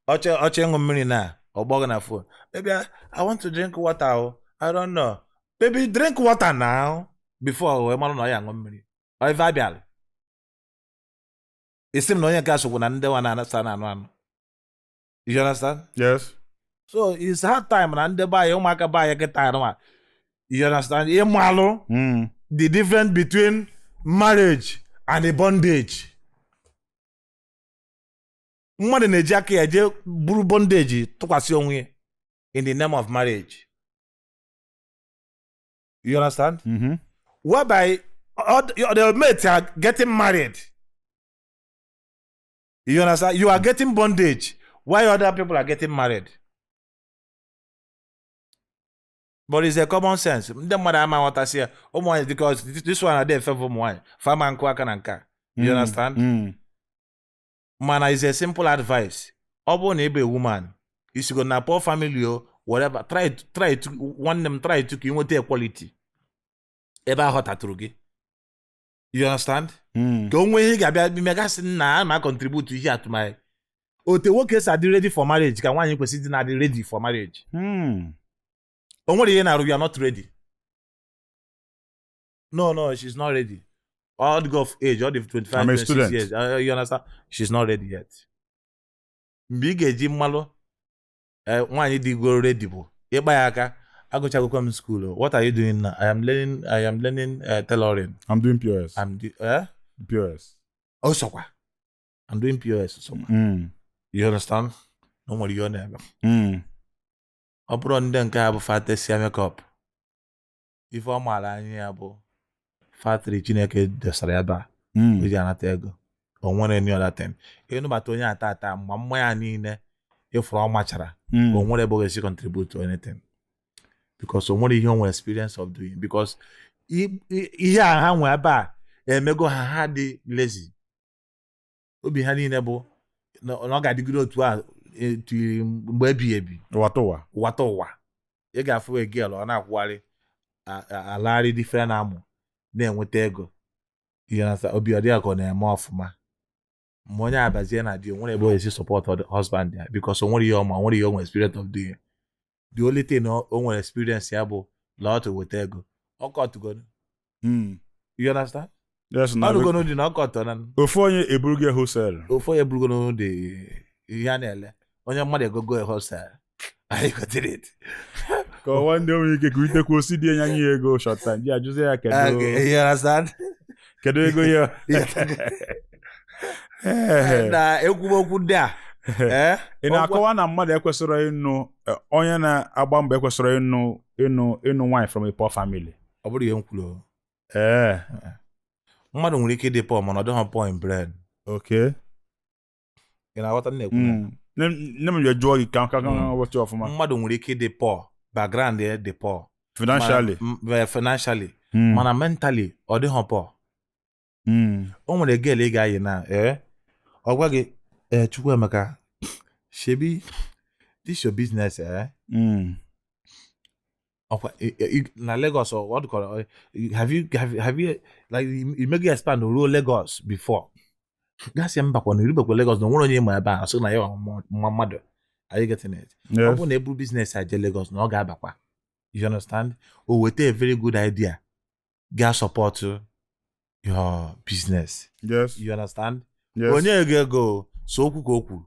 oche ngomiri na ogbogo na phone. Baby, I want to drink water. I don't know. Baby, drink water now before we manu na ya ngomiri. O vibe. Isim no yen ka so na nde wa na understand anu. You understand? Yes. So it's hard time na nde ba ya umaka ba ya kita no. You understand? The difference between marriage and a bondage. Mmadụ na-eji aka ya je buru bondage tụkwasị onwe in the name of marriage. You understand? Whereby the mates are getting married. You understand? You are getting bondage while other people are getting married. But it's a common sense. Ndị mmadụ ama nghọtasị ya ụmụ nwanyị because this one are there favor ụmụ nwanyị fama nkụ aka na nka. You understand? Mana is a simple advice. Ọ bụrụ na ị bụ a woman, is go na poor family or whatever, try to one them try to ka inweta equality. Ebe ahụ tatụrụ gị. You understand? Ka onwe ihe ga-abịa megasị na ama contribute ihe atụmanya. Ote nwoke sa dị ready for marriage ka nwaanyị kwesịrị na dị ready for marriage. Onwere ihe na-arụ, you are not ready. No, she's not ready. All the of age, all the 25, I'm a 26 student. years. You understand? She's not ready yet. Mgbe ị ga-eji mmalụ nwaanyị dị go ready bụ ịgba ya aka agụchagokwa m school. What are you doing now? I am learning tailoring. I'm doing POS. POS. Oh, sokwa. I'm doing POS. Sokwa. You understand? No more you never. Ọ bụrụ ndị nke a bụ fatesia makeup. Ife ọ maara anyị ya bụ factory Chineke desara ya ba. O ji anata ego. O nwere any other thing. Ịnụbata onye ata mgbe mma ya niile ịfụrụ ọ machara. O nwere ebe ọ ga-esi contribute to anything. Because o nwere ihe o nwere experience of doing. Because ihe a ha nwe ebe a emego ha dị lazy. Obi ha niile bụ na ọ ga-adịgide otu a mgbe ebi wata ụwa. Ị ga-afụ a girl ọ na-akwụgharị alagharị different amụ na-enweta ego. Obi ọ dịghị ka ọ na-eme ọfụma. Ma onye abazie na di nwere ebe o esi support the husband ya because o nwere ihe ọma, nwere ihe o nwere experience of doing. The only thing o nwere experience ya bụ lot weta ego. Ọ kọtụgo. You understand? Yes, na ọdụgo n'ụdị na ọ kọtụ na ofu onye eburugo wholesale. Ofu onye eburugo n'ụdị ihe a na-ele. Onye mmadụ egogo wholesale. I got it. Ka ọwa ndị onwe ike kuitekwa osi dị enye anyị ego short time. Ji ajụzi ya kedu. You understand? Kedu ego ya? Na ekwumokwu ndị a. Ị na-akọwa na mmadụ ekwesịrị ịnụ onye na-agba mbọ ekwesịrị ịnụ nwaanyị from a poor family. Ọ bụrụ ihe m kwuru. Mmadụ nwere ike ịdị poor mana ọ dịghị poor in brain. Okay. Ị na-aghọta na-ekwu na. Nne m jụọ gị ka ụbọchị ọfụma. Mmadụ nwere ike ịdị poor, background ya dị poor. Financially. Mana mentally ọ dịghị poor. O nwere girl ị ga-ayị na ọ gwa gị Chukwuemeka shebi this your business na Lagos or what call have you like you make you expand to rural Lagos before? Gasị mbakwa na irubekwa Lagos na nwere onye ma ebe a so na ya mmadụ. Are you getting it? Ọ bụ na ebu business aje Lagos na ọ ga-abakwa. You understand? O weta a very good idea ga support your business. Yes. You understand? Yes. Onye ga-ego so okwu ka o kwuru.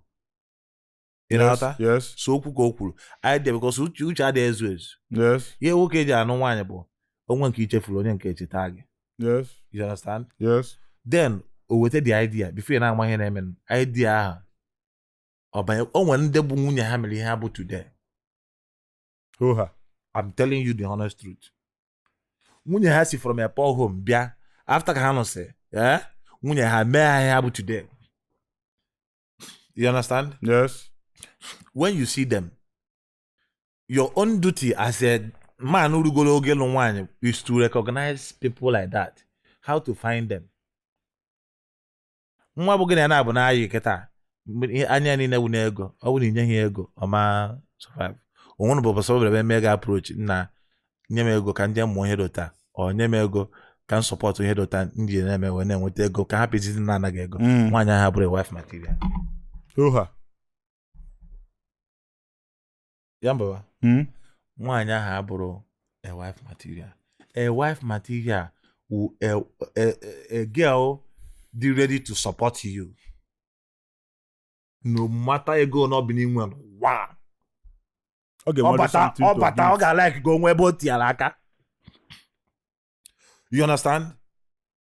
You know? Yes. So okwu ka o kwuru. Idea because uche adịghị ezu ezu. Yes. Ihe nwoke ji anụ nwaanyị bụ onwe nke ichefuru onye nke echeta gị. Yes. You understand? Yes. Then o weta the idea before you na-ama ihe na-eme idea ahụ o nwere ndị bụ nwunye ha mere ihe ha bụ today. I'm telling you the honest truth. Nwunye ha si from a poor home bịa after ka ha nọsị nwunye ha mee ha ihe ha bụ today. You understand? Yes. When you see them, your own duty as a man who go oge lụ nwaanyị is to recognize people like that, how to find them. Nwa bụ gị na-abụ n'ayị kịta anya niile wụ n'ego, ọ bụ na inye ha ego ọma survive. Onwere bụ bọsọ bere mega approach na nye m ego ka ndị mmụọ ihe dota, ọ nye m ego ka m support ihe dota ndị na-eme wee na-enweta ego ka ha pịtị na anaghị ego. Nwaanyị ahụ bụrụ wife material. Oha. Ya mbụ nwaanyị ahụ abụrụ a wife material. A wife material will a girl be ready to support you no matter ego no be n'inwe wa. Ọ bata ọ ga like go nwe ebe o tiara aka. You understand?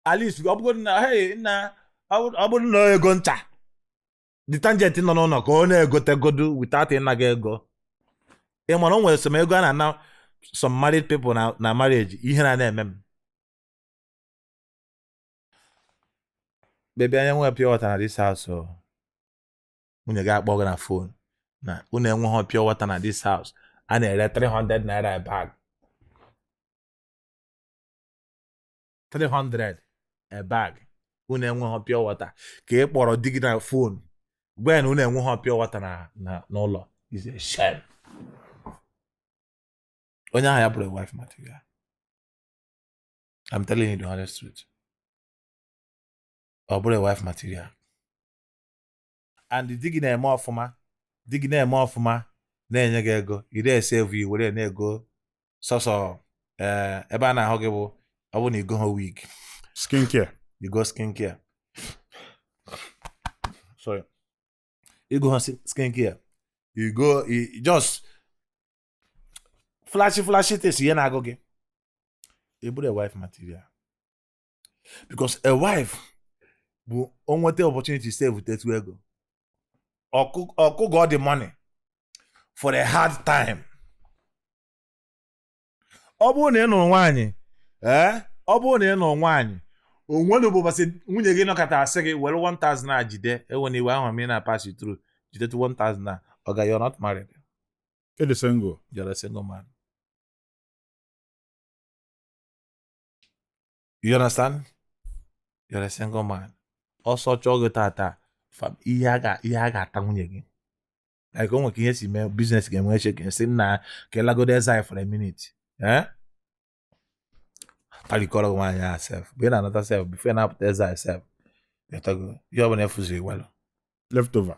At least ọ bụrụ na hey na ọ bụrụ na ego ncha the tangent nọ n'ụlọ ka ọ na-egotegodu without ịnaga ego. Ị mara o nwere some ego a na some married people na marriage ihe na-eme m. Baby, anya nwe pure water na this house. Nwunye ga-akpọ gị na phone na unu enweghị pure water na this house. A na-ere 300 naira a bag. 300 a bag. Unu enweghị pure water. Ka ị kpọrọ di gị na phone. Gwa na unu enweghị pure water na n'ụlọ. Is a shame. Onye ahụ ya bụrụ wife material. I'm telling you the honest truth. Ọ bụrụ wife material. And di gị na-eme ọfụma na-enye gị ego, ire save you were na-ego sọsọ ebe a na-ahụ gị bụ ọ bụ na igo ha wig. Skincare. You go skincare. Sorry. You go skincare. You go just flashy things ihe na-agụ gị. Ị bụrụ a wife material. Because a wife bụ o nweta opportunity save tetu ego. Ọkụ got the money for a hard time. Ọ bụrụ na ị nụrụ nwaanyị o nwere ụbọchị nwunye gị nọkọta asị gị were 1000 na jide ewen iwe ahụ m na pass you through jide 1000 na oga you're not married. You're single. You're a single man. You understand? You're a single man. Also chọọ gị tata ihe a ga-ata nwunye gị. Like onwe ka ihe si mee business ga-enwe shake si na ka elagodo eze for a minute. Tarikọrọ nwaanyị ya self. Be na another self before na put eze self. Yatago. You have nefuzi well. Leftover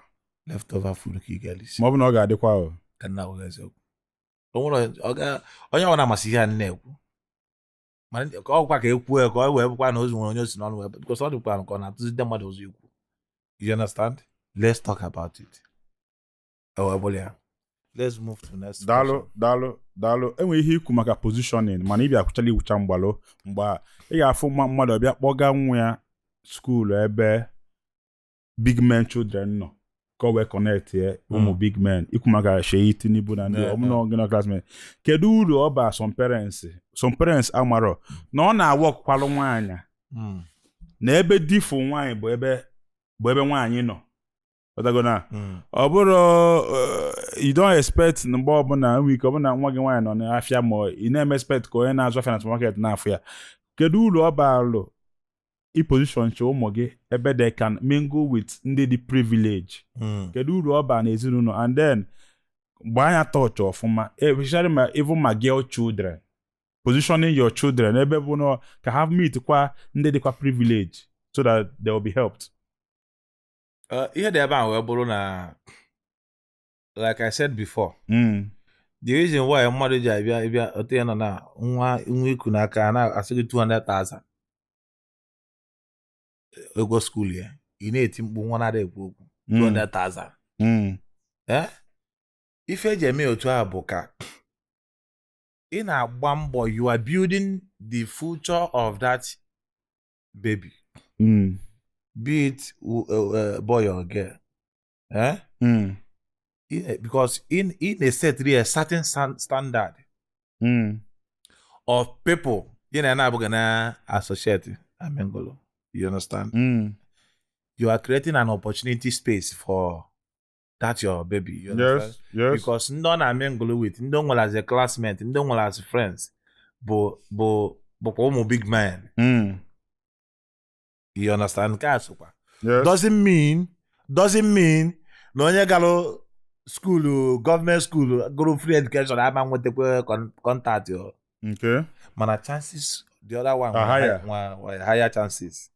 food ka ị ga-elisi. Ma ọ bụ na ọ ga-adịkwa o. Ka nna ọ ga-eze okwu. Onye ọ na-amasị ihe a na-ekwu. Mana ka ọ kwa ka ekwu ka ọ wee bụkwa na ozu nwere onye osi n'ọnụ wee because ọ dịkwa ka ọ na-atụzi ndị mmadụ ozu ikwu. You understand? Let's talk about it. Let's move to next. Daalụ. Enwe ihe ikwu maka positioning mana ị bịa akwụchala iwucha mgbalụ mgbe ị ga-afụ mmadụ ọbịa kpọga nwa ya school ebe big men children nọ ka ọ wee connect ya ụmụ big men ikwu maka Sheyi Tinubu na ndị ọmụnọ classmate. Kedu uru ọ ba some parents amarọ na ọ na-awa ọkwalụ nwaanyị na ebe difu nwaanyị bụ ebe nwaanyị nọ. Ọ bụrụ you don't expect mgbe ọbụla nwike ọbụla nwa gị nwaanyị nọ n'afịa ma ị na-eme expect ka onye na-azụ afịa na supermarket n'afọ ya. Kedu uru ọ balụ i-position che ụmụ gị ebe they can mingle with ndị dị privilege. Kedu uru ọ ba na ezinụlọ and then mgbe anya touch ọfụma especially ma even ma girl children positioning your children ebe bụ na ka have meet kwa ndị dịkwa privilege so that they will be helped. Ihe dị ebe ahụ wee bụrụ na like I said before, the reason why mmadụ ji abịa otu ya nọ na nwa iku n'aka na-asị gị 200,000 ego school ya ị na-eti mkpu nwa na-ada ekwu okwu 200,000. Ife eji eme otu a bụ ka ị na-agba mbọ you are building the future of that baby. Be it boy or girl. Because in a set a certain standard of people na associate amengolo. You understand? You are creating an opportunity space for that's your baby. You understand? Yes. Because ndị ọ na-mingle with, ndị ọ nwere as a classmate, ndị ọ nwere as friends, bụkwa ụmụ big man. You understand? Nke a sokwa. Yes. Doesn't mean na onye gara school, government school, gụrụ free education ama nwetakwa contact yo. Okay. Mana chances, the other one are higher chances.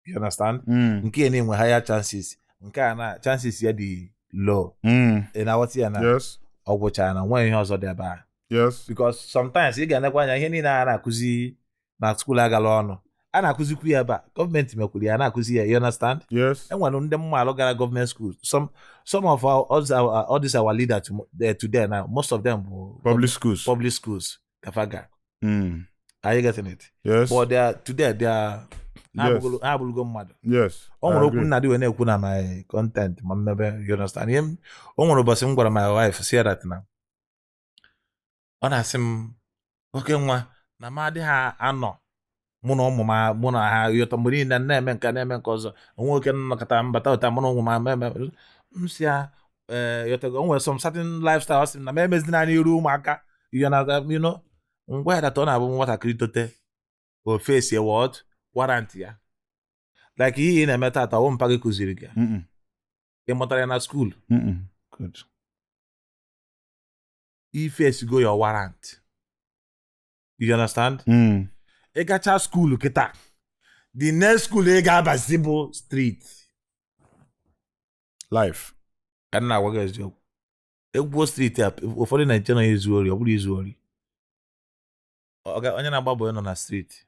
You understand? Nke na-enwe higher chances. Nke a na chances ya dị low. Na what ya na? Yes. Ọ gwụchara na nwe ihe ọzọ dị ebe a. Yes. Because sometimes ị ga-anekwa anya ihe niile a na-akụzi na school agala ọnụ. A na-akụzikwu ya ebe a. Gọọmenti mekwuru ya na-akụzi ya. You understand? Yes. Enwere ndị mmadụ gara government schools. Some of all these our leaders today now, most of them were public schools. Kafaga. Are you getting it? Yes. But they are abulugo mmadụ. Yes. O nwere okwu nna dị wee na-ekwu na my content ma mmebe, you understand? O nwere ụbọchị m gwara my wife say that na ọ na-asị m Okenwa na m adịghị anọ mụ na ụmụ mụ na ha yọtọ mgbe niile na-eme nke ọzọ onwe oke nnọkọta mbata ụta mụ na ụmụ m si ya yọtago o nwere some certain lifestyle ọ sị na m emezi naanị iru ụmụaka you know ngwa ya data ọ na-abụ nwatakịrị tote o face word warrant ya like ihe ị na-eme tata ọ mpa gị kụziri gị ị mụtara ya na school Good. ị face go your warrant, you understand? Ị gacha school kịta the next school ị ga-abazi bụ street Life. ka nna agwa gị eziokwu egwuo street a ụfọdụ na-eche na izu ori ọ bụrụ izu ori onye na-agba bọyị nọ na street,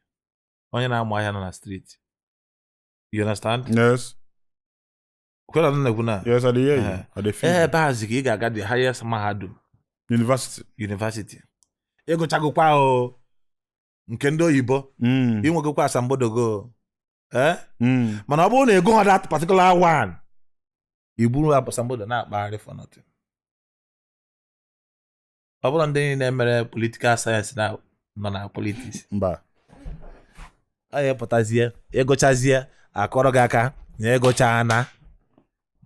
onye na-amụ ahịa nọ na street, you understand? Yes. kwela nọ na-ekwu na Yes, I dey hear you. I dey feel you. ebe hazi ka ị ga-aga the highest mahadum university ịgụchagokwa o nke ndị oyibo inwegokwa asambodogo mana ọ bụrụ na ego ha that particular one iburu asambodo na-akpagharị for nothing. Ọ bụrụ ndị niile mere political science nọ na politics Mba. a ya pụtazie egochazie akọrọ gị aka na egocha ana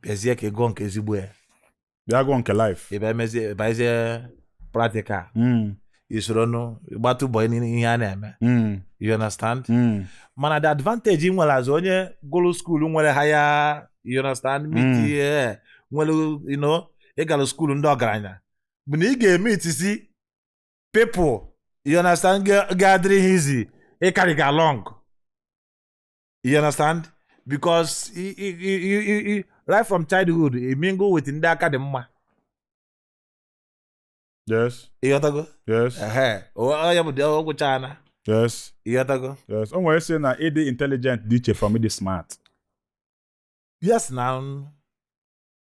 bịazie ka ego nke ezigbo ya Bịa gụọ nke life. ebe emezie ebazie practical isoro nụ gbatu bọị n'ihe a na-eme. You understand? Mana the advantage ị nwere azụ onye gụrụ school nwere higher, you understand, meet nwere, you know, ị gara school ndị ọgaranya bụ na ị ga-emit si people, you understand, ga-adịrị ha easy ị carry gị along, you understand, because right from childhood ị mingle with ndị aka dị mma. Yes. Ịghọtago? Yes. Ya bụ dị ọgwụcha ana. Yes. Ịghọtago? Yes. O nwere sị na ịdị intelligent dị iche from ịdị smart. Yes, na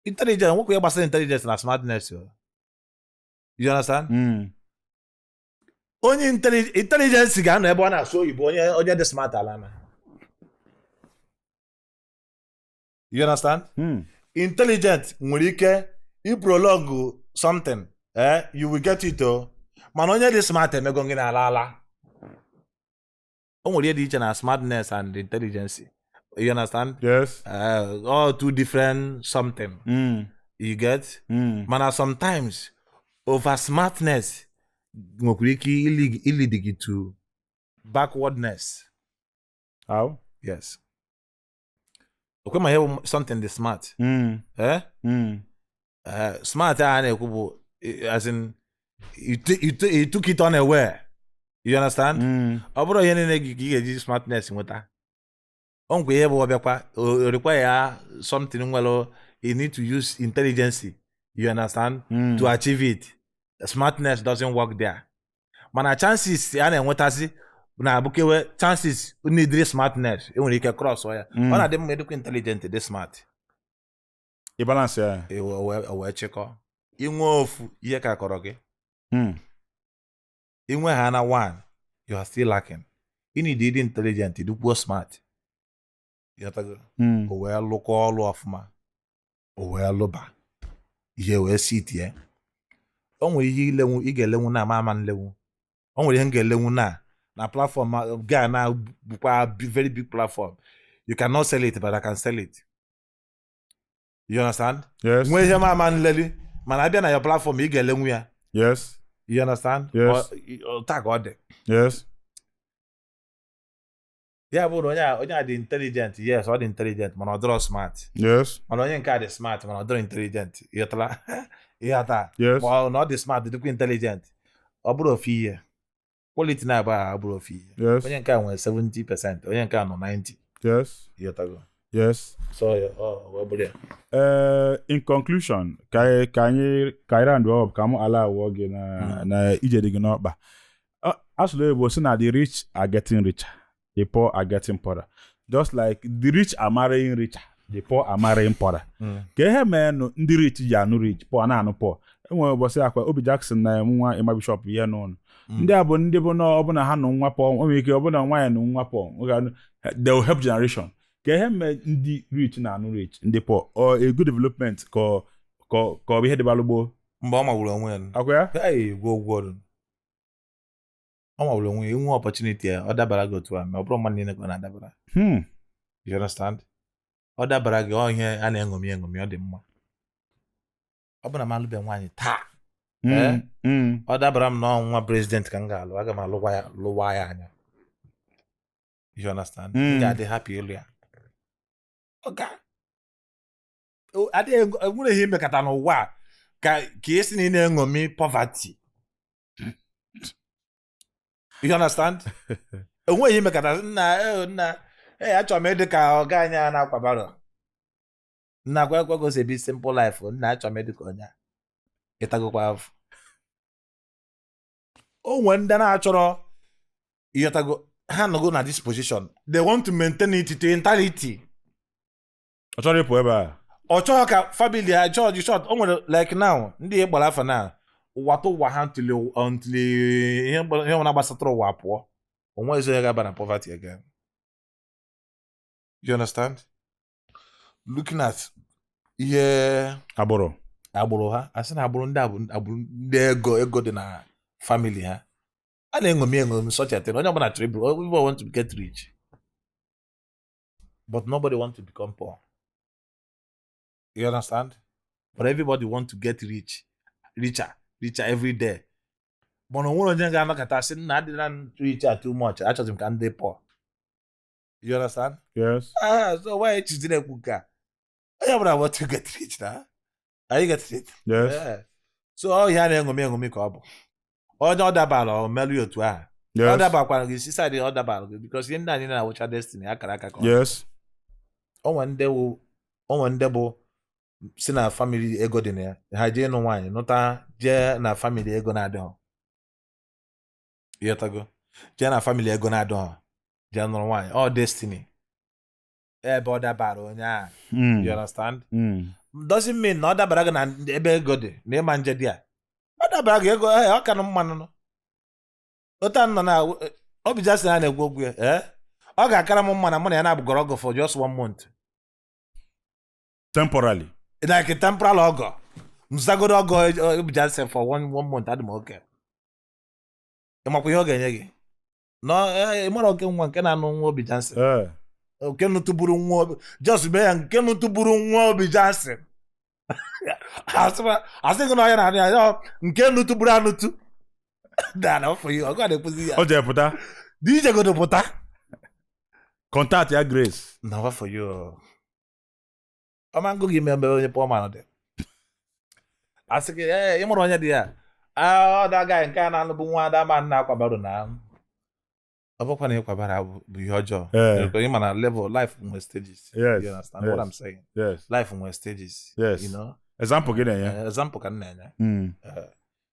intelligence, nwekwa ya gbasara intelligence na smartness. You understand? Onye intelligence ga-anọ ebe ọ na-asụ oyibo, onye dị smart ala na. You understand? Intelligent nwere ike prolong something. You will get it though. Man, onye dị smart emego gị na ala. O nwere dị iche na smartness and intelligence. You understand? Yes. All two different something. You get? Man, sometimes over smartness nwekwara ike lead gị to backwardness. How? Yes. Okay, my hear something the smart. Smart a na-ekwu bụ as in you took it unaware. You understand? Ọ bụrụ ihe niile gị ga-eji smartness nweta. O nkwe ihe bụ ọbịakwa o require something nwere you need to use intelligence. You understand? To achieve it. Smartness doesn't work there. Mana chances a na-enwetazi na abụkewe chances need smartness enwere ike cross ya. Ọ na-adị mma edukwa intelligent dị smart. I balance ya. O wee chịkọ. Inwe ofu ihe ka akọrọ gị. Inwe ha na one, you are still lacking. You need ịdị intelligent, ịdịkwuo smart. O wee lụkọ ọlụ ọfụma. O wee lụba. Ihe wee sit ya. O nwere ihe ilenwu ị ga-elenwu na ama nlenwu. O nwere ihe m ga-elenwu na platform ga na bụkwa very big platform. You cannot sell it, but I can sell it. You understand? Yes. Nwe ihe ma nleli mana abịa na your platform ị ga-elenwu ya. Yes. You understand? Yes. Tag ọ dị. Yes. Ya bụ na onye a dị intelligent, yes, ọ dị intelligent mana ọ dịrọ smart. Yes. Mana onye nke a dị smart mana ọ dịrọ intelligent. Ịghọtala? Ịghọta? Yes. Ma na ọ dị smart dịkwa intelligent. Ọ bụrụ ofu ihe. Quality na-aba abụrụ ofu ihe. Yes. Onye nke a nwere 70%, onye nke a nọ 90. Yes. Ịghọtago? Yes. So, ọ bụrụ ya. In conclusion, ka anyị round up ka mụ ala awọ gị na ije dị gị n'ọkpa. Asụlụ Igbo sị na the rich are getting richer, the poor are getting poorer. Just like the rich are marrying richer, the poor are marrying poorer. Ka ihe mee ndị rich ji anụ rich, poor na anụ poor. Enwere ụbọchị akwa Obi Jackson na nwa Emma Bishop ihe n'ụlọ. Ndị a bụ ndị bụ na ọbụna ha nụ nwa poor, o nwere ike ọbụna nwa ya nụ nwa poor. They will help generation. Ka ihe mee ndị rich na anụ rich, ndị poor, or a good development ka ọ bụ ihe dịbalụ gboo. Mgbe ọ mawuru onwe ya. Akwa ya? Gwogwo ọ mawuru onwe ya, inwe opportunity ya, ọ dabara gị otu a, ma ọ bụrụ mmadụ niile ka ọ na-adabara. You understand? Ọ dabara gị ọ ihe a na-eṅomi ọ dị mma. Ọ bụ na m alụbe nwaanyị taa. Ọ dabara m na nwa president ka m ga-alụ, aga m alụwa ya anya. You understand? Ị ga-adị happy ịlụ ya. Enwere ihe imekata n'ụwa ka esi na ị na-eṅomi poverty. You understand? Enwere ihe imekata nna achọrọ m ịdị ka ọga anya na-akwa baro. Nna agwa gosi ebi simple life. Nna achọrọ m ịdị ka onye ịtagokwa afọ. O nwere ndị na-achọrọ ịghọtago ha nọgo na this position. They want to maintain it to entirety. Ọ chọrọ ịpụ ebe a. Ọ chọrọ ka family ha chọọ short. O nwere like now ndị gbara afa na ụwa to ụwa ha until ihe na gbasatara ụwa pụọ. O nweghị ezo ya ga-aba na poverty again. You understand? Looking at ihe agbụrụ ha, asị na agbụrụ ndị ndị ego dị na family ha. A na-eṅomi such a thing. Onye ọbụla chọrọ ịbụ, everybody want to get rich. But nobody want to become poor. You understand? But everybody want to get richer every day. But no one onye ga-anọkọta sị na adịla richer too much. Achọrọ m ka ndị poor. You understand? Yes. So why chizire ekwu ka? Onye ọbụla want to get rich na? Are you getting it? Yes. Yeah. So ọ ihe na-eṅomi ka ọ bụ. Onye ọ dabara o merụ otu ahụ. Yes. Ọ dabakwara gị sisa dị ọ dabara gị because ihe ndị anyị na-awụcha destiny akara aka ka. Yes. Onwe ndị bụ si na family ego dị na ya, ha jee nụ nwaanyị nụta jee na family ego na-adịghọ. Ịghọtago? Jee na family ego na-adịghọ, jee nụrụ nwaanyị, ọ destiny. Ebe ọ dabara onye ahụ. You understand? Doesn't mean na ọ dabara gị na ebe ego dị na ịma nje dị ya. Ọ dabara gị ego, ọ ka nụ mmanụ. Ota nọ na Obi Jackson a na-egwu okwu ya, ọ ga-akara m mma na mụ na ya na-abụgọrọ ọgọ for just 1 month. Temporarily. Like a temporal ọgọ. Mzagoro ọgọ Obi Jackson for 1 month adị m oke. Ịmakwa ihe ọ ga-enye gị. Ịmara Okenwa nke na-anụ nwa Obi Jackson. Nke nụtụburu nwa just mee ya nke nụtụburu nwa Obi Jackson. Asị gị na onye na-anụ ya nke nụtụburu anụtụ. Dana for you. Ọgọ na-ekwuzi ya. O je pụta. DJ godo pụta. Contact ya Grace. Na for you. Ọmango gị membe onye poor man dị. Asị gị ịmụrụ onye dị ya. Ọ daga nke a na-anụ bụ nwa Adama na-akwabaro na. Ọ bụkwa na ịkwabara bụ ihe ọjọọ. Ị ma na level life nwere stages. Yes. You understand what I'm saying? Yes. Life nwere stages. Yes. You know? Example gị na-enye. Example ka m na-enye.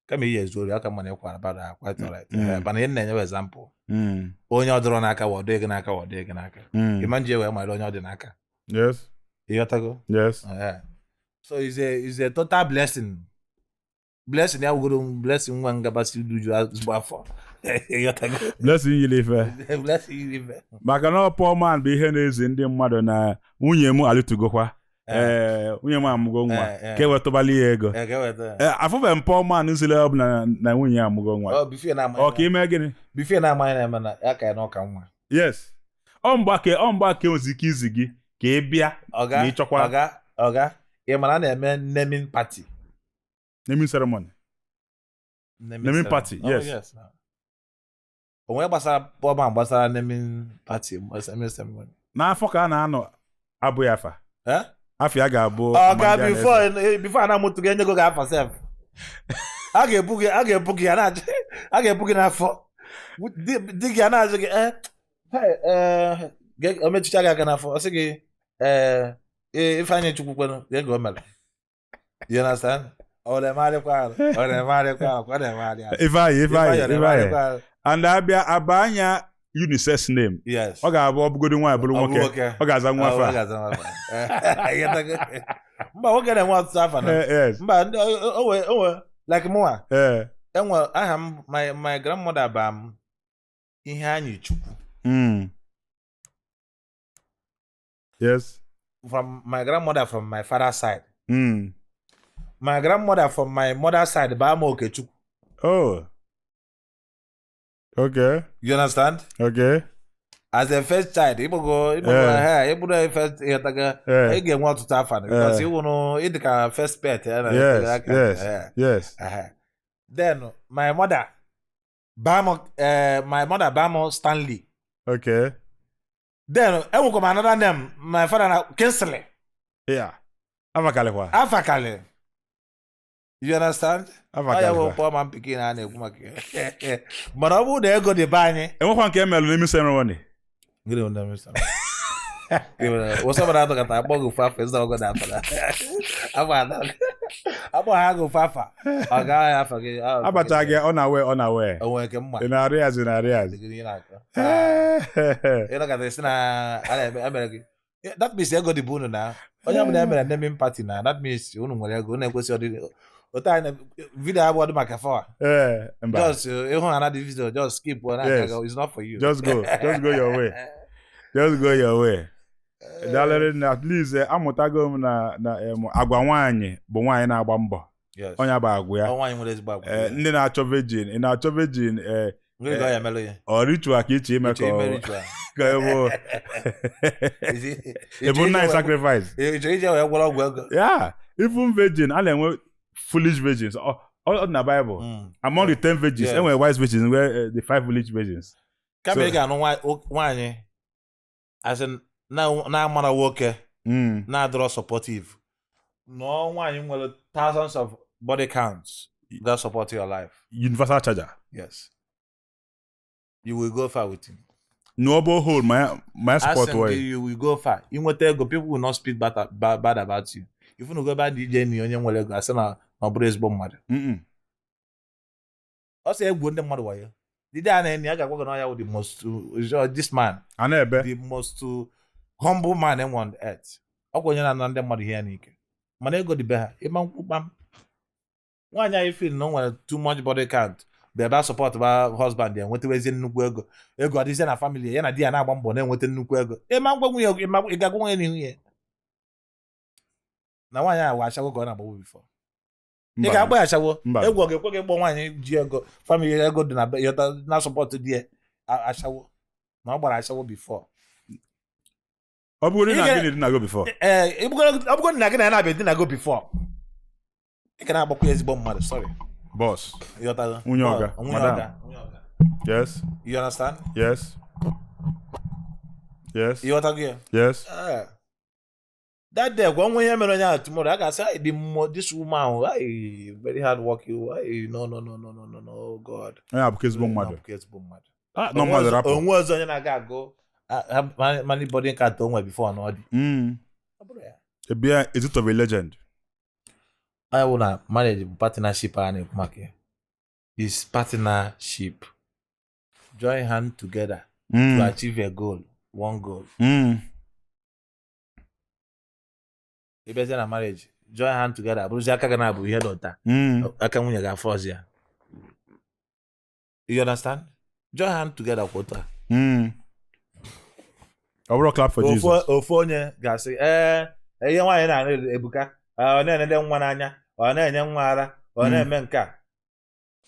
Kama ihe ezu ori aka mana ịkwara bara quite alright. Bana ihe na-enye example. Onye ọ dọrọ n'aka wọdụ ego n'aka wọdụ ego n'aka. Ịma nje wee mara onye ọ dị n'aka. Yes. Ịghọtago? Yes. So it's a total blessing. Blessing ya wugoro blessing nwa ngabasị duju azụgbọ afọ. Ịghọtago? Blessing yiri ife. Blessing yiri ife. Maka na poor man bụ ihe na-ezi ndị mmadụ na nwunye m alụtugokwa. Nwunye m amụgo nwa ka ewetụbali ya ego. Afụbe m poor man zile ọ bụla na nwunye ya amụgo nwa. Ọ ka ime gịnị? Bifie na-amanye na-eme na ya ka ya n'ọka nwa. Yes. Ọ mgba ka ozi ike izi gị ka ị bịa na ịchọkwa. Ọga ị mara na-eme naming party. Naming ceremony. Naming party, yes. Onwe gbasara naming party, naming ceremony. N'afọ ka a na-anọ abụghị afa. Afọ ya ga-abụ before ana motu ga enyego ga afa sef. A ga-ebu gị n'afọ. Di gị na-ajụ gị o mechicha gị aka n'afọ. Ọ sị gị Ifeanyi Chukwu kwenu ga-ego mere. You understand? Ifeanyi. And Abanya unisex name. Yes. Ọ ga-abụ ọbụgodi nwaanyị bụrụ nwoke. Ọ ga-aza nwa afa. Mba nwoke na-enwe ọtụtụ afa na. Mba onwe like mụnwa. Enwe aha m my grandmother ba m ihe anyị Chukwu. Yes. From my grandmother from my father's side. My grandmother from my mother's side ba m Okechukwu. Oh. Okay. You understand? Okay. As a first child, you go first you get one to tap because you know it the first pet. Yes. Then my mother Bamo Stanley. Okay. Then I will come another name. My father Kinsley. Yeah. Afakale. Afakale. You understand? Afakale. I will poor man picking and but I would go the bany. And what can Mel name ceremony? Good on them. What's up about that? I bought Fafa is not good after that. I go Fafa. A guy I forget. About I get unaware. Oh, I can in areas. You look at this now. That means I got the boon now. Oh, you have a naming party now. That means you know where I go. Never question. But I video about the Macafa. Just another video. Just skip one. It's not for you. Just go your way. Just go your way. At least amụtago m na agwa nwaanyị bụ nwaanyị na-agba mbọ. Onye bụ agwa ya. Ndị na-achọ virgin, ị na-achọ virgin ọ ritual ka iche ime ka bụ nice sacrifice. Yeah, even virgin a na-enwe foolish virgins. All in the Bible. Among the 10 virgins, and were wise virgins, were the 5 foolish virgins. Come here, no why as in now man worker, now draw supportive. No one you will thousands of body counts that support your life. Universal charger. Yes. You will go far with him. Noble hold my support way. You will go far. You will tell go people will not speak bad about you. If you go back DJ ni onye nwere go asa na brace bomb mother. Also egwu ndị mmadụ wayo. Did I na aga kwa na ya with the most this man. Anebe. The most humble man on earth. Ọkwa onye na ndị mmadụ ihe n'ike. Mana ego dị be ha. Ịma mkpam. Nwanyị anyị feel no nwere too much body count. Beba support ba husband ya nwetewezi nnukwu ego. Ego adịzie na family ya na di ya na-agba mbọ na-enweta nnukwu ego. Ịma ngwa nwunye ị ga-agwa nwunye n'ihu ya. Na nwaanyị a washawo ka ọ na-agbawo before. Ị ga-agba ya shawo. Egwu ọ ga-ekwe gị gbọ nwaanyị ji ego family ego dị na yọta na support di ya ashawo. Na ọ gbara ashawo before. Ọ bụrụ na gị na go before. Ọ bụrụ na gị na na-abịa dị na go before. Ị ga na-agbakwa ezigbo mmadụ, sorry. Boss. Yọta. Madam. Yes. You understand? Yes. Yes. You understand? Yes. That day, one way tomorrow, I can say this woman, very hard working. No, God. Yeah, because bomb mother. No mother. On was on I got go. Many body can't tell me before no. Is it of a legend? I wanna manage partnership and market. Is partnership. Join hands together to achieve a goal. One goal. If it's a marriage, join hands together. But you can't be here, daughter. I can't win your force here. You understand? Join hands together, water. I will clap for Jesus. Ofonye, guys. You want to ebuka? Na-enede nwa n'anya, ọ na-enye nwa ara, ọ na-eme nke a.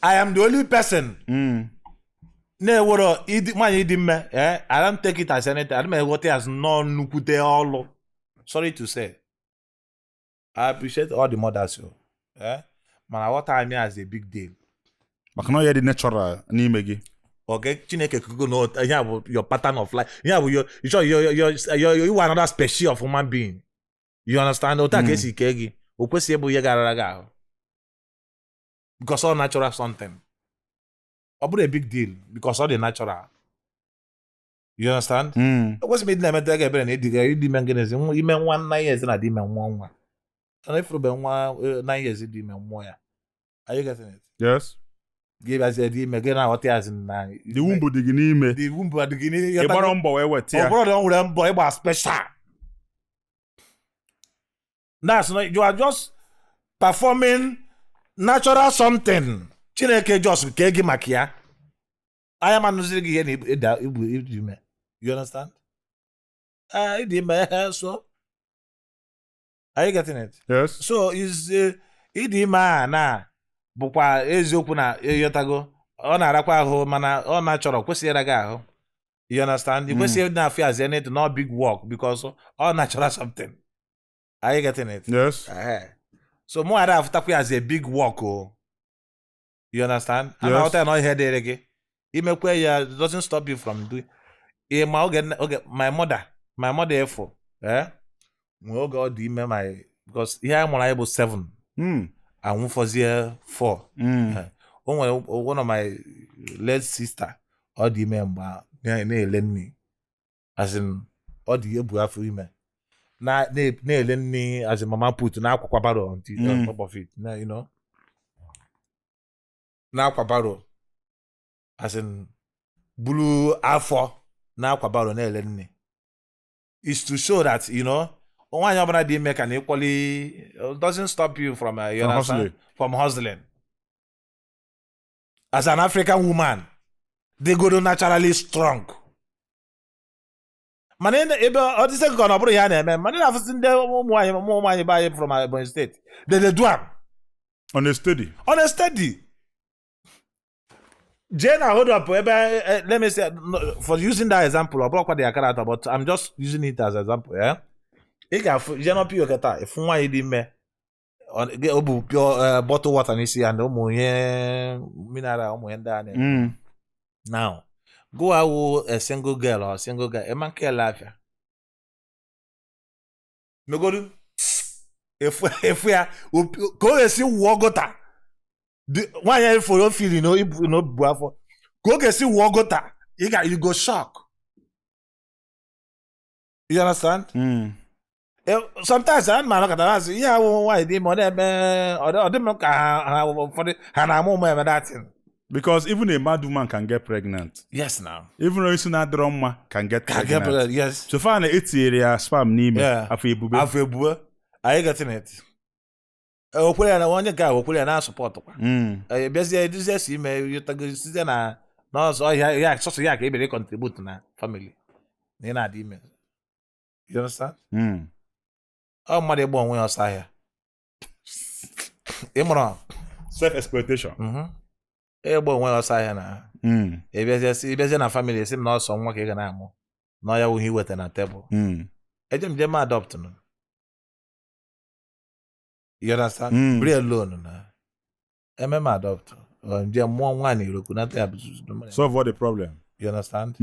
I am the only person. Na-ewero nwanyị dị mme, I don't take it as anything. I don't ewete as non-nukwute ọlụ. Sorry to say. I appreciate all the mothers, yo. Man, what I mean as a big deal. Maka na the natural n'ime gị. Okay, Chineke could go no, your pattern of life. You are another species of human being. You understand? Because all natural something. About a big deal because all the natural. You understand? What's made them take a brain? Even 1 9 years and I didn't 1. And if you 9 years, it didn't more. Are you getting it? Yes. Give us a dream again. What is in the womb of the Guinea? The womb of the Guinea. A baron boy, what? Oh, brother, boy, was special. That's not, you are just performing natural something. Chineke just kegi makia. I am an you understand? So are you getting it? Yes. So is idima na bụkwa eziokwu na yotago ọ na-arakwa ahụ mana ọ na-achọrọ kwesịrị gị ahụ. You understand? You kwesịrị na afia as anything not big work because all natural something. Are you getting it? Yes. So more after as a big work. You understand? Yes. And out there not here there again. It doesn't stop you from doing. Okay, my mother effort. We go the my because here I'm able 7. And one for 4. One of my late sister, all the member, they lend me. As in, all the year for women. Now, they lend me as a mama put now kwabaro on top of it. Now, you know. Now kwabaro. As in, blue alpha, now kwabaro na lend me. It's to show that, you know, one of them make an equally doesn't stop you from from hustling. As an African woman, they go to naturally strong. Man, all this is gonna bring here, man. Man, I've seen more money buy from Abia State. They do it on a steady. On a steady. Jane, I hold up. Let me say for using that example, I broke what they are character, but I'm just using it as an example. Yeah. If one idea me on pure bottle water and see and mineral now go out a single girl or a single guy, a man care life. No go if we are go and see Wogota. One year for your feeling, you know, bravo. Go and see Wogota. You go shock. You understand? Sometimes I man look at that say, yeah, why they money or them for the that thing. Because even a mad woman can get pregnant. Yes, now. Even a Isuna drama can get pregnant. Yes. So far, it's area spam name. Yeah. Afebube. Are you getting it? Okule na one guy okule na support kwa. Bezi this see me you tag na no so yeah so yeah ke be contribute na family. Na di me. You understand? Oh, my dear boy, when I saw here. Self-exploitation. Hey, boy, when I saw here now. If there's a family, it's not someone who can have more. No, you will hear with a table. I just adopt. You understand? Be alone. I'm adopt. There more money. You could not have solve what the problem. You understand?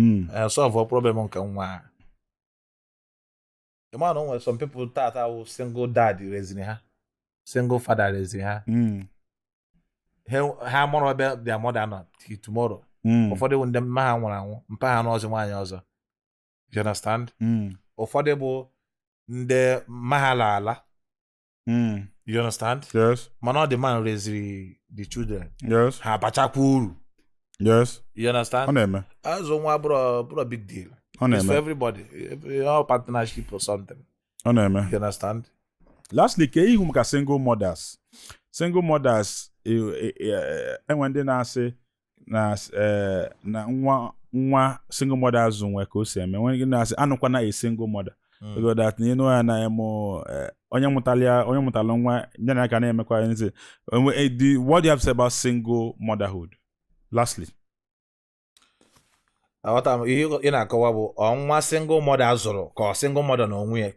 Solve a problem on can one. The man know some people thought I was single daddy raising her, single father raising her. How more about their mother not tomorrow. Or they when them man one. You understand? Or for the mahalala. You understand? Yes. Man, not the man raise the children. Yes. Ha pachakuru. Yes. You understand? As one bro big deal. It's for everybody. All partnership or something. You understand? Lastly, single mothers. Single mothers, and when they say na single mothers when you say na a single mother. Because that you know na mo onye mutala nwa nyana ka na emekwa anything. What do you have to say about single motherhood? Lastly. aghọta m ihe ị na-akọwa bụ nwa single mother azụrụ ka ọ single mother na onwe ya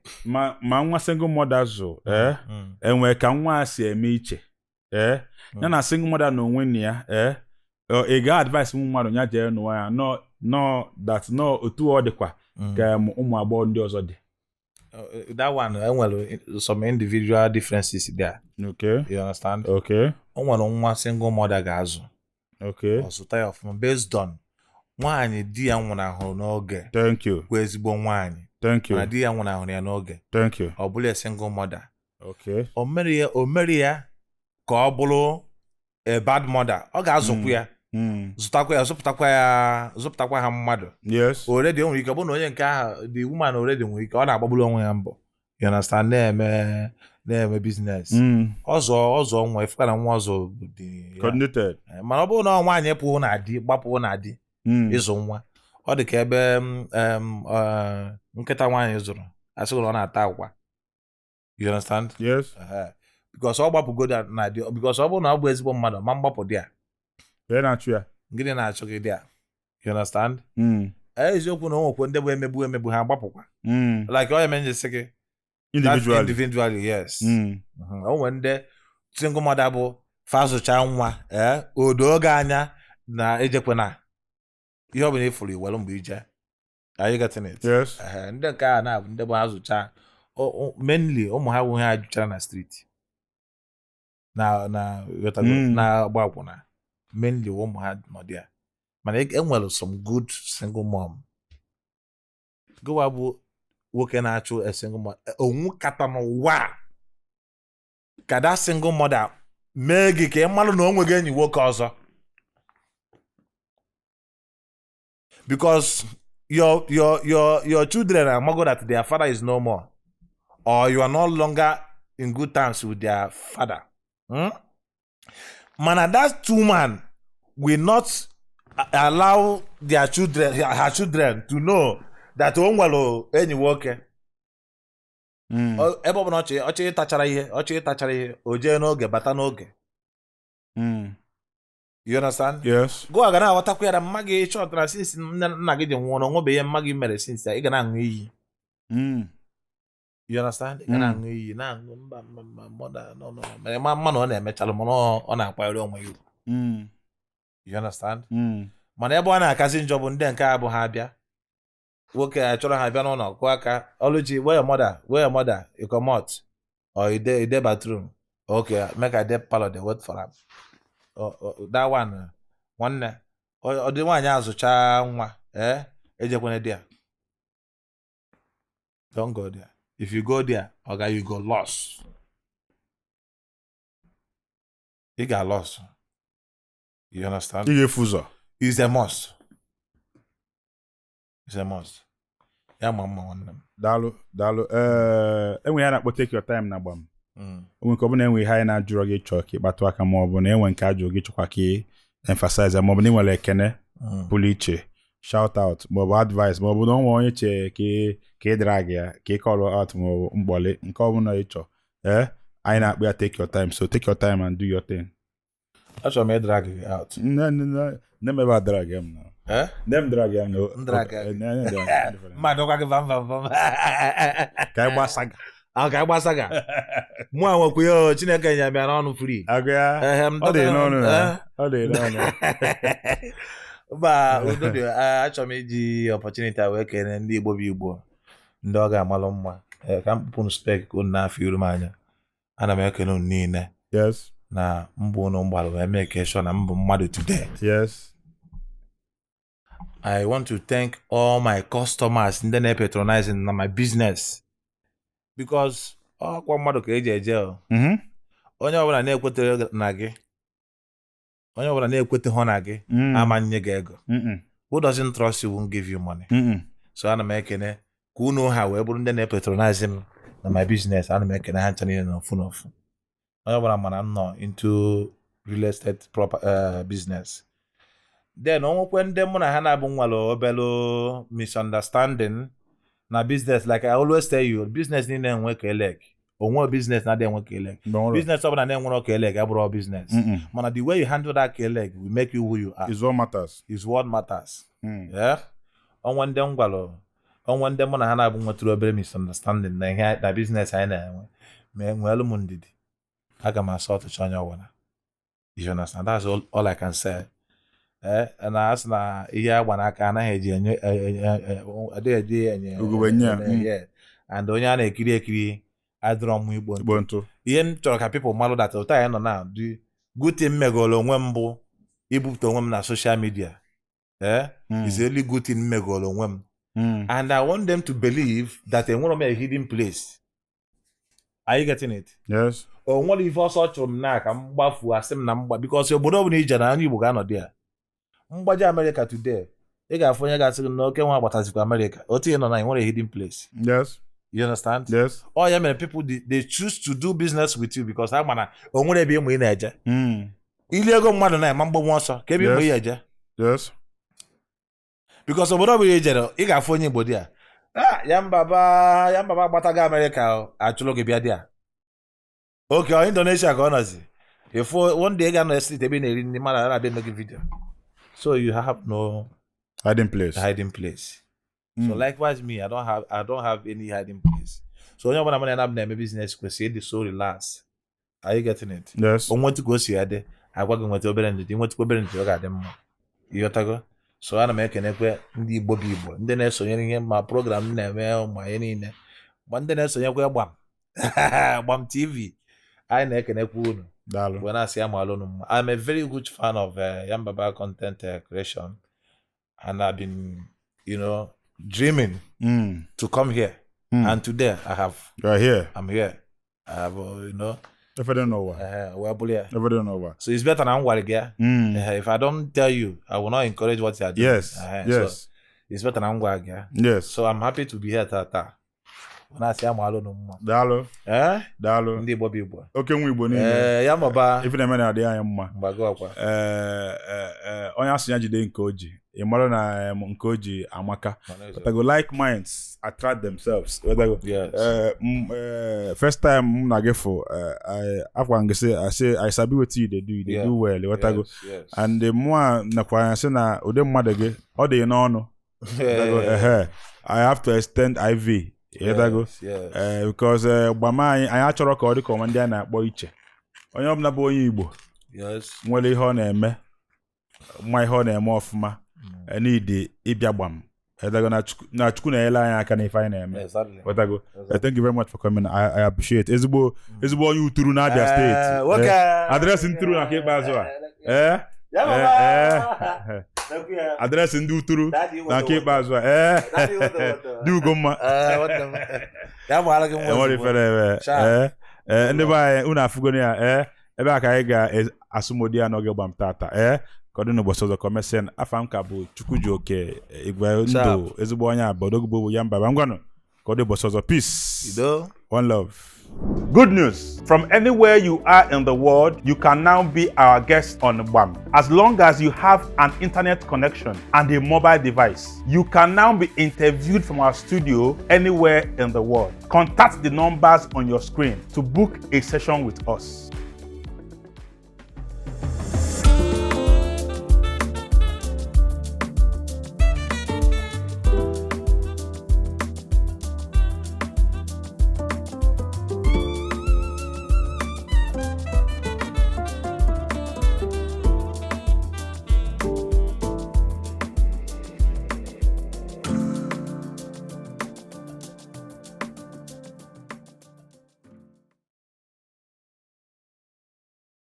ma nwa single mother zụ enwe ka nwa a si eme iche ya na single mother na onwe na ya ị ga-advise ụmụ mmadụ ya jee n'ụwa ya no otu ọ dịkwa ka ụmụ agbọghọ ndị ọzọ dị. That one enwere some individual differences there. Okay. You understand? Okay. O nwere nwa single mother ga-azụ. Okay. Ọ zụta ya ọfụma based on nwaanyị di ya nwụnahụrụ n'oge. Thank you. Bụ ezigbo nwaanyị. Thank you. Mana di ya nwụnahụrụ ya n'oge. Thank you. Ọ bụla single mother. Okay. O mere ya ka ọ bụrụ a bad mother. Ọ ga-azụkwu ya. Zụpụtakwa ha mmadụ. Yes. Already o nwere ike ọ bụrụ na onye nke ahụ the woman already nwere ike ọ na-agbagburu onwe ya mbọ. You understand? Na-eme business. Ọzọ nwa ifụka na nwa ọzọ dị coordinated. Mana ọ bụrụ na nwaanyị pụọ na di gbapụọ na di ịzụ nwa ọ dị ka ebe nkịta nwaanyị zụrụ asịgụ na ọ na-ata akwa. You understand? Yes. Because ọ gbapụgo na di because ọ bụrụ na ọ bụ ezigbo mmadụ ma mgbapụ di a na-achụ ya gịnị na-achụ gị di a. You understand? Eziokwu na o nwekwe ndị bụ emegbu ha gbapụkwa like ọ ya mere njisi gị individually yes. O nwere ndị single mother bụ fazụcha nwa odo oge anya na ejekwe na ihe ọ bụla ifuru iwelu mgbe ije. Are you getting it? Yes. Ndị nke a na-abụ ndị bụ ha zụcha mainly ụmụ ha bụ ha jụchara na street na-agba akwụna mainly ụmụ ha nọdụ ya mana enwere some good single mom. Gụwa bụ nwoke na-achụ a single mother onwu kata n'ụwa ka that single mother mee gị ka ị malụ na o nweghị enyi nwoke ọzọ because your children amago that their father is no more or you are no longer in good terms with their father. Mana that woman will not allow her children to know that o nwere enyi nwoke. Ebe ọ bụla ọchị ịtachara ihe o jee n'oge bata n'oge. You understand? Yes. Go aga na-aghọtakwa ya na mma gị chọtara since nna gị dị nwụrụ nwebeghị ihe mma gị mere since ị ga na-aṅụ iyi. You understand? Ị ga na-aṅụ iyi na-aṅụ mba mere ma mma na ọ na-emechalụ mana ọ na-akwanyere onwe ya ugwu. You understand? Mana ebe ọ na-akazi njọ bụ ndị nke a bụ ha bịa nwoke a chọrọ ha bịa n'ụlọ kụọ aka Oluchi where your mother you comot or you dey bathroom okay make I dey parlor dey wait for am. That one nwanne ọ dị nwaanyị azụcha nwa ejekwana there. Don't go there. If you go there oga you go lost. You got lost. You understand? Ị ga-efu ụzọ. It's a must. It's a must. Ya mma nwanne m. Daalụ. Enwe ya na-akpọ take your time na Gbam. Onwe nke ọ bụla enwe ihe anyị na-ajụrụ gị chọọ ka ịkpatụ aka ma ọ bụ na enwe nke ajụrụ gị chọkwa ka ị emphasize ma ọ bụ na ị nwere ekene pụrụ iche shout out ma ọ bụ advice ma ọ bụ na onwe onye che ka ị drag ya ka ị call out ma ọ bụ mgbọlị nke ọ bụla ị chọọ anyị na-akpọ ya take your time so take your time and do your thing. Achọrọ m drag gị out. Never drag him now. Them drag him no. Drag. Mmadụ kwa gị vam. Ka ịgba saga. Ka ịgba saga. Mụ anwekwa ya Chineke nya bịa n'ọnụ free. Agụ ya. Ọ dị n'ọnụ na. Ọ dị n'ọnụ. Ba udodo achọrọ m iji opportunity wee kene ndị Igbo bụ Igbo ndị ọ ga-amalụ mma ka m kpụpụ spek ka unu na-afọ iru m anya. Ana m ekene unu niile. Yes. Na mbụ unu mgbalụ wee make sure na mbụ mmadụ today. Yes. I want to thank all my customers ndị na-patronizing na my business because ọkwa mmadụ ka eji eje onye ọbụla na-ekwetere na gị onye ọbụla na-ekweteghị na gị ama nye gị ego. Who doesn't trust you won't give you money. So ana m ekene ka unu ha wee bụrụ ndị na-patronizing na my business. Ana m ekene ha ncha niile n'ofu onye ọbụla mana m nọ into real estate business. Then onwekwe ndị mụ na ha na-abụ nwalụ obelu misunderstanding na business. Like I always tell you, business niile enwe ka eleg. Onwe business na-adị enwe ka eleg. Business ọbụla na-enwere ka eleg abụrụ business. Mana the way you handle that ka eleg will make you who you are. Is what matters. Is what matters. Yeah? ọnwa ndị m gwara ọnwa ndị mụ na ha na-abụ nwetụrụ obere misunderstanding na ihe na business anyị na-enwe ma enweelu m ndidi aga m asọ ọtụcha onye ọwara. You understand? That's all I can say. Na asị na ihe agba n'aka anaghị eji enye and onye a na-ekiri ekiri adịrọ m Igbo ntụ. Ihe m chọrọ ka people malụ that ụta anyị nọ na dị good thing megolo onwe m bụ ibupụta onwe m na social media. Is the only good thing megolo onwe m. And I want them to believe that enwere m a hidden place. Are you getting it? Yes. O nwere ife ọsọ chụrụ m na ka m gbafu asị m na mgba because obodo ọbụla ije na onye Igbo ga-anọ dị ya. Mgbaji America today, ị ga-afụ onye ga-asị gị na Okenwa agbatazikwa America. Otti nọ na nwere a hidden place. Yes. You understand? Yes. All ya mere people they choose to do business with you because ha mana o nwere ebe ịmụ ị na-eje. Ili ego mmadụ na-ema mgbagbu ọsọ ka ebe ịmụ ị eje. Yes. Because obodo ọbụla ijere ị ga-afụ onye Igbo dị ya. Ya mbaba agbataga America achụlụ gị bịa dị ya. Okay, Indonesia ka ọ nọzi. If one day ga-anọ street ebe na-eri ndị mmadụ na-abịa eme gị video. So you have no hiding place. So likewise me, I don't have any hiding place. So onye ọbụla mana na-eme business kwesịrị ịdị so relax. Are you getting it? Yes. O nwetụ ka o si adị, agwa gị nweta obere ndidi, nwetụ obere ndidi ọ ga-adị mma. Ịghọtago? So ana m ekenekwe ndị Igbo bụ Igbo, ndị na-esonyere ihe ma program na-eme ma ihe niile. Ma ndị na-esonyekwe Gbam TV. Anyị na-ekenekwe unu. When I say I'm alone, I'm a very huge fan of Yambaba content creation, and I've been, dreaming to come here. And today You are here. I'm here. I have, If I don't know why. If I don't know why. So it's better than what if I don't tell you, I will not encourage what you are doing. Yes. Yes. So it's better than what Yes. So I'm happy to be here, Tata. When I say I'm alone, Dalo. Dalo. Ndị Igbo bụ Igbo. Okenwa Igbo niile. Ya maba. Ife na-eme na adị anya mma. Mgbago akwa. Onye asị ya jide nke oji. Ị mara na nke oji amaka. But I go like minds attract themselves. Yes. First time m na gefo afwa ngese I sabi wetin you dey do. You dey do well. Yes. And the more nakwa ya sị na ụdị mmadụ gị ọ dị n'ọnụ. I have to extend IV. Yes. Because Gbam anyị achọrọ ka ọ dị ka ọma ndị a na-akpọ iche. Onye ọbụla bụ onye Igbo nwere ihe ọ na-eme mma ihe ọ na-eme ọfụma n'ide ịbịa Gbam na Chukwu na-ele anyị aka n'ife anyị na-eme. Thank you very much for coming. I appreciate ezigbo onye uturu na Abia State. Adreesị nturu na nke ikpeazụ a. Adreesị ndị uturu na nke ikpeazụ a. Dị ugomma. Enwere ifere ebe. Ndị be anyị unu afụgonu ya ebe a ka anyị ga-asụmodi ya n'oge Gbam tata ka ọ dị n'ụbọchị ọzọ ka o mesịa afa m ka bụ Chukwujoke Igwe Ndụ ezigbo onye abodogbo Yambaba ngwanụ ka ọ dị ụbọchị ọzọ. Peace. One love. Good news! From anywhere you are in the world, you can now be our guest on Gbam. As long as you have an internet connection and a mobile device, you can now be interviewed from our studio anywhere in the world. Contact the numbers on your screen to book a session with us.